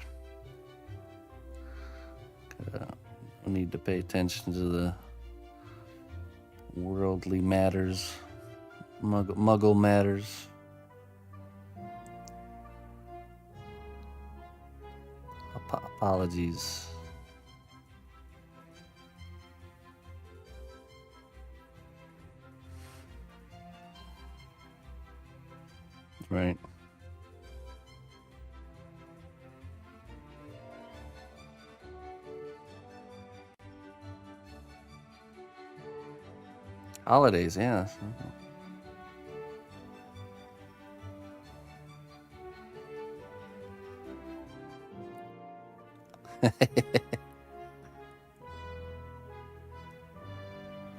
I need to pay attention to the worldly matters, muggle matters. Apologies. Right. Holidays, yeah.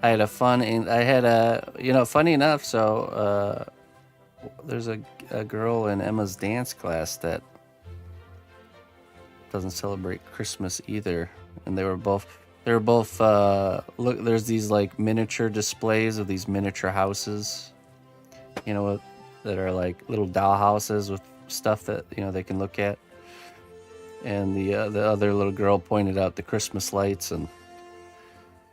I had funny enough, so there's a girl in Emma's dance class that doesn't celebrate Christmas either, and they were both look, there's these like miniature displays of these miniature houses, that are like little doll houses with stuff that they can look at. And the other little girl pointed out the Christmas lights, and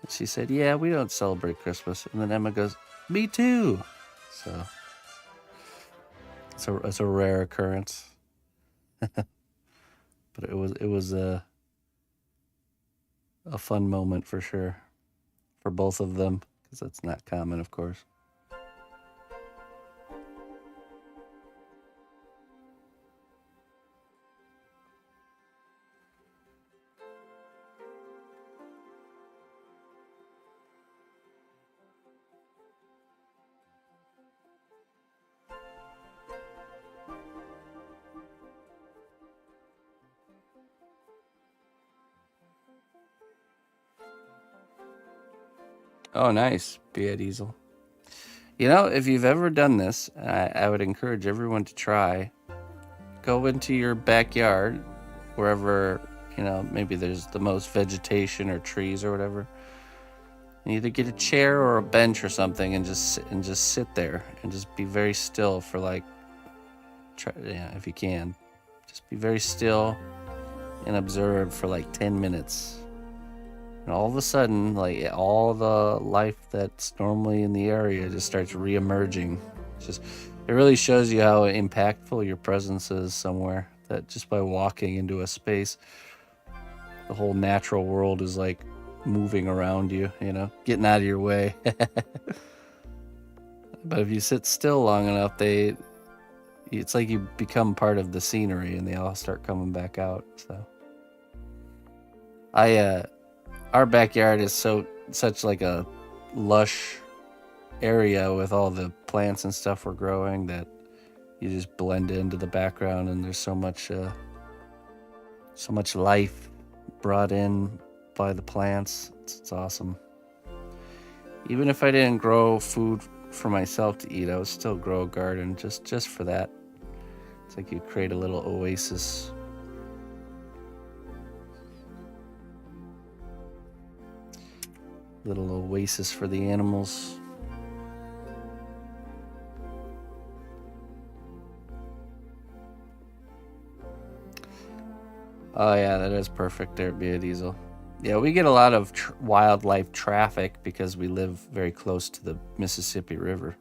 she said, "Yeah, we don't celebrate Christmas." And then Emma goes, "Me too." So it's a rare occurrence, but it was a fun moment for sure for both of them, because that's not common, of course. Oh, nice. Be at easel. You know, if you've ever done this, I would encourage everyone to try. Go into your backyard, wherever, you know, maybe there's the most vegetation or trees or whatever. And either get a chair or a bench or something and just sit there and just be very still for like, if you can. Just be very still and observe for like 10 minutes. And all of a sudden, like all the life that's normally in the area just starts re-emerging. It really shows you how impactful your presence is somewhere. That just by walking into a space, the whole natural world is like moving around you, you know, getting out of your way. But if you sit still long enough, it's like you become part of the scenery and they all start coming back out. So our backyard is such like a lush area with all the plants and stuff we're growing that you just blend into the background, and there's so much life brought in by the plants. It's awesome. Even if I didn't grow food for myself to eat, I would still grow a garden just for that. It's like you create a little oasis. Little oasis for the animals. Oh yeah, that is perfect there, Be a Diesel. Yeah, we get a lot of wildlife traffic because we live very close to the Mississippi River.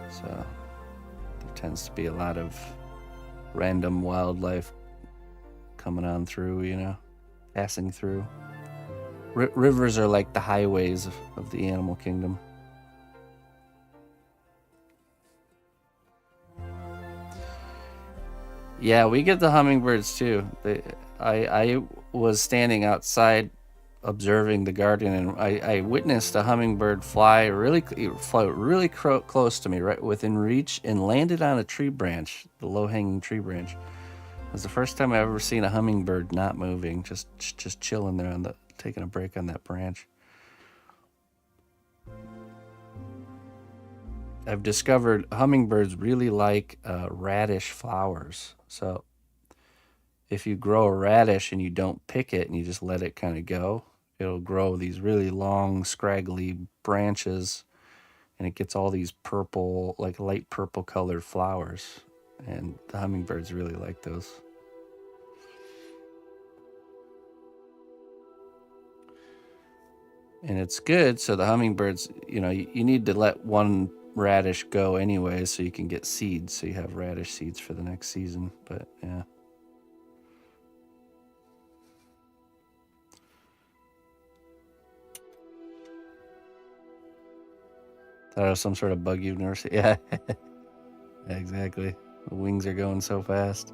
So there tends to be a lot of random wildlife coming on through, you know, passing through. Rivers are like the highways of the animal kingdom. Yeah, we get the hummingbirds too. I was standing outside observing the garden, and I witnessed a hummingbird fly really close to me, right within reach, and landed on a tree branch, the low-hanging tree branch. It was the first time I've ever seen a hummingbird not moving, just chilling there taking a break on that branch. I've discovered hummingbirds really like radish flowers. So if you grow a radish and you don't pick it and you just let it kind of go, it'll grow these really long, scraggly branches, and it gets all these purple, like light purple colored flowers. And the hummingbirds really like those. And it's good. So the hummingbirds, you know, you need to let one radish go anyway so you can get seeds, so you have radish seeds for the next season. But yeah, that was some sort of bug you've never seen. Yeah. Yeah, exactly. The wings are going so fast.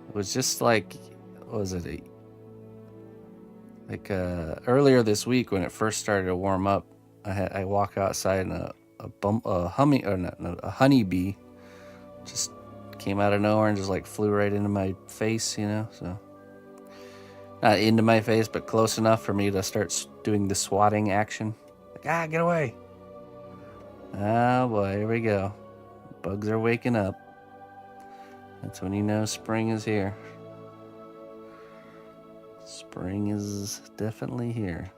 It was just like, what was it, earlier this week when it first started to warm up, I walk outside and a honeybee just came out of nowhere and just like flew right into my face, you know. So not into my face, but close enough for me to start doing the swatting action. Like, get away! Oh boy, here we go. Bugs are waking up. That's when you know spring is here. Spring is definitely here.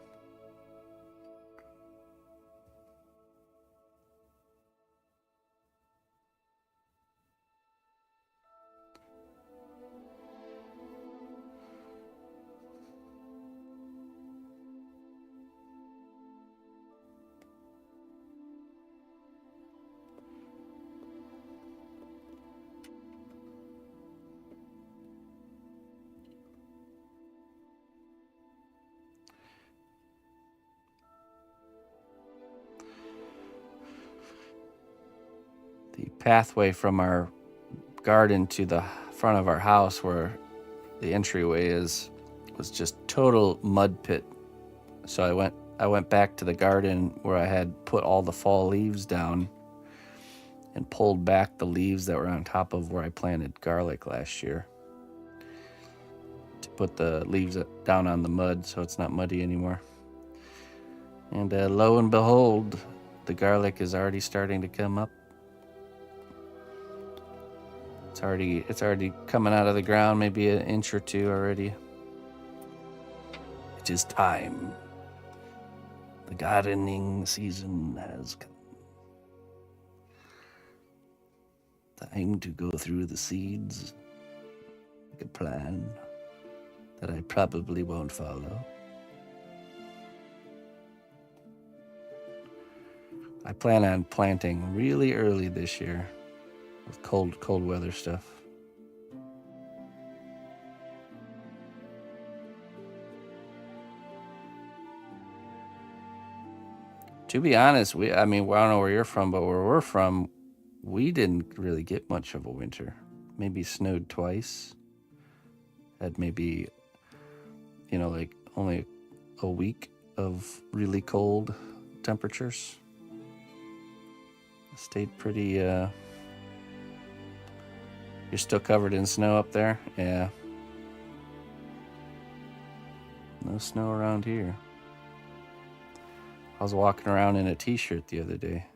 The pathway from our garden to the front of our house, where the entryway is, was just total mud pit. So I went back to the garden where I had put all the fall leaves down and pulled back the leaves that were on top of where I planted garlic last year. to put the leaves down on the mud so it's not muddy anymore. And lo and behold, the garlic is already starting to come up. It's already coming out of the ground, maybe an inch or two already. It is time. The gardening season has come. Time to go through the seeds. Make a plan that I probably won't follow. I plan on planting really early this year with cold weather stuff. To be honest, I don't know where you're from, but where we're from, we didn't really get much of a winter. Maybe snowed twice. Had maybe, like only a week of really cold temperatures. Stayed pretty, you're still covered in snow up there? Yeah. No snow around here. I was walking around in a t-shirt the other day.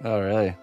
Oh, really?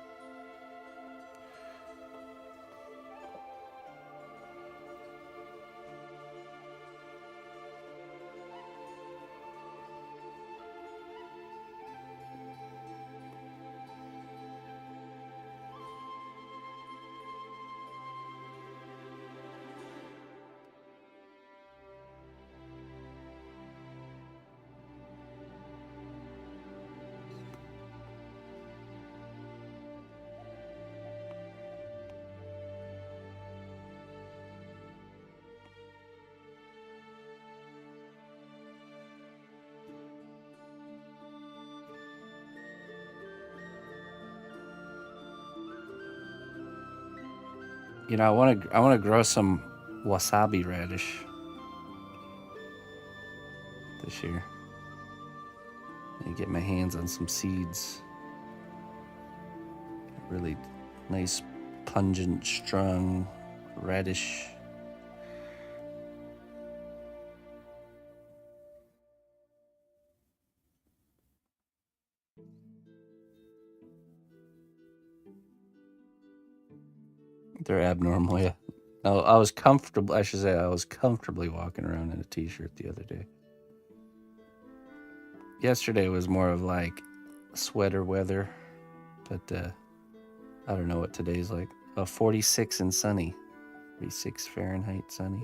I want to grow some wasabi radish this year. And get my hands on some seeds. Really nice, pungent, strong radish. They're abnormal, yeah. No, I was comfortably walking around in a t-shirt the other day. Yesterday was more of like sweater weather, but I don't know what today's like. 46 and sunny. 46 Fahrenheit sunny.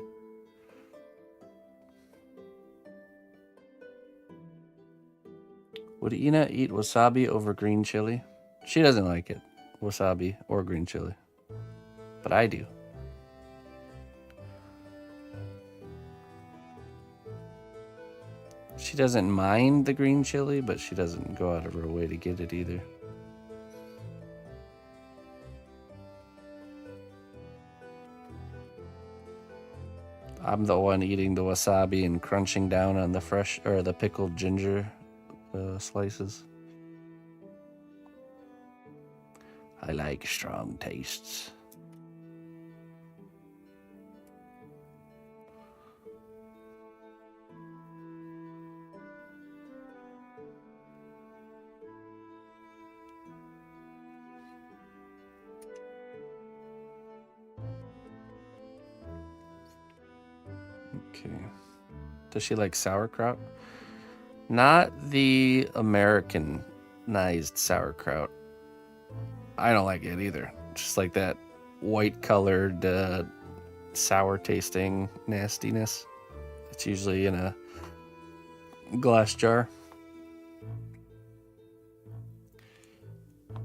Would Ina eat wasabi over green chili? She doesn't like it, wasabi or green chili. But I do. She doesn't mind the green chili, but she doesn't go out of her way to get it either. I'm the one eating the wasabi and crunching down on the pickled ginger slices. I like strong tastes. Okay. Does she like sauerkraut? Not the Americanized sauerkraut. I don't like it either. Just like that white colored, sour tasting nastiness. It's usually in a glass jar.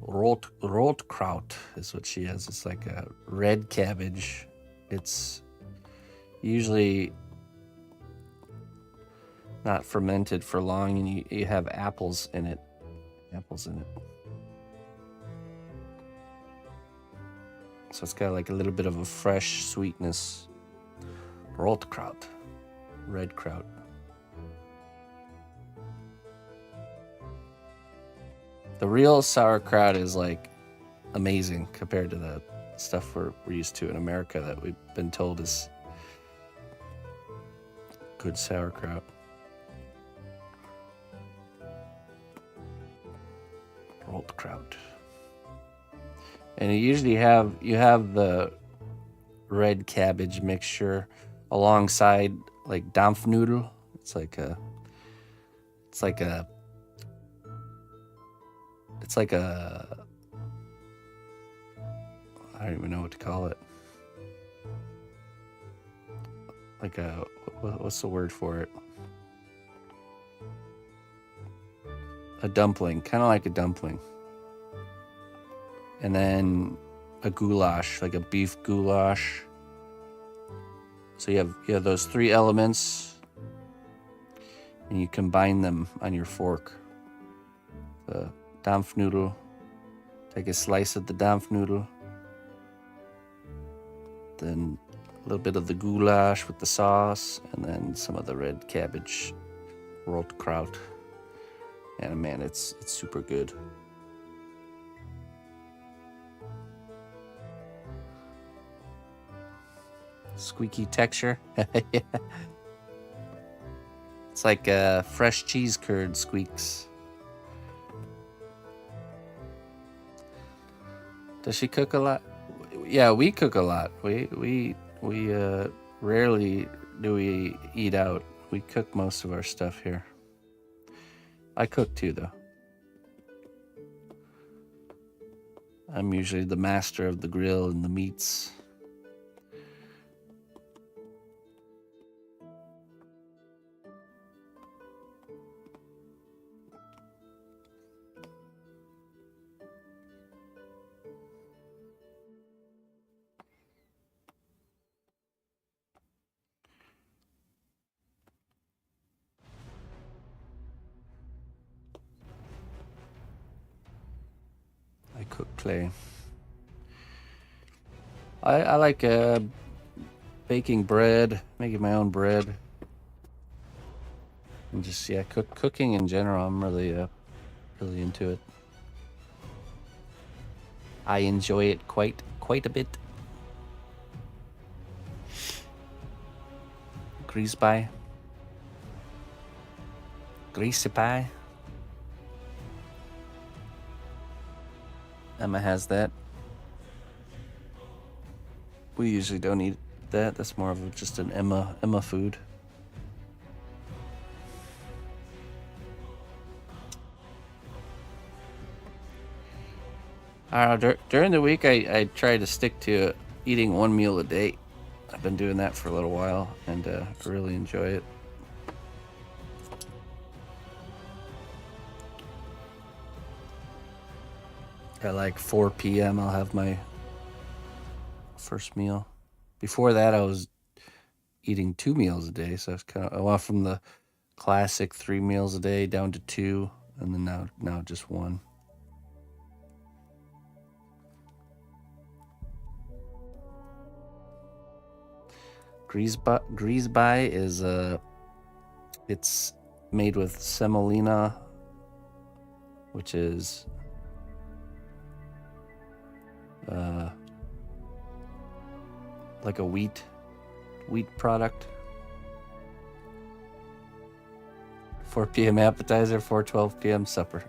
Rotkraut is what she has. It's like a red cabbage. It's usually not fermented for long, and you have apples in it. So so it's got like a little bit of a fresh sweetness. Rotkraut, red kraut. The real sauerkraut is like amazing compared to the stuff we're used to in America that we've been told is good sauerkraut. Rotkraut. And you have the red cabbage mixture alongside like Dampfnudel. It's like a I don't even know what to call it. Like a, what's the word for it? A dumpling, kind of like a dumpling. And then a goulash, like a beef goulash. So you have those three elements, and you combine them on your fork. The Dampfnudel, take a slice of the Dampfnudel, then a little bit of the goulash with the sauce, and then some of the red cabbage, Rotkraut. And man, it's super good. Squeaky texture. Yeah. It's like fresh cheese curd squeaks. Does she cook a lot? Yeah, we cook a lot. We rarely do we eat out. We cook most of our stuff here. I cook too, though. I'm usually the master of the grill and the meats. I cook clay. I like baking bread, making my own bread, and just cooking in general. I'm really into it. I enjoy it quite a bit. Grease pie. Greasy pie. Emma has that. We usually don't eat that. That's more of just an Emma food. During the week, I try to stick to eating one meal a day. I've been doing that for a little while, and I really enjoy it. At like 4 p.m., I'll have my first meal. Before that, I was eating 2 meals a day, so I went from the classic 3 meals a day down to 2, and then now just 1. Grießbrei is it's made with semolina, which is like a wheat product. 4 p.m. appetizer, 4:12 p.m. supper.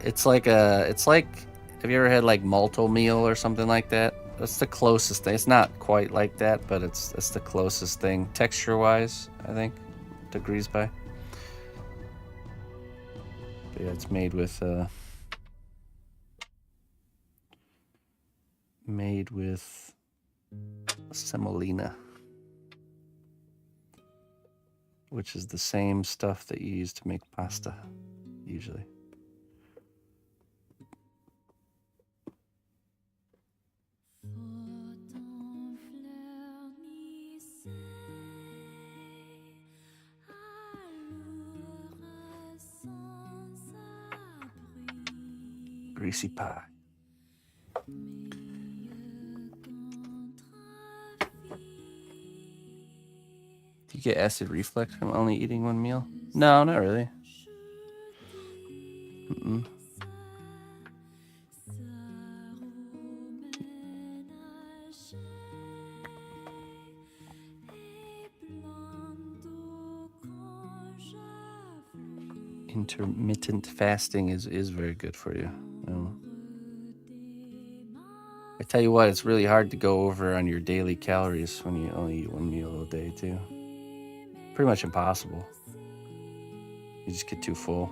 It's like have you ever had like malto meal or something like that? That's the closest thing. It's not quite like that, but it's the closest thing texture wise, I think, to Grießbrei. But yeah, it's made with semolina, which is the same stuff that you use to make pasta, usually. greasy pie. Do you get acid reflux from only eating one meal? No, not really. Mm-mm. Intermittent fasting is very good for you. I tell you what, it's really hard to go over on your daily calories when you only eat one meal a day too. Pretty much impossible. You just get too full.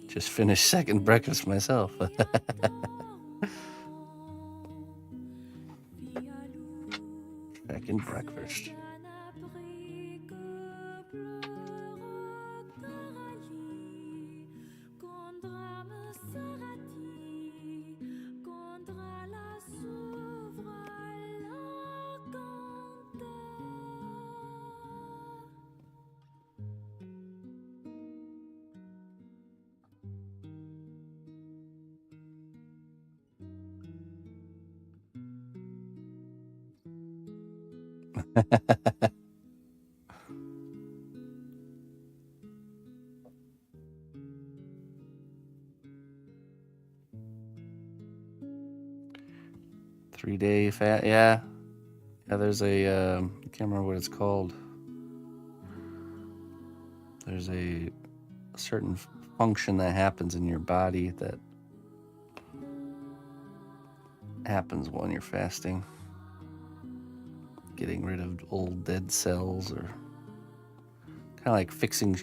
Just finished second breakfast myself. Second breakfast. Three-day fat, yeah. There's a I can't remember what it's called. There's a certain function that happens in your body that happens when you're fasting. Getting rid of old dead cells, or kind of like fixing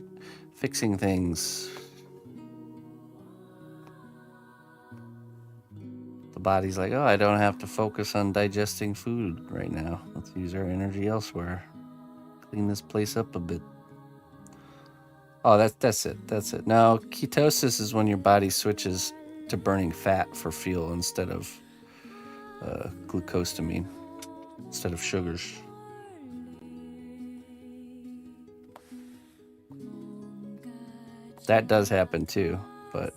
things. The body's like, oh, I don't have to focus on digesting food right now. Let's use our energy elsewhere. Clean this place up a bit. Oh, that's it. No, ketosis is when your body switches to burning fat for fuel instead of glucosamine, instead of sugars. That does happen too, but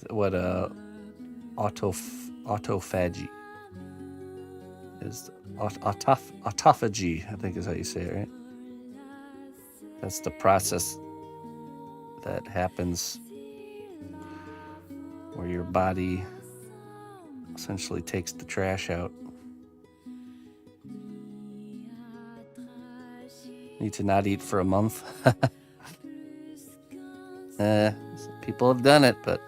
what autophagy is, autophagy, I think is how you say it, right? That's the process that happens where your body essentially takes the trash out. Need to not eat for a month. People have done it, but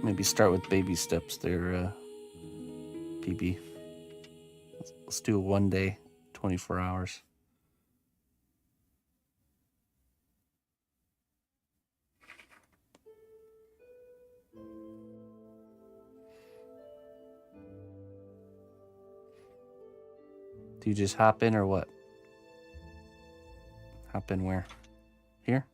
maybe start with baby steps there, PB. Let's do 1 day, 24 hours. Do you just hop in or what? Hop in where? Here?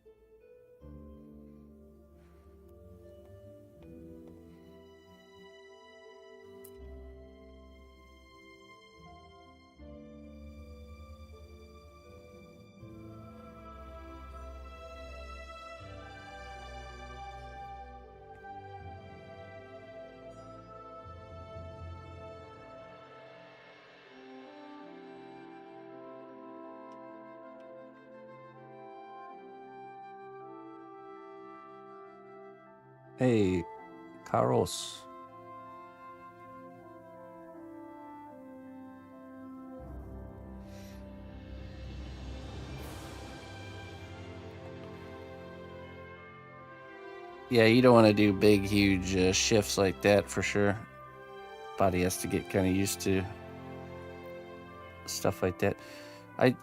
Hey, Carlos. Yeah, you don't want to do big, huge shifts like that for sure. Body has to get kind of used to stuff like that.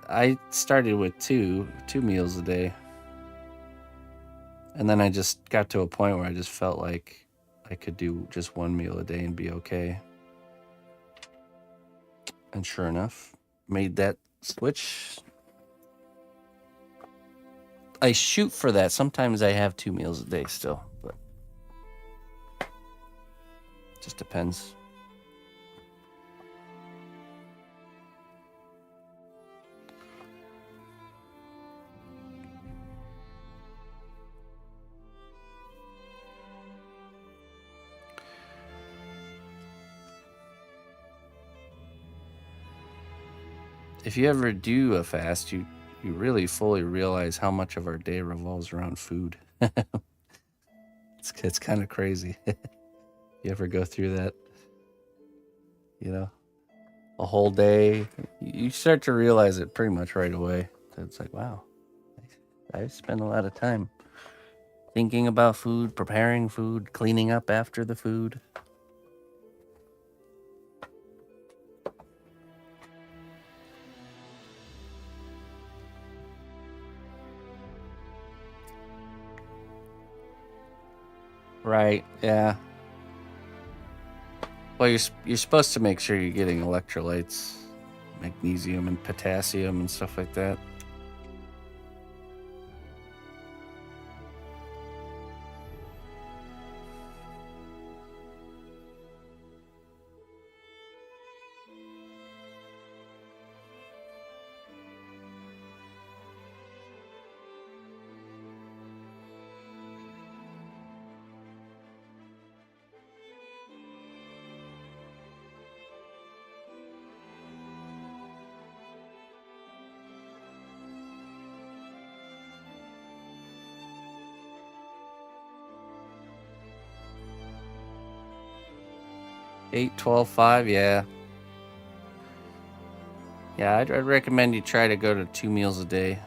I started with two meals a day. And then I just got to a point where I just felt like I could do just one meal a day and be okay. And sure enough, made that switch. I shoot for that. Sometimes I have 2 meals a day still, but just depends. if you ever do a fast, you really fully realize how much of our day revolves around food. It's kind of crazy. You ever go through that? You know, a whole day, you start to realize it pretty much right away. It's like, wow, I spend a lot of time thinking about food, preparing food, cleaning up after the food. Right, yeah. Well, you're supposed to make sure you're getting electrolytes, magnesium and potassium and stuff like that. Eight, 12, 5, yeah. Yeah, I'd recommend you try to go to 2 meals a day.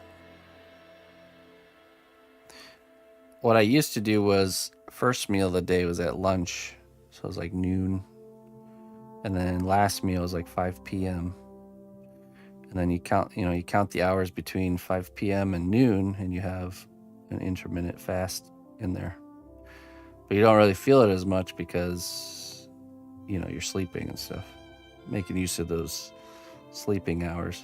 What I used to do was first meal of the day was at lunch, so it was like noon, and then last meal was like 5 p.m. And then you count the hours between 5 p.m. and noon, and you have an intermittent fast in there. But you don't really feel it as much because you're sleeping and stuff, making use of those sleeping hours.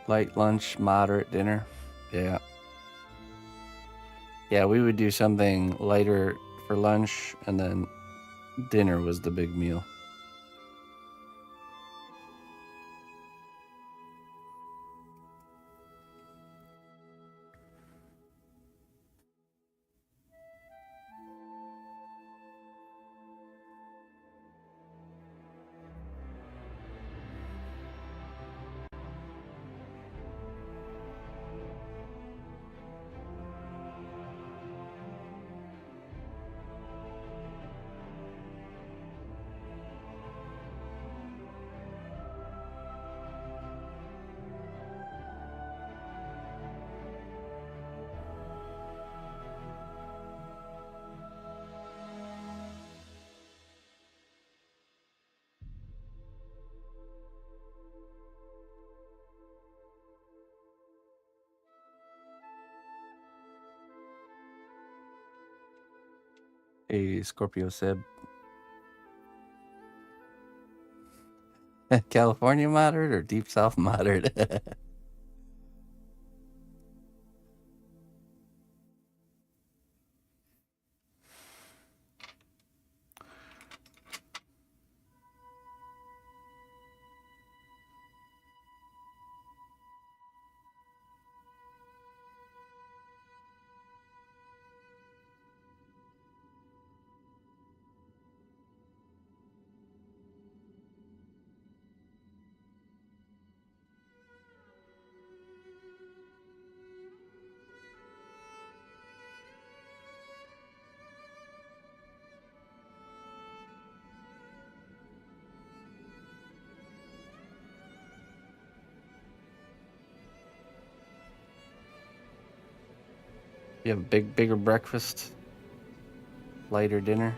Light lunch, moderate dinner. Yeah. Yeah, we would do something lighter for lunch, and then dinner was the big meal. Hey, Scorpio Seb. California moderate or deep south moderate? You have a bigger breakfast, lighter dinner.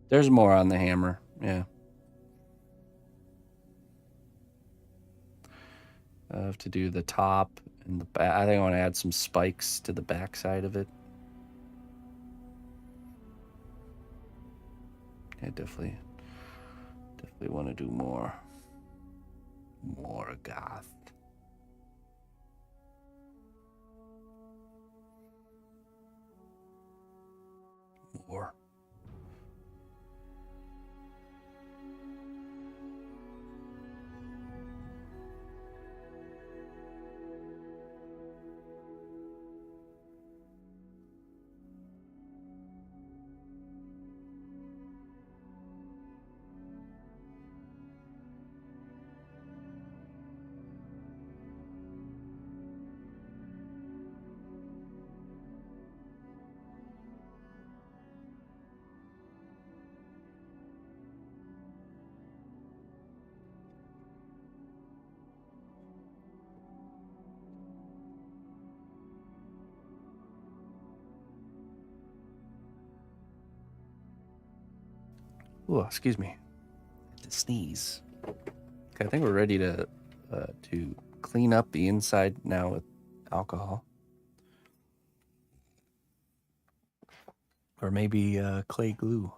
There's more on the hammer. Yeah. I have to do the top and the back. I think I want to add some spikes to the back side of it. I definitely want to do more goth. More. Oh, excuse me. I had to sneeze. Okay, I think we're ready to clean up the inside now with alcohol, or maybe clay glue.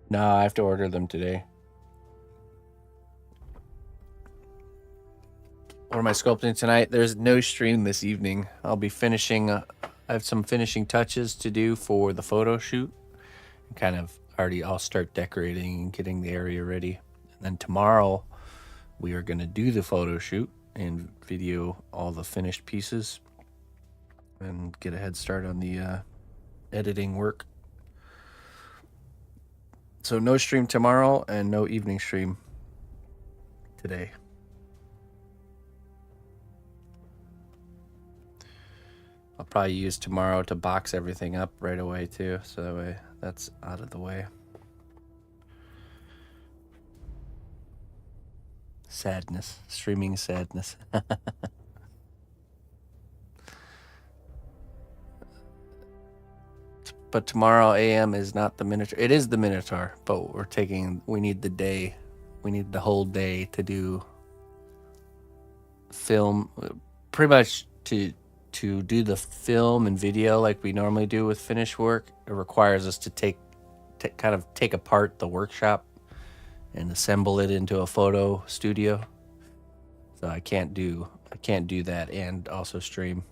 No, I have to order them today. What am I sculpting tonight? There's no stream this evening. I'll be finishing. I have some finishing touches to do for the photo shoot. Kind of already, I'll start decorating and getting the area ready. And then tomorrow, we are going to do the photo shoot and video all the finished pieces and get a head start on the editing work. So no stream tomorrow and no evening stream today. I'll probably use tomorrow to box everything up right away too, so that way that's out of the way. Sadness, streaming sadness. But tomorrow AM is not the Minotaur. It is the Minotaur, but we need the day. We need the whole day to do film, pretty much to do the film and video like we normally do with finished work. It requires us to kind of take apart the workshop and assemble it into a photo studio. So I can't do that and also stream.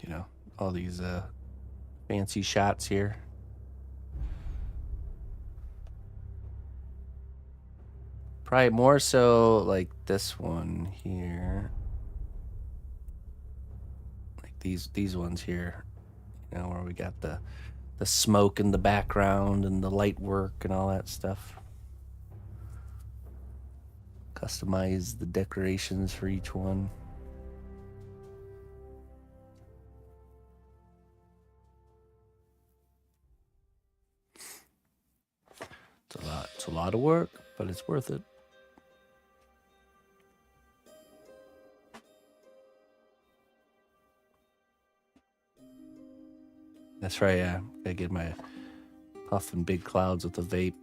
You know, all these fancy shots here. Probably more so like this one here. Like these ones here. You know, where we got the smoke in the background and the light work and all that stuff. Customize the decorations for each one. It's a lot of work, but it's worth it. That's right, yeah. I get my puffing big clouds with the vape.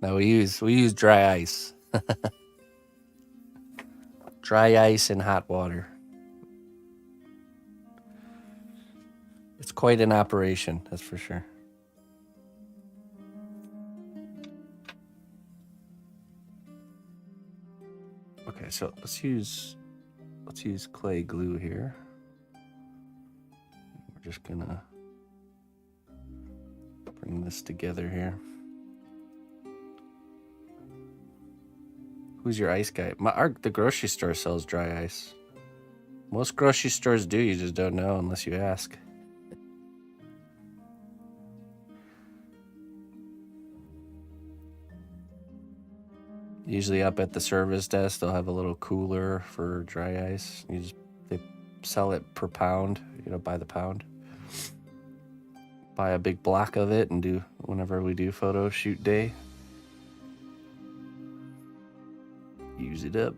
No, we use dry ice. Dry ice and hot water. It's quite an operation, that's for sure. Okay, so let's use clay glue here. We're just gonna bring this together here. Who's your ice guy? The grocery store sells dry ice. Most grocery stores do, you just don't know unless you ask. Usually up at the service desk, they'll have a little cooler for dry ice. They sell it per pound, by the pound. Buy a big block of it and do whenever we do photo shoot day. Use it up.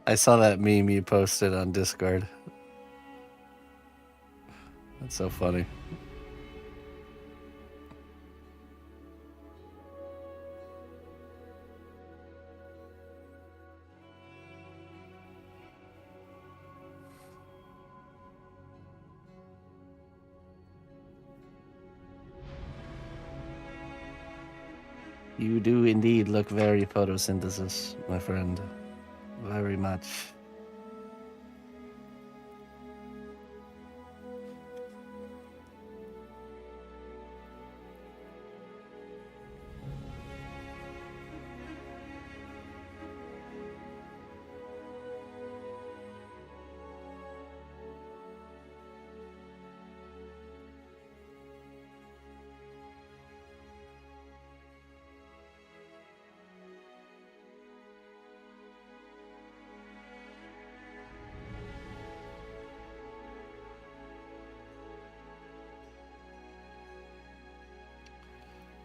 I saw that meme you posted on Discord. That's so funny. You do indeed look very photosynthesis, my friend. Very much.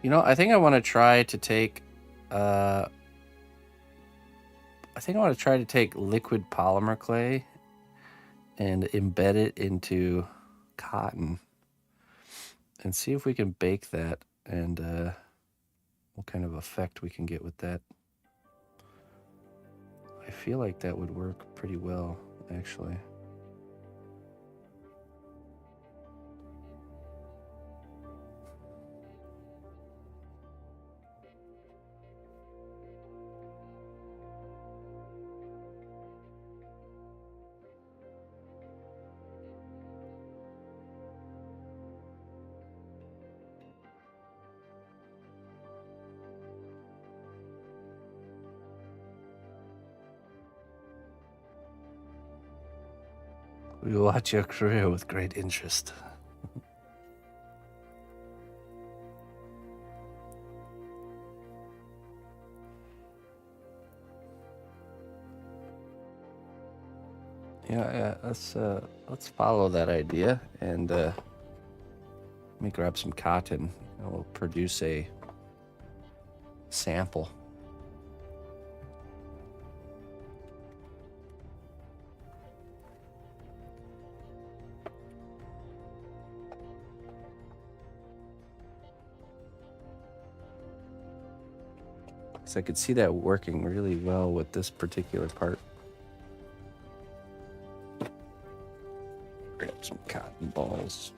I think I want to try to take liquid polymer clay and embed it into cotton and see if we can bake that and what kind of effect we can get with that. I feel like that would work pretty well, actually. We watch your career with great interest. Yeah, let's follow that idea and let me grab some cotton and we'll produce a sample. So I could see that working really well with this particular part. Grab some cotton balls.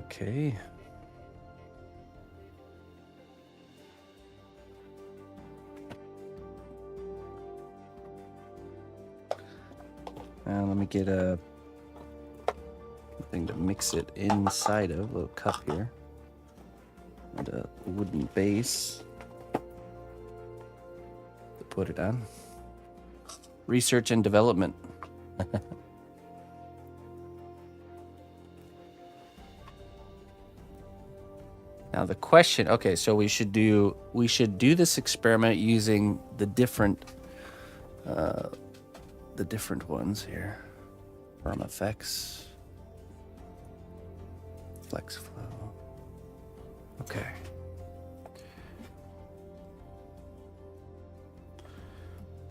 Okay. Let me get a thing to mix it inside of, a little cup here. And a wooden base to put it on. Research and development. Now the question, okay, so we should do this experiment using the different ones here. Firm effects. Flex flow. Okay.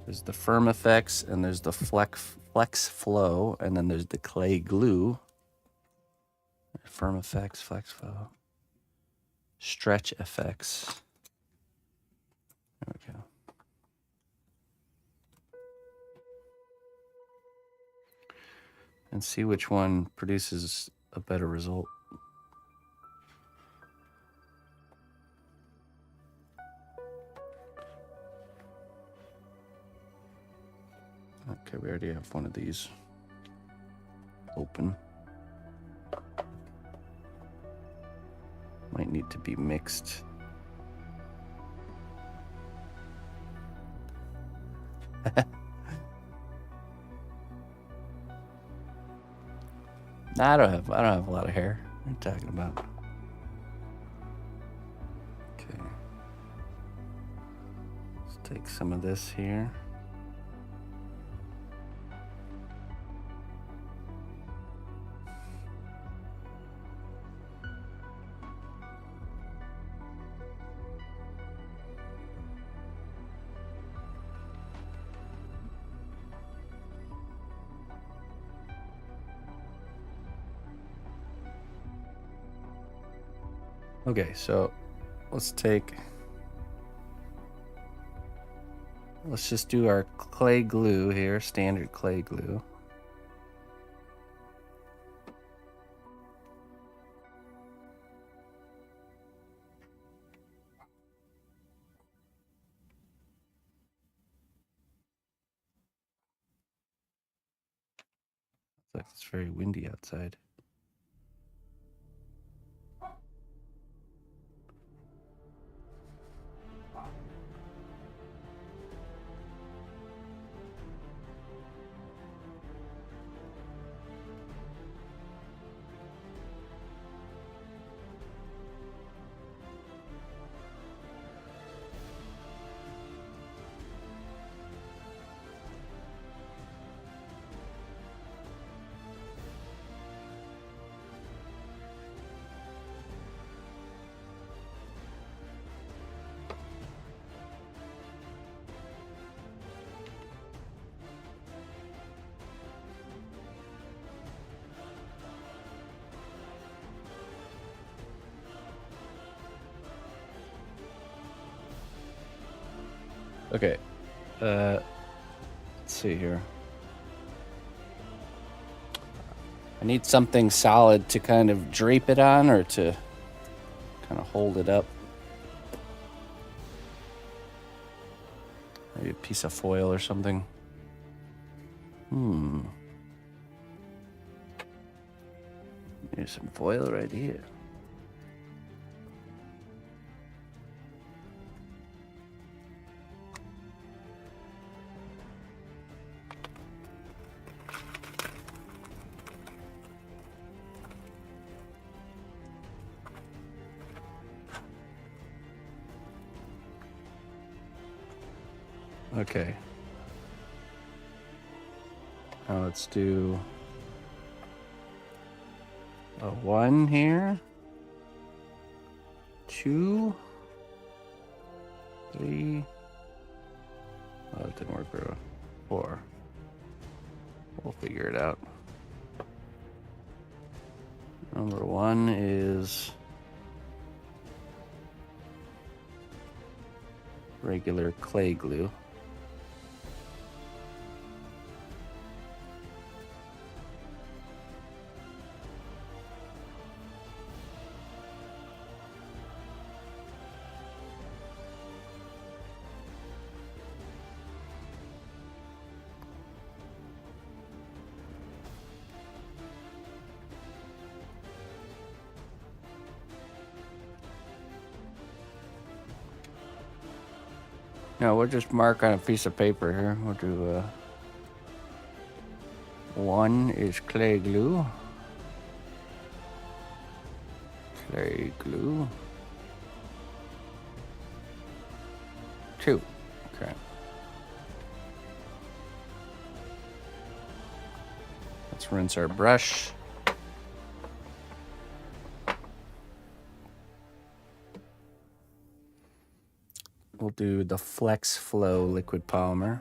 There's the firm effects, and there's the flex flow, and then there's the clay glue. Firm effects, flex flow. Stretch effects. There we go. And see which one produces a better result. Okay, we already have one of these open. Might need to be mixed. Nah, I don't have a lot of hair. What are you talking about? Okay. Let's take some of this here. Okay, so let's just do our clay glue here, standard clay glue. Looks like it's very windy outside. Okay, let's see here. I need something solid to kind of drape it on, or to kind of hold it up. Maybe a piece of foil or something. There's some foil right here. Okay. Now let's do a 1 here. 2. 3. Oh, it didn't work very well. 4. We'll figure it out. Number 1 is regular clay glue. No, we'll just mark on a piece of paper here. We'll do 1 is clay glue. Clay glue. 2. Okay. Let's rinse our brush. We'll do the Flex Flow liquid polymer.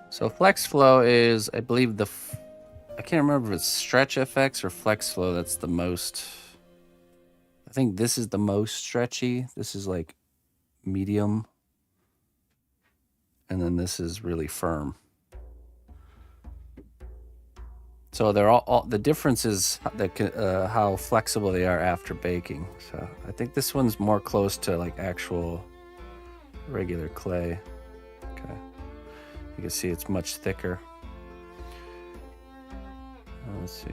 So Flex Flow is, I believe, I can't remember if it's Stretch FX or Flex Flow that's the most. I think this is the most stretchy. This is like medium. And then this is really firm. So they're all the difference is how flexible they are after baking. So I think this one's more close to like actual regular clay. Okay. You can see it's much thicker. Let's see.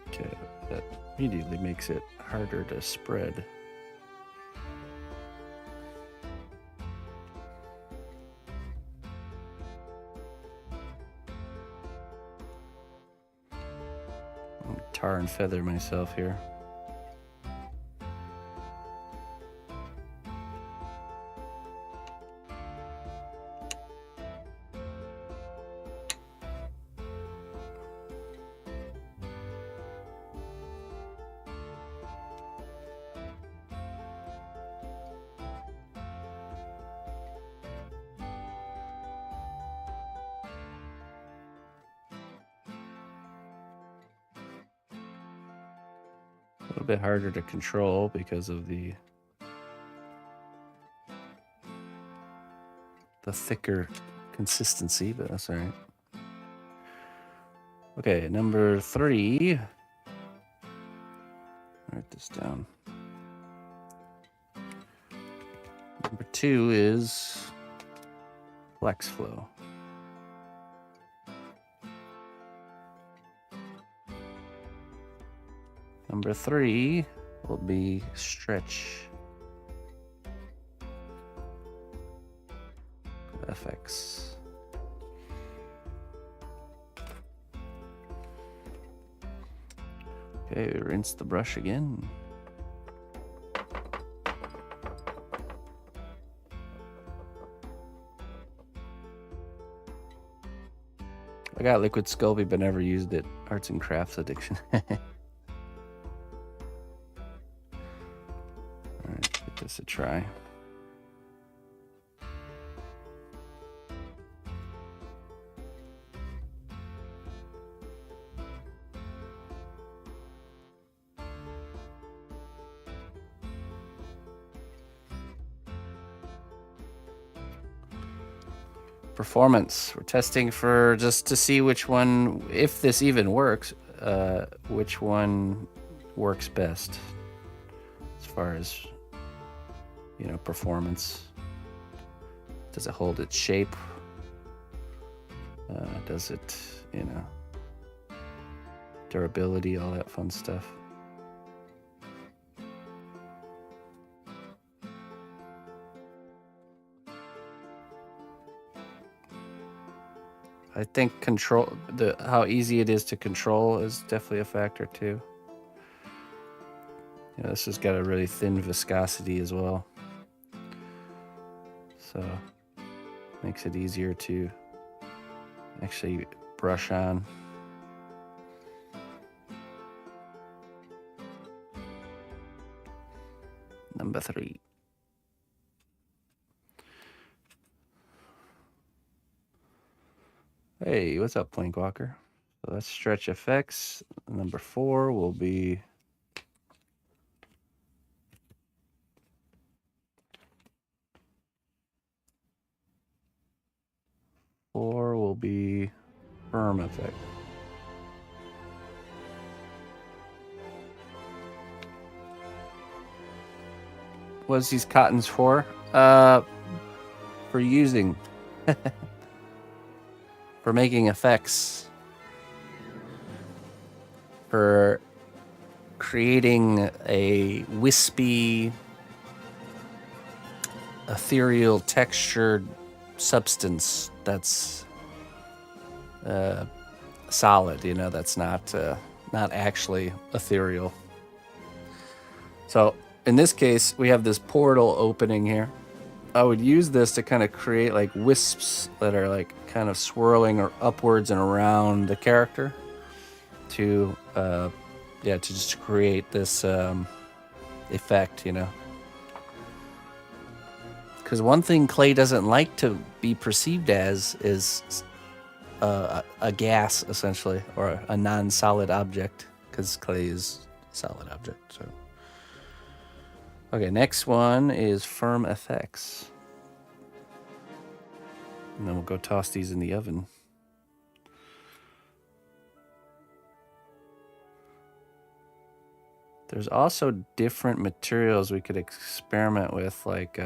Okay, that immediately makes it harder to spread. Tar and feather myself here. A little bit harder to control because of the thicker consistency, but that's all right. Okay, number 3. Write this down. Number 2 is Flex Flow. Number 3 will be Stretch FX. Okay, rinse the brush again. I got liquid Sculpey but never used it. Arts and crafts addiction. Alright, give this a try. Performance. We're testing for just to see which one, if this even works, which one works best as far as, you know, performance. Does it hold its shape? Does it, you know, durability, all that fun stuff. I think how easy it is to control is definitely a factor too. Yeah, this has got a really thin viscosity as well, so makes it easier to actually brush on. Number 3. Hey, what's up, Plankwalker? So let's stretch effects. Number 4 will be firm effect. What's these cottons for? For using, for making effects, for creating a wispy, ethereal, textured substance that's solid. You know, that's not actually ethereal. So in this case, we have this portal opening here. I would use this to kind of create like wisps that are like kind of swirling or upwards and around the character to just create this effect, you know. Because one thing clay doesn't like to be perceived as is a gas, essentially, or a non-solid object, because clay is a solid object. So, okay, next one is firm effects, and then we'll go toss these in the oven. There's also different materials we could experiment with, like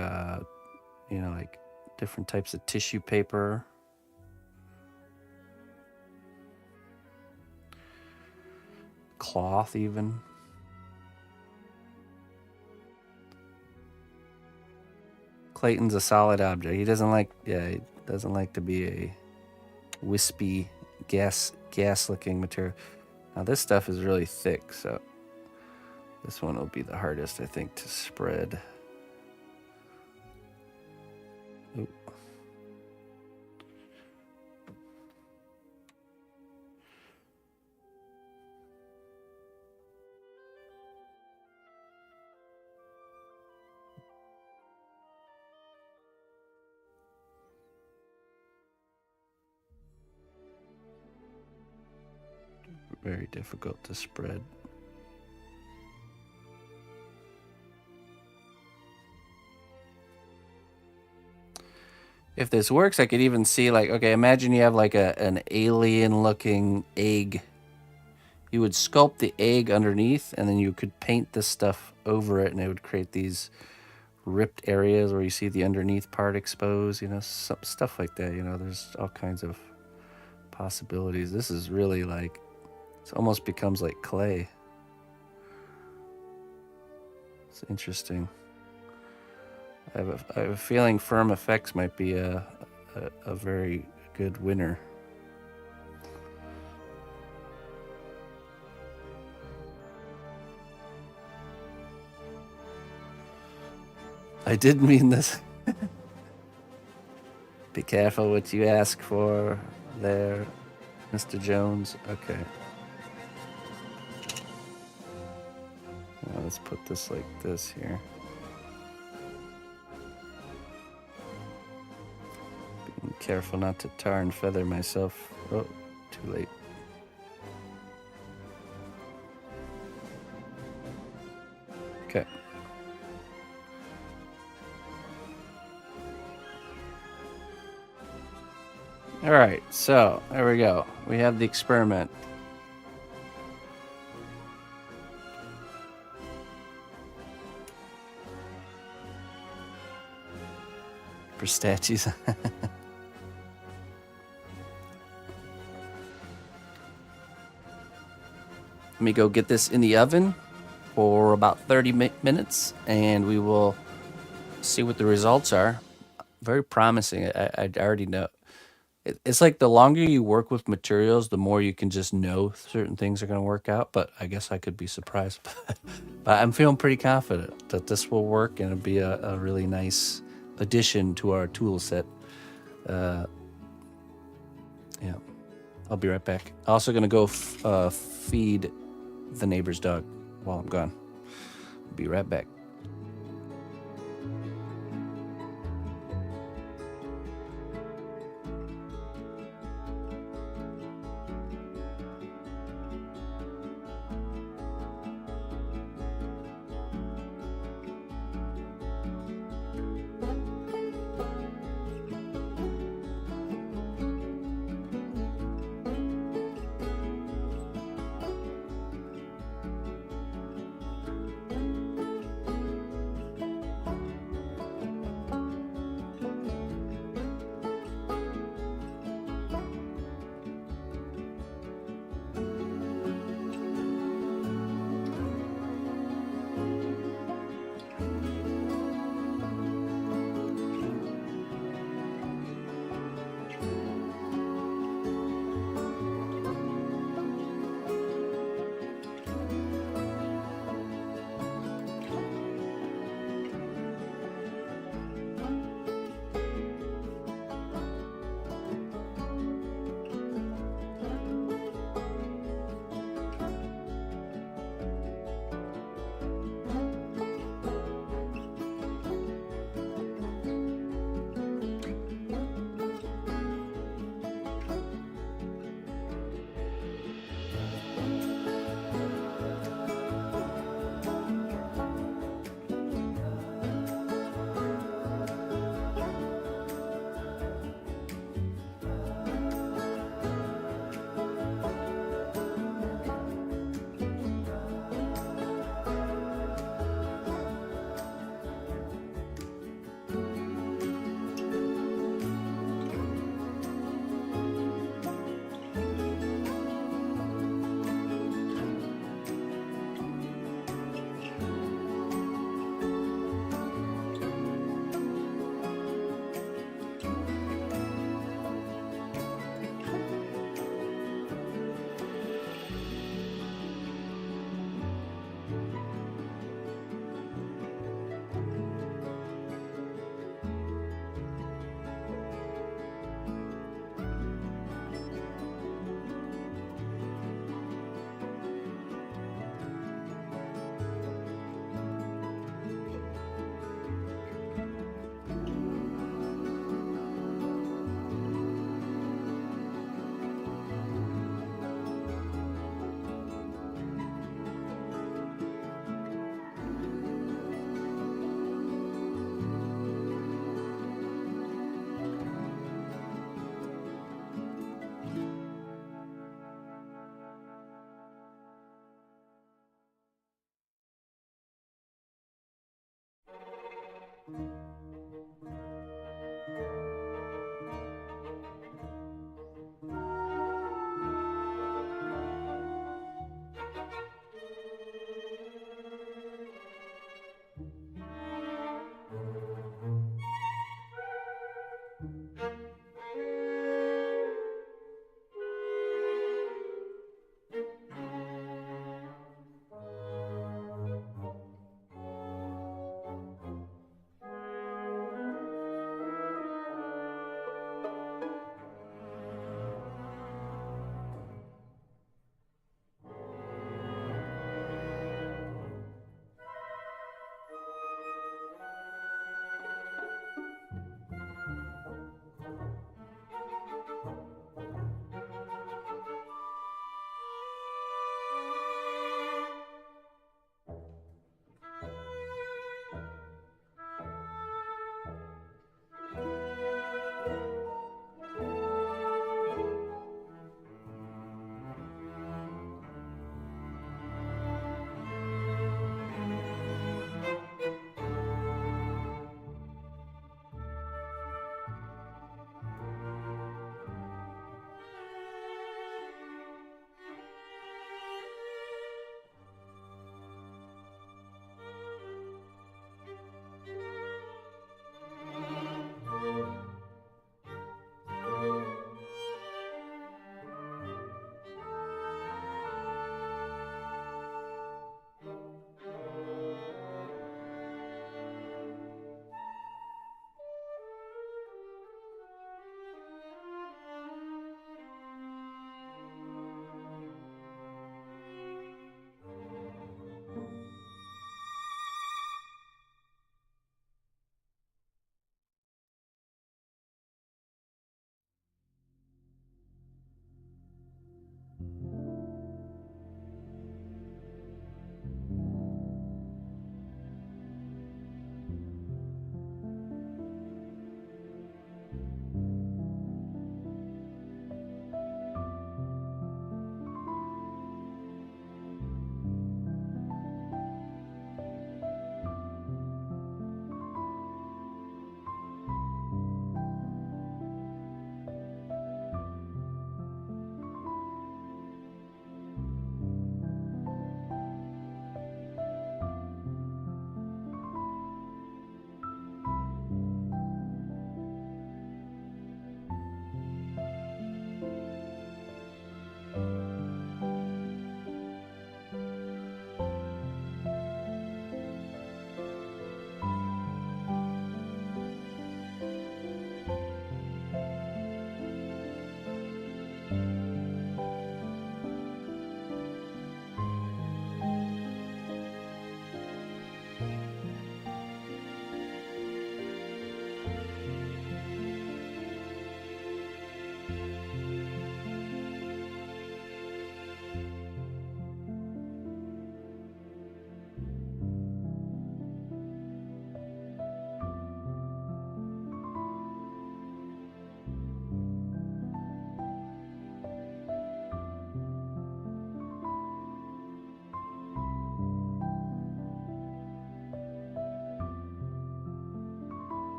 like different types of tissue paper. Cloth, even. Clayton's a solid object. He doesn't like to be a wispy gas looking material. Now this stuff is really thick, so this one will be the hardest, I think, to spread. Ooh. Very difficult to spread. If this works, I could even see, like, okay, imagine you have like an alien looking egg. You would sculpt the egg underneath, and then you could paint this stuff over it, and it would create these ripped areas where you see the underneath part exposed, you know, stuff like that. You know, there's all kinds of possibilities. This is really like, it almost becomes like clay. It's interesting. I have a feeling firm effects might be a very good winner. I did mean this. Be careful what you ask for there, Mr. Jones. Okay. Now let's put this like this here. Being careful not to tar and feather myself. Oh, too late. Okay. All right, so there we go. We have the experiment. For statues. Let me go get this in the oven for about 30 minutes, and we will see what the results are. Very promising. I already know. It's like the longer you work with materials, the more you can just know certain things are going to work out. But I guess I could be surprised. But I'm feeling pretty confident that this will work, and it'll be a really nice addition to our tool set. Yeah, I'll be right back. Also going to go feed the neighbor's dog while I'm gone. Be right back.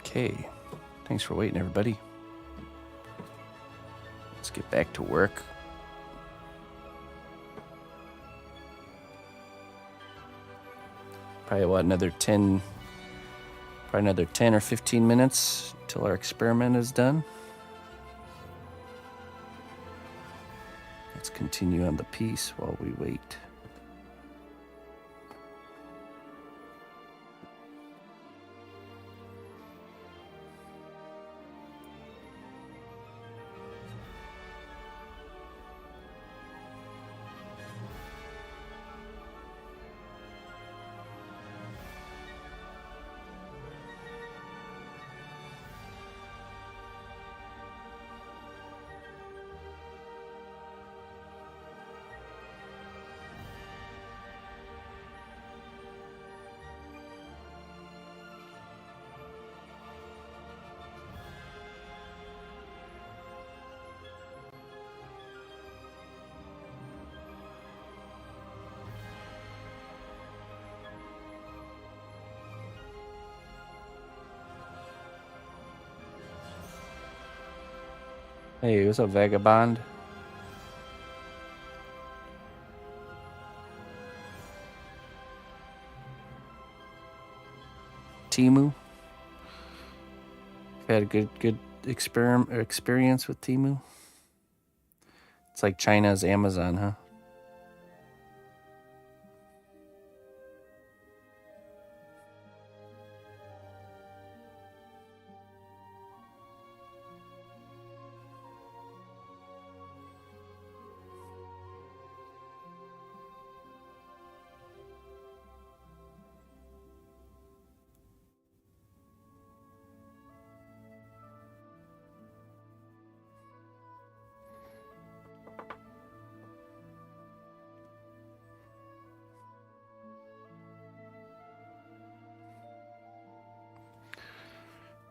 Okay, thanks for waiting, everybody. Let's get back to work. Probably another 10 or 15 minutes till our experiment is done. Let's continue on the piece while we wait. Hey, what's up, Vagabond? Timu? Had a good experience with Timu? It's like China's Amazon, huh?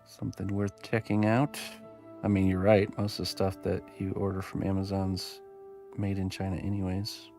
Something worth checking out. I mean, you're right. Most of the stuff that you order from Amazon's made in China anyways.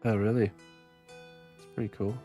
Oh, really? It's pretty cool.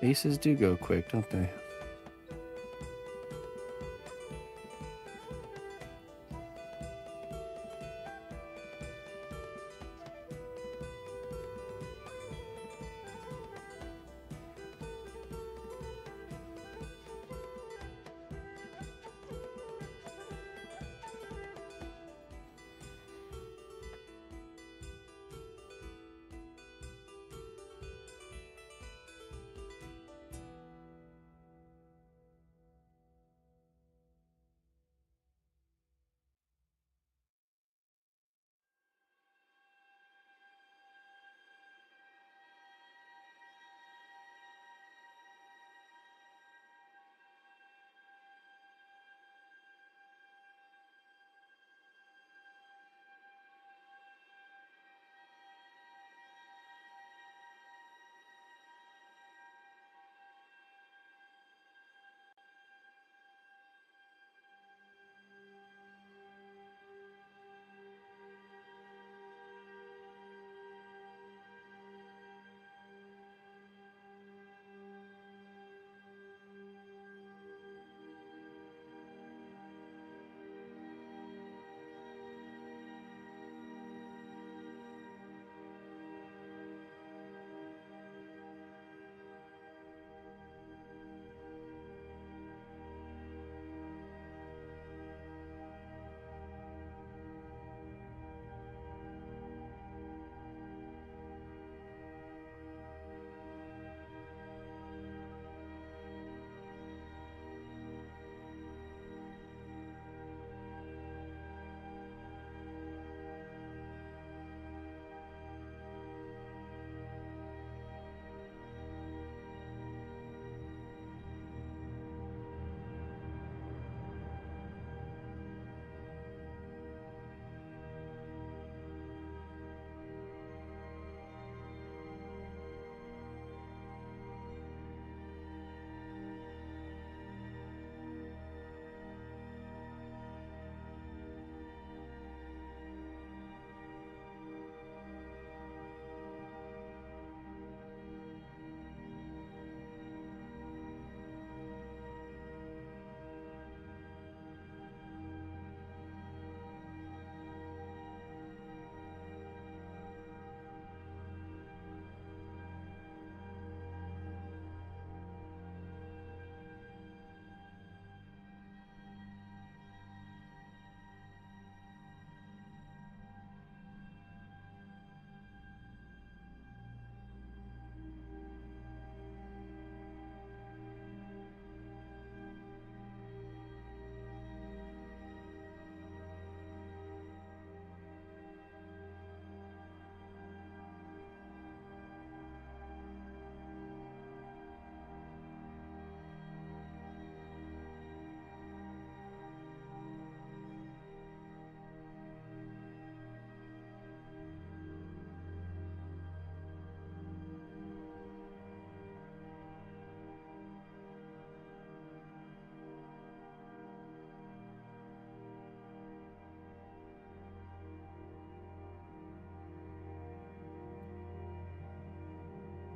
Aces do go quick, don't they?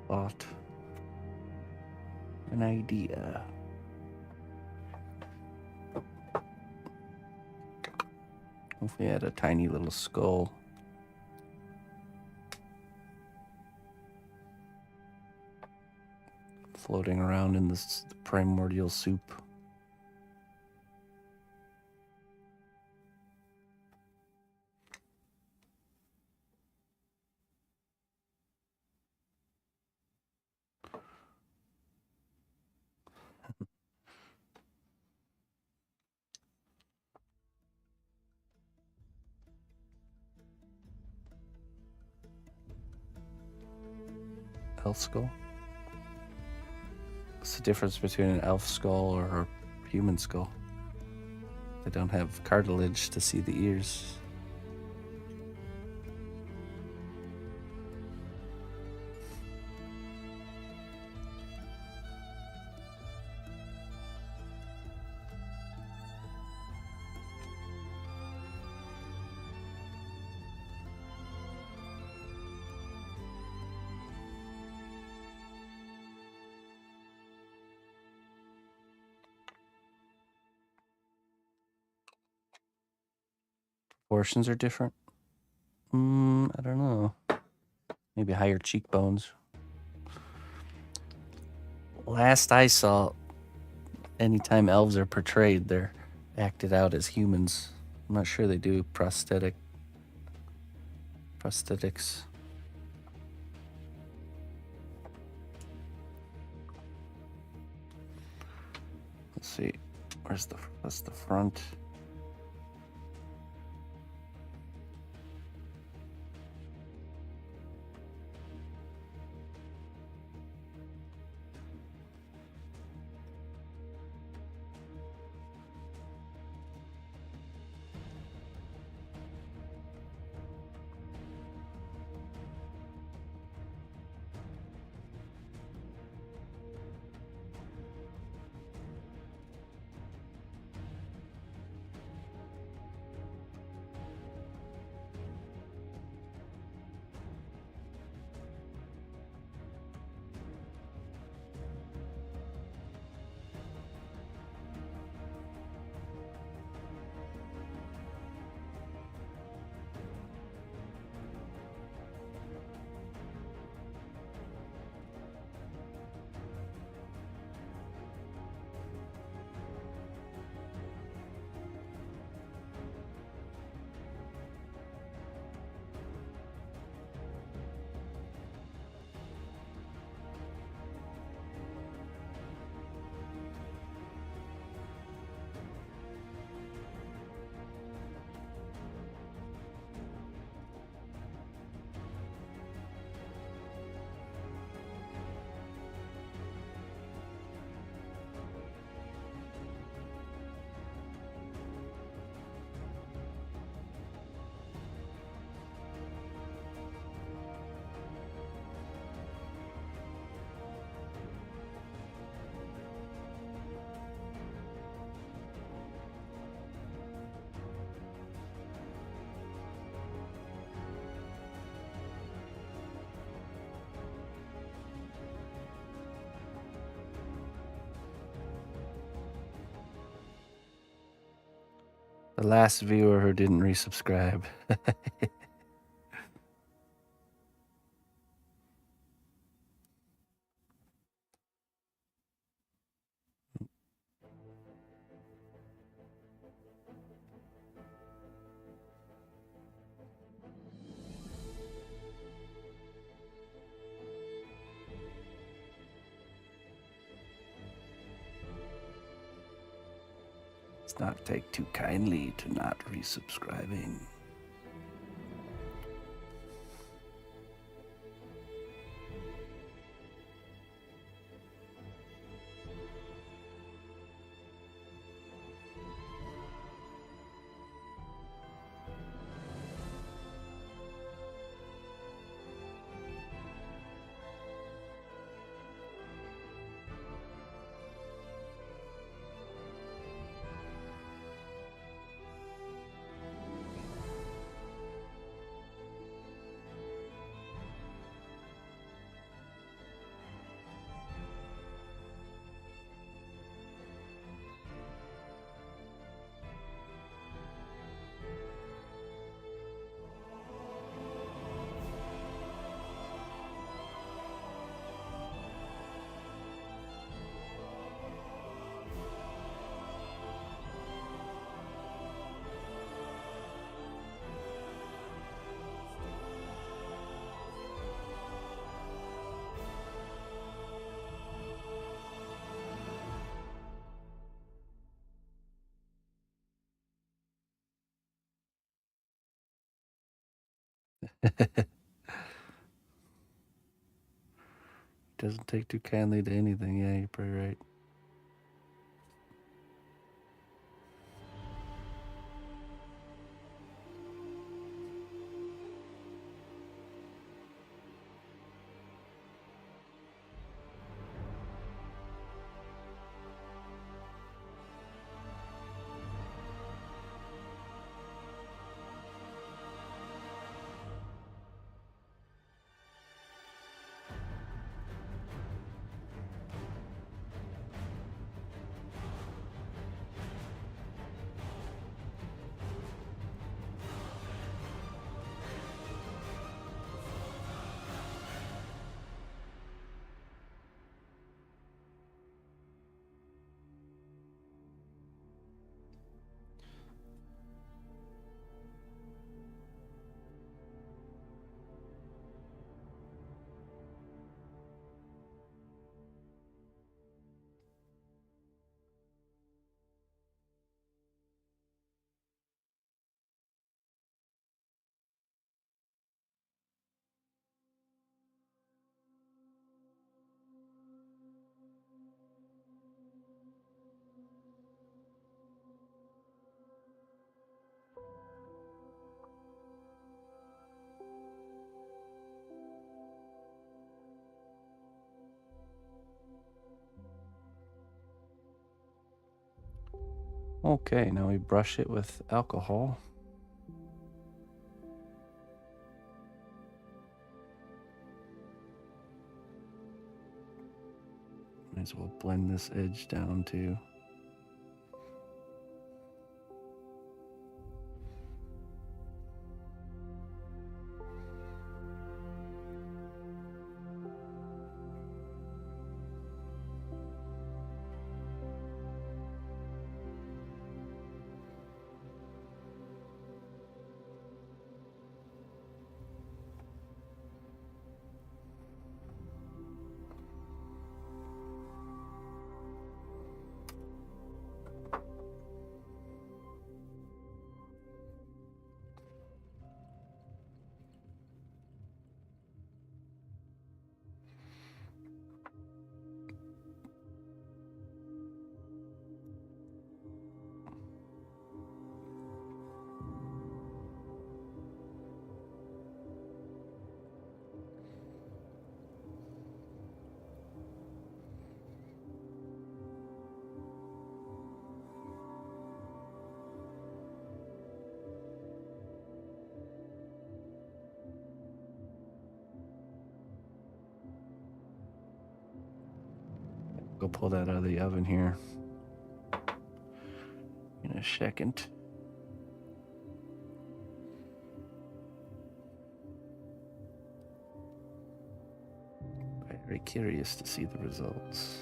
thought, an idea. If we had a tiny little skull. Floating around in this primordial soup. Elf skull? What's the difference between an elf skull or a human skull? They don't have cartilage to see the ears. Proportions are different. I don't know. Maybe higher cheekbones. Last I saw, anytime elves are portrayed, they're acted out as humans. I'm not sure they do prosthetics. Let's see. That's the front. The last viewer who didn't resubscribe. Let's not take too kindly to not resubscribing. Doesn't take too kindly to anything. Yeah, you're probably right. Okay, now we brush it with alcohol. Might as well blend this edge down too. Go pull that out of the oven here in a second. Very curious to see the results.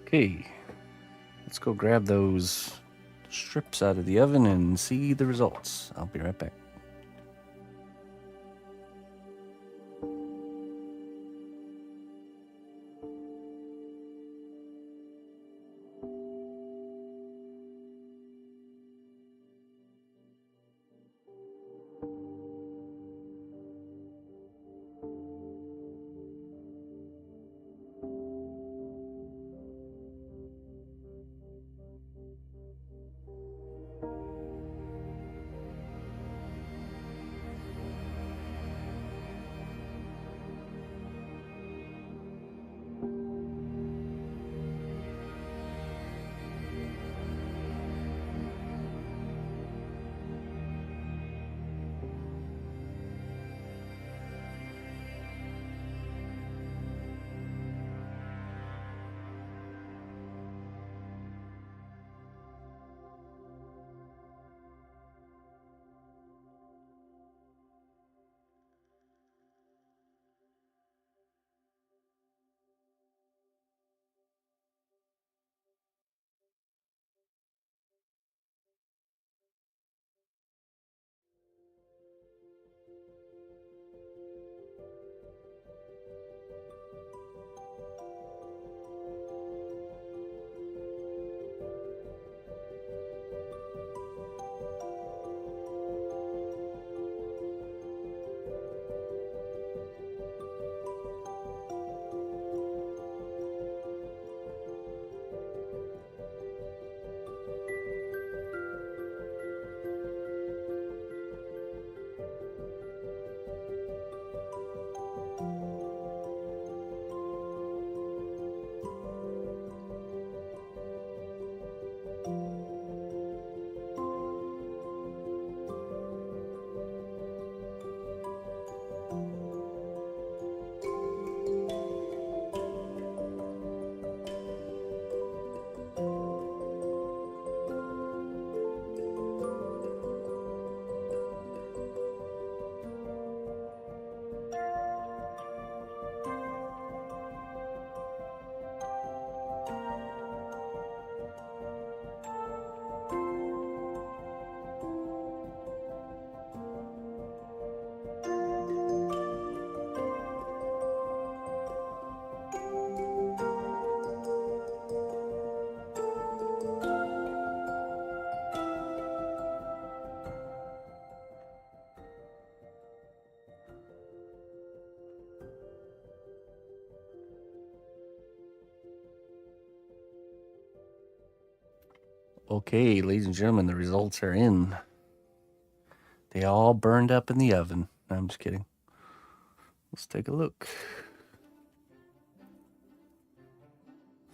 Okay, let's go grab those strips out of the oven and see the results. I'll be right back. Okay, ladies and gentlemen, the results are in. They all burned up in the oven. No, I'm just kidding. Let's take a look.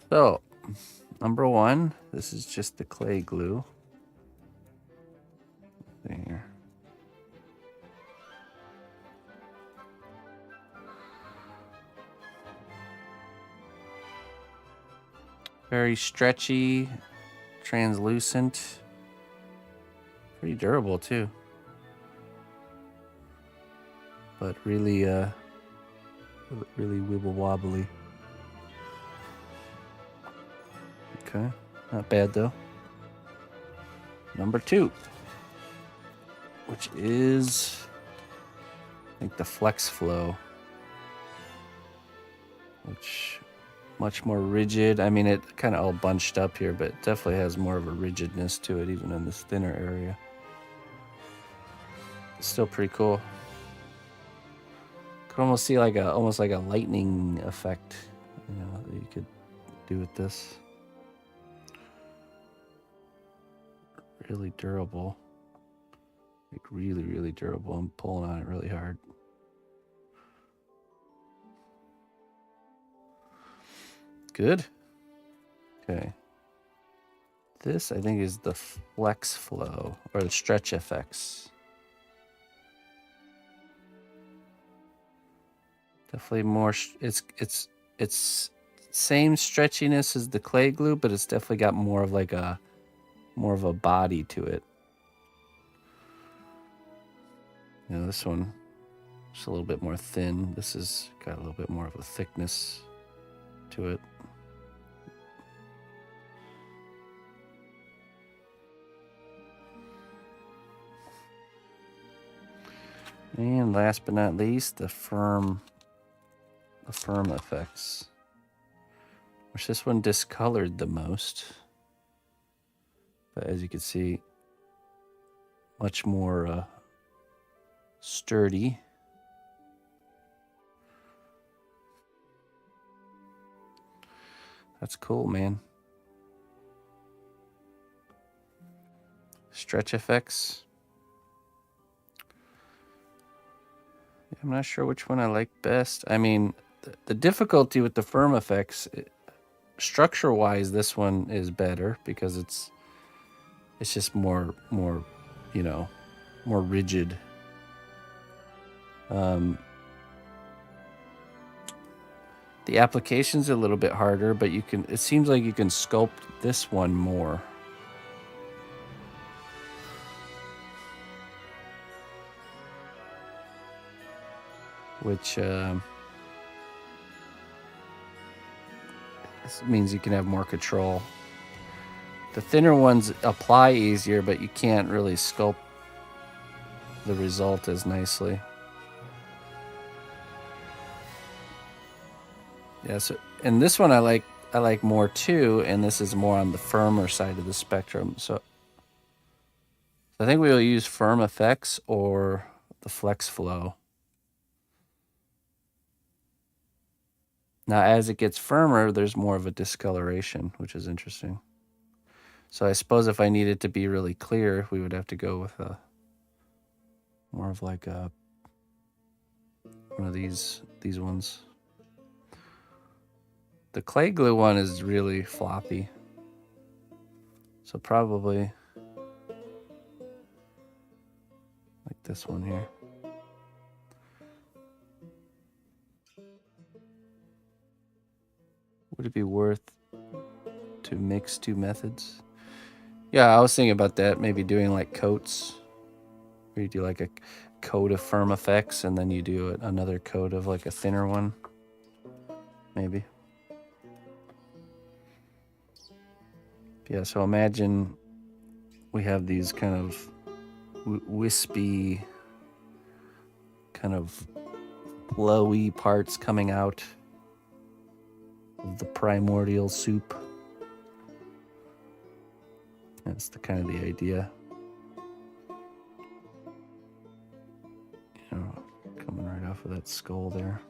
So, number one, this is just the clay glue. There. Very stretchy, translucent, pretty durable too. But really, really wibble wobbly. Okay, not bad though. Number two, which is, I think, the Flex Flow, which much more rigid. I mean, it kind of all bunched up here, but it definitely has more of a rigidness to it, even in this thinner area. It's still pretty cool. Could almost see almost like a lightning effect, that you could do with this. Really durable. Like really, really durable. I'm pulling on it really hard. Good. Okay. This, I think, is the Flex Flow or the Stretch FX. Definitely more. It's same stretchiness as the clay glue, but it's definitely got more of a body to it. This one is a little bit more thin. This has got a little bit more of a thickness to it. And last but not least, the firm effects. Which this one discolored the most. But as you can see, much more sturdy. That's cool, man. Stretch effects. I'm not sure which one I like best. I mean, the difficulty with the firm effects, structure-wise, this one is better because it's just more, you know, more rigid. The application's a little bit harder, but it seems like you can sculpt this one more. Which this means you can have more control. The thinner ones apply easier, but you can't really sculpt the result as nicely. Yeah, so and this one I like more too, and this is more on the firmer side of the spectrum. So I think we will use firm effects or the flex flow. Now, as it gets firmer, there's more of a discoloration, which is interesting. So I suppose if I needed to be really clear, we would have to go with a more of like a one of these ones. The clay glue one is really floppy. So probably like this one here. Would it be worth to mix two methods? Yeah, I was thinking about that. Maybe doing like coats, where you do like a coat of firm effects and then you do another coat of like a thinner one. Maybe. Yeah, so imagine we have these kind of wispy, kind of flowy parts coming out of the primordial soup. That's the kind of the idea. You know, coming right off of that skull there.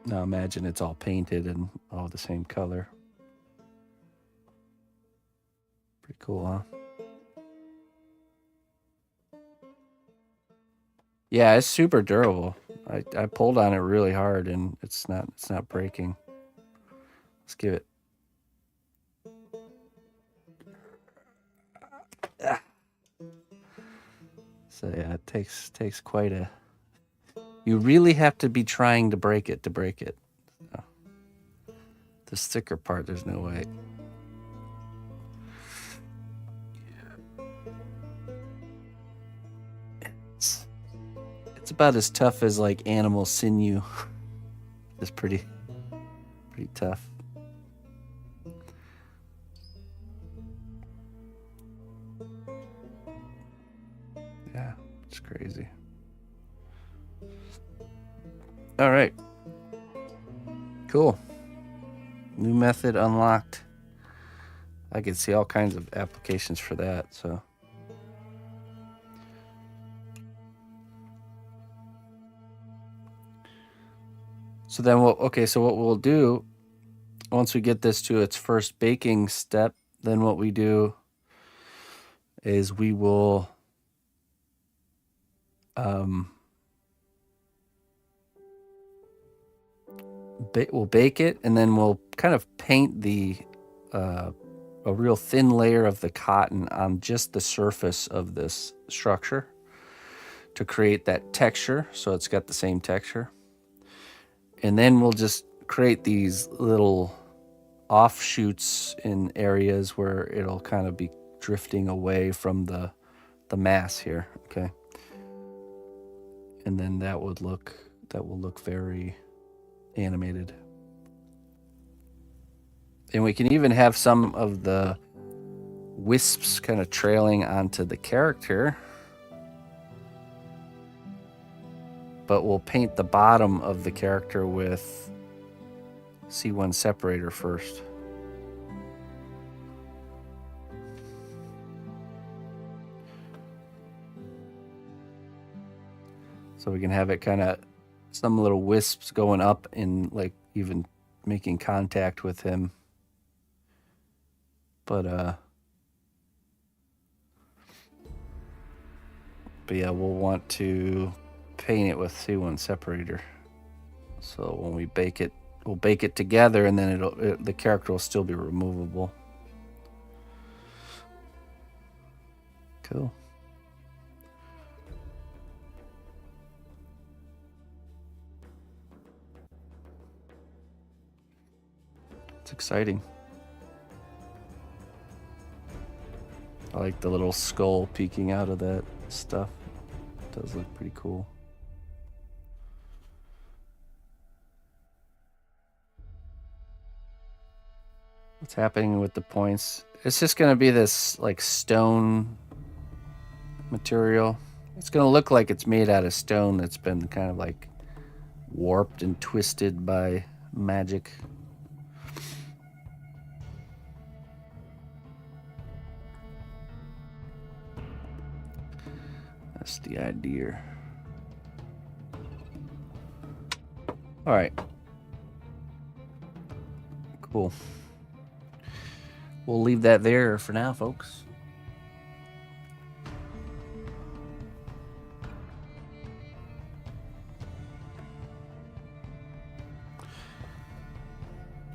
Now imagine it's all painted and all the same color. Pretty cool, huh? Yeah, it's super durable. I pulled on it really hard and it's not breaking. Let's give it. So yeah, it takes quite a. You really have to be trying to break it. So, the sticker part, there's no way. It's about as tough as like animal sinew. It's pretty tough. Yeah, it's crazy. All right. Cool. New method unlocked. I could see all kinds of applications for that, so. So then what we'll do, once we get this to its first baking step, then what we do is we will we'll bake it, and then we'll kind of paint a real thin layer of the cotton on just the surface of this structure to create that texture, so it's got the same texture. And then we'll just create these little offshoots in areas where it'll kind of be drifting away from the mass here, okay? And then that will look very animated. And we can even have some of the wisps kind of trailing onto the character. But we'll paint the bottom of the character with C1 separator first. So we can have it kind of some little wisps going up and like even making contact with him. But yeah, we'll want to paint it with C1 separator. So when we bake it, we'll bake it together, and then the character will still be removable. Cool. It's exciting. I like the little skull peeking out of that stuff. It does look pretty cool. What's happening with the points? It's just going to be this like stone material. It's going to look like it's made out of stone that's been kind of like warped and twisted by magic. That's the idea. All right. Cool. We'll leave that there for now, folks.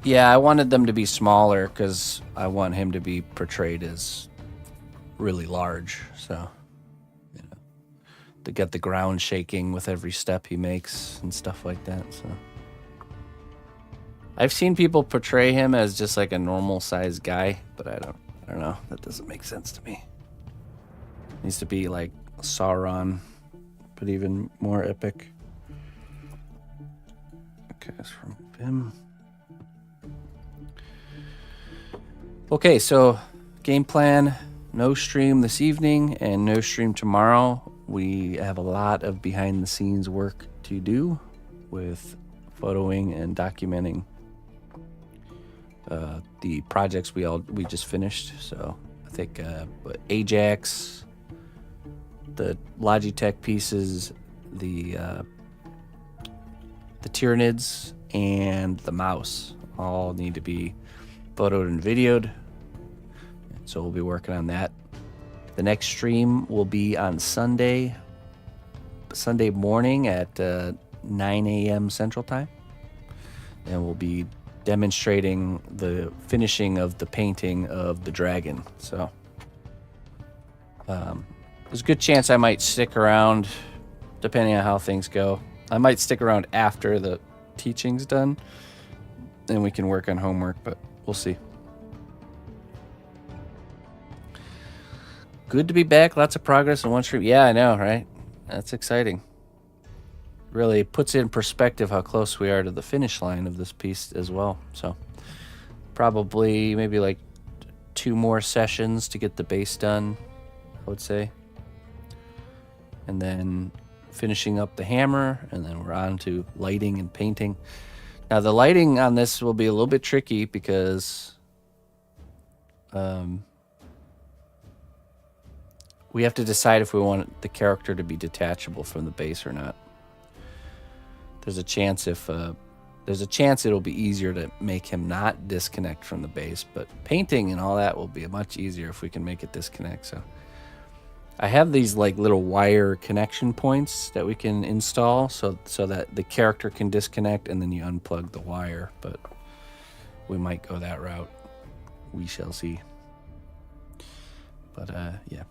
Yeah, I wanted them to be smaller because I want him to be portrayed as really large. So, you know, to get the ground shaking with every step he makes and stuff like that. So, I've seen people portray him as just like a normal sized guy, but I don't know. That doesn't make sense to me. Needs to be like Sauron, but even more epic. Okay, that's from him. Okay, so game plan, no stream this evening and no stream tomorrow. We have a lot of behind the scenes work to do with photoing and documenting the projects we just finished. So I think Ajax, the Logitech pieces, the Tyranids, and the mouse all need to be photoed and videoed. So we'll be working on that. The next stream will be on Sunday morning at 9 a.m. Central Time. And we'll be demonstrating the finishing of the painting of the dragon. So there's a good chance I might stick around, depending on how things go. I might stick around after the teaching's done, and we can work on homework, but we'll see. Good to be back. Lots of progress in one stream. Yeah, I know, right? That's exciting. Really puts it in perspective how close we are to the finish line of this piece as well. So probably maybe like 2 more sessions to get the base done, I would say. And then finishing up the hammer, and then we're on to lighting and painting. Now the lighting on this will be a little bit tricky because we have to decide if we want the character to be detachable from the base or not. There's a chance it'll be easier to make him not disconnect from the base, but painting and all that will be much easier if we can make it disconnect. So I have these like little wire connection points that we can install so that the character can disconnect, and then you unplug the wire, but we might go that route. We shall see. But yeah.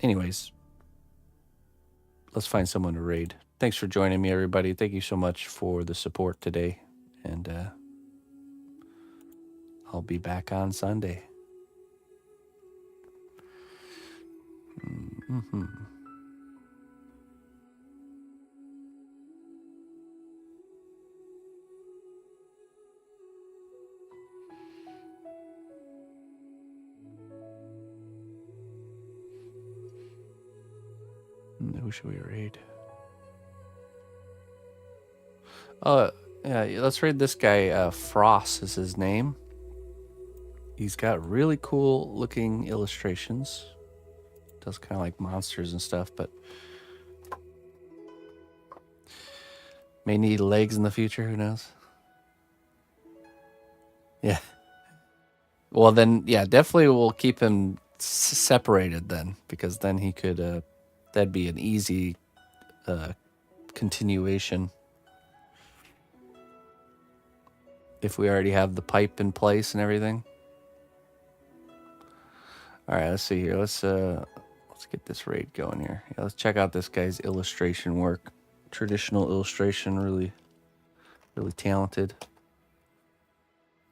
Anyways, let's find someone to raid. Thanks for joining me, everybody. Thank you so much for the support today. And I'll be back on Sunday. Mm-hmm. who should we raid? Oh, yeah, let's raid this guy. Frost is his name. He's got really cool looking illustrations. Does kind of like monsters and stuff, but may need legs in the future. Who knows? Yeah. Well, then, yeah, definitely we'll keep him separated then, because then he could. That'd be an easy continuation. If we already have the pipe in place and everything. All right, let's see here. Let's get this raid going here. Yeah, let's check out this guy's illustration work. Traditional illustration, really talented.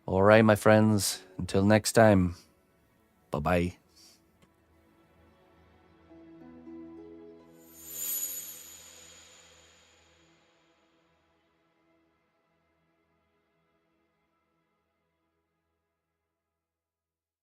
All right, my friends. Until next time. Bye-bye.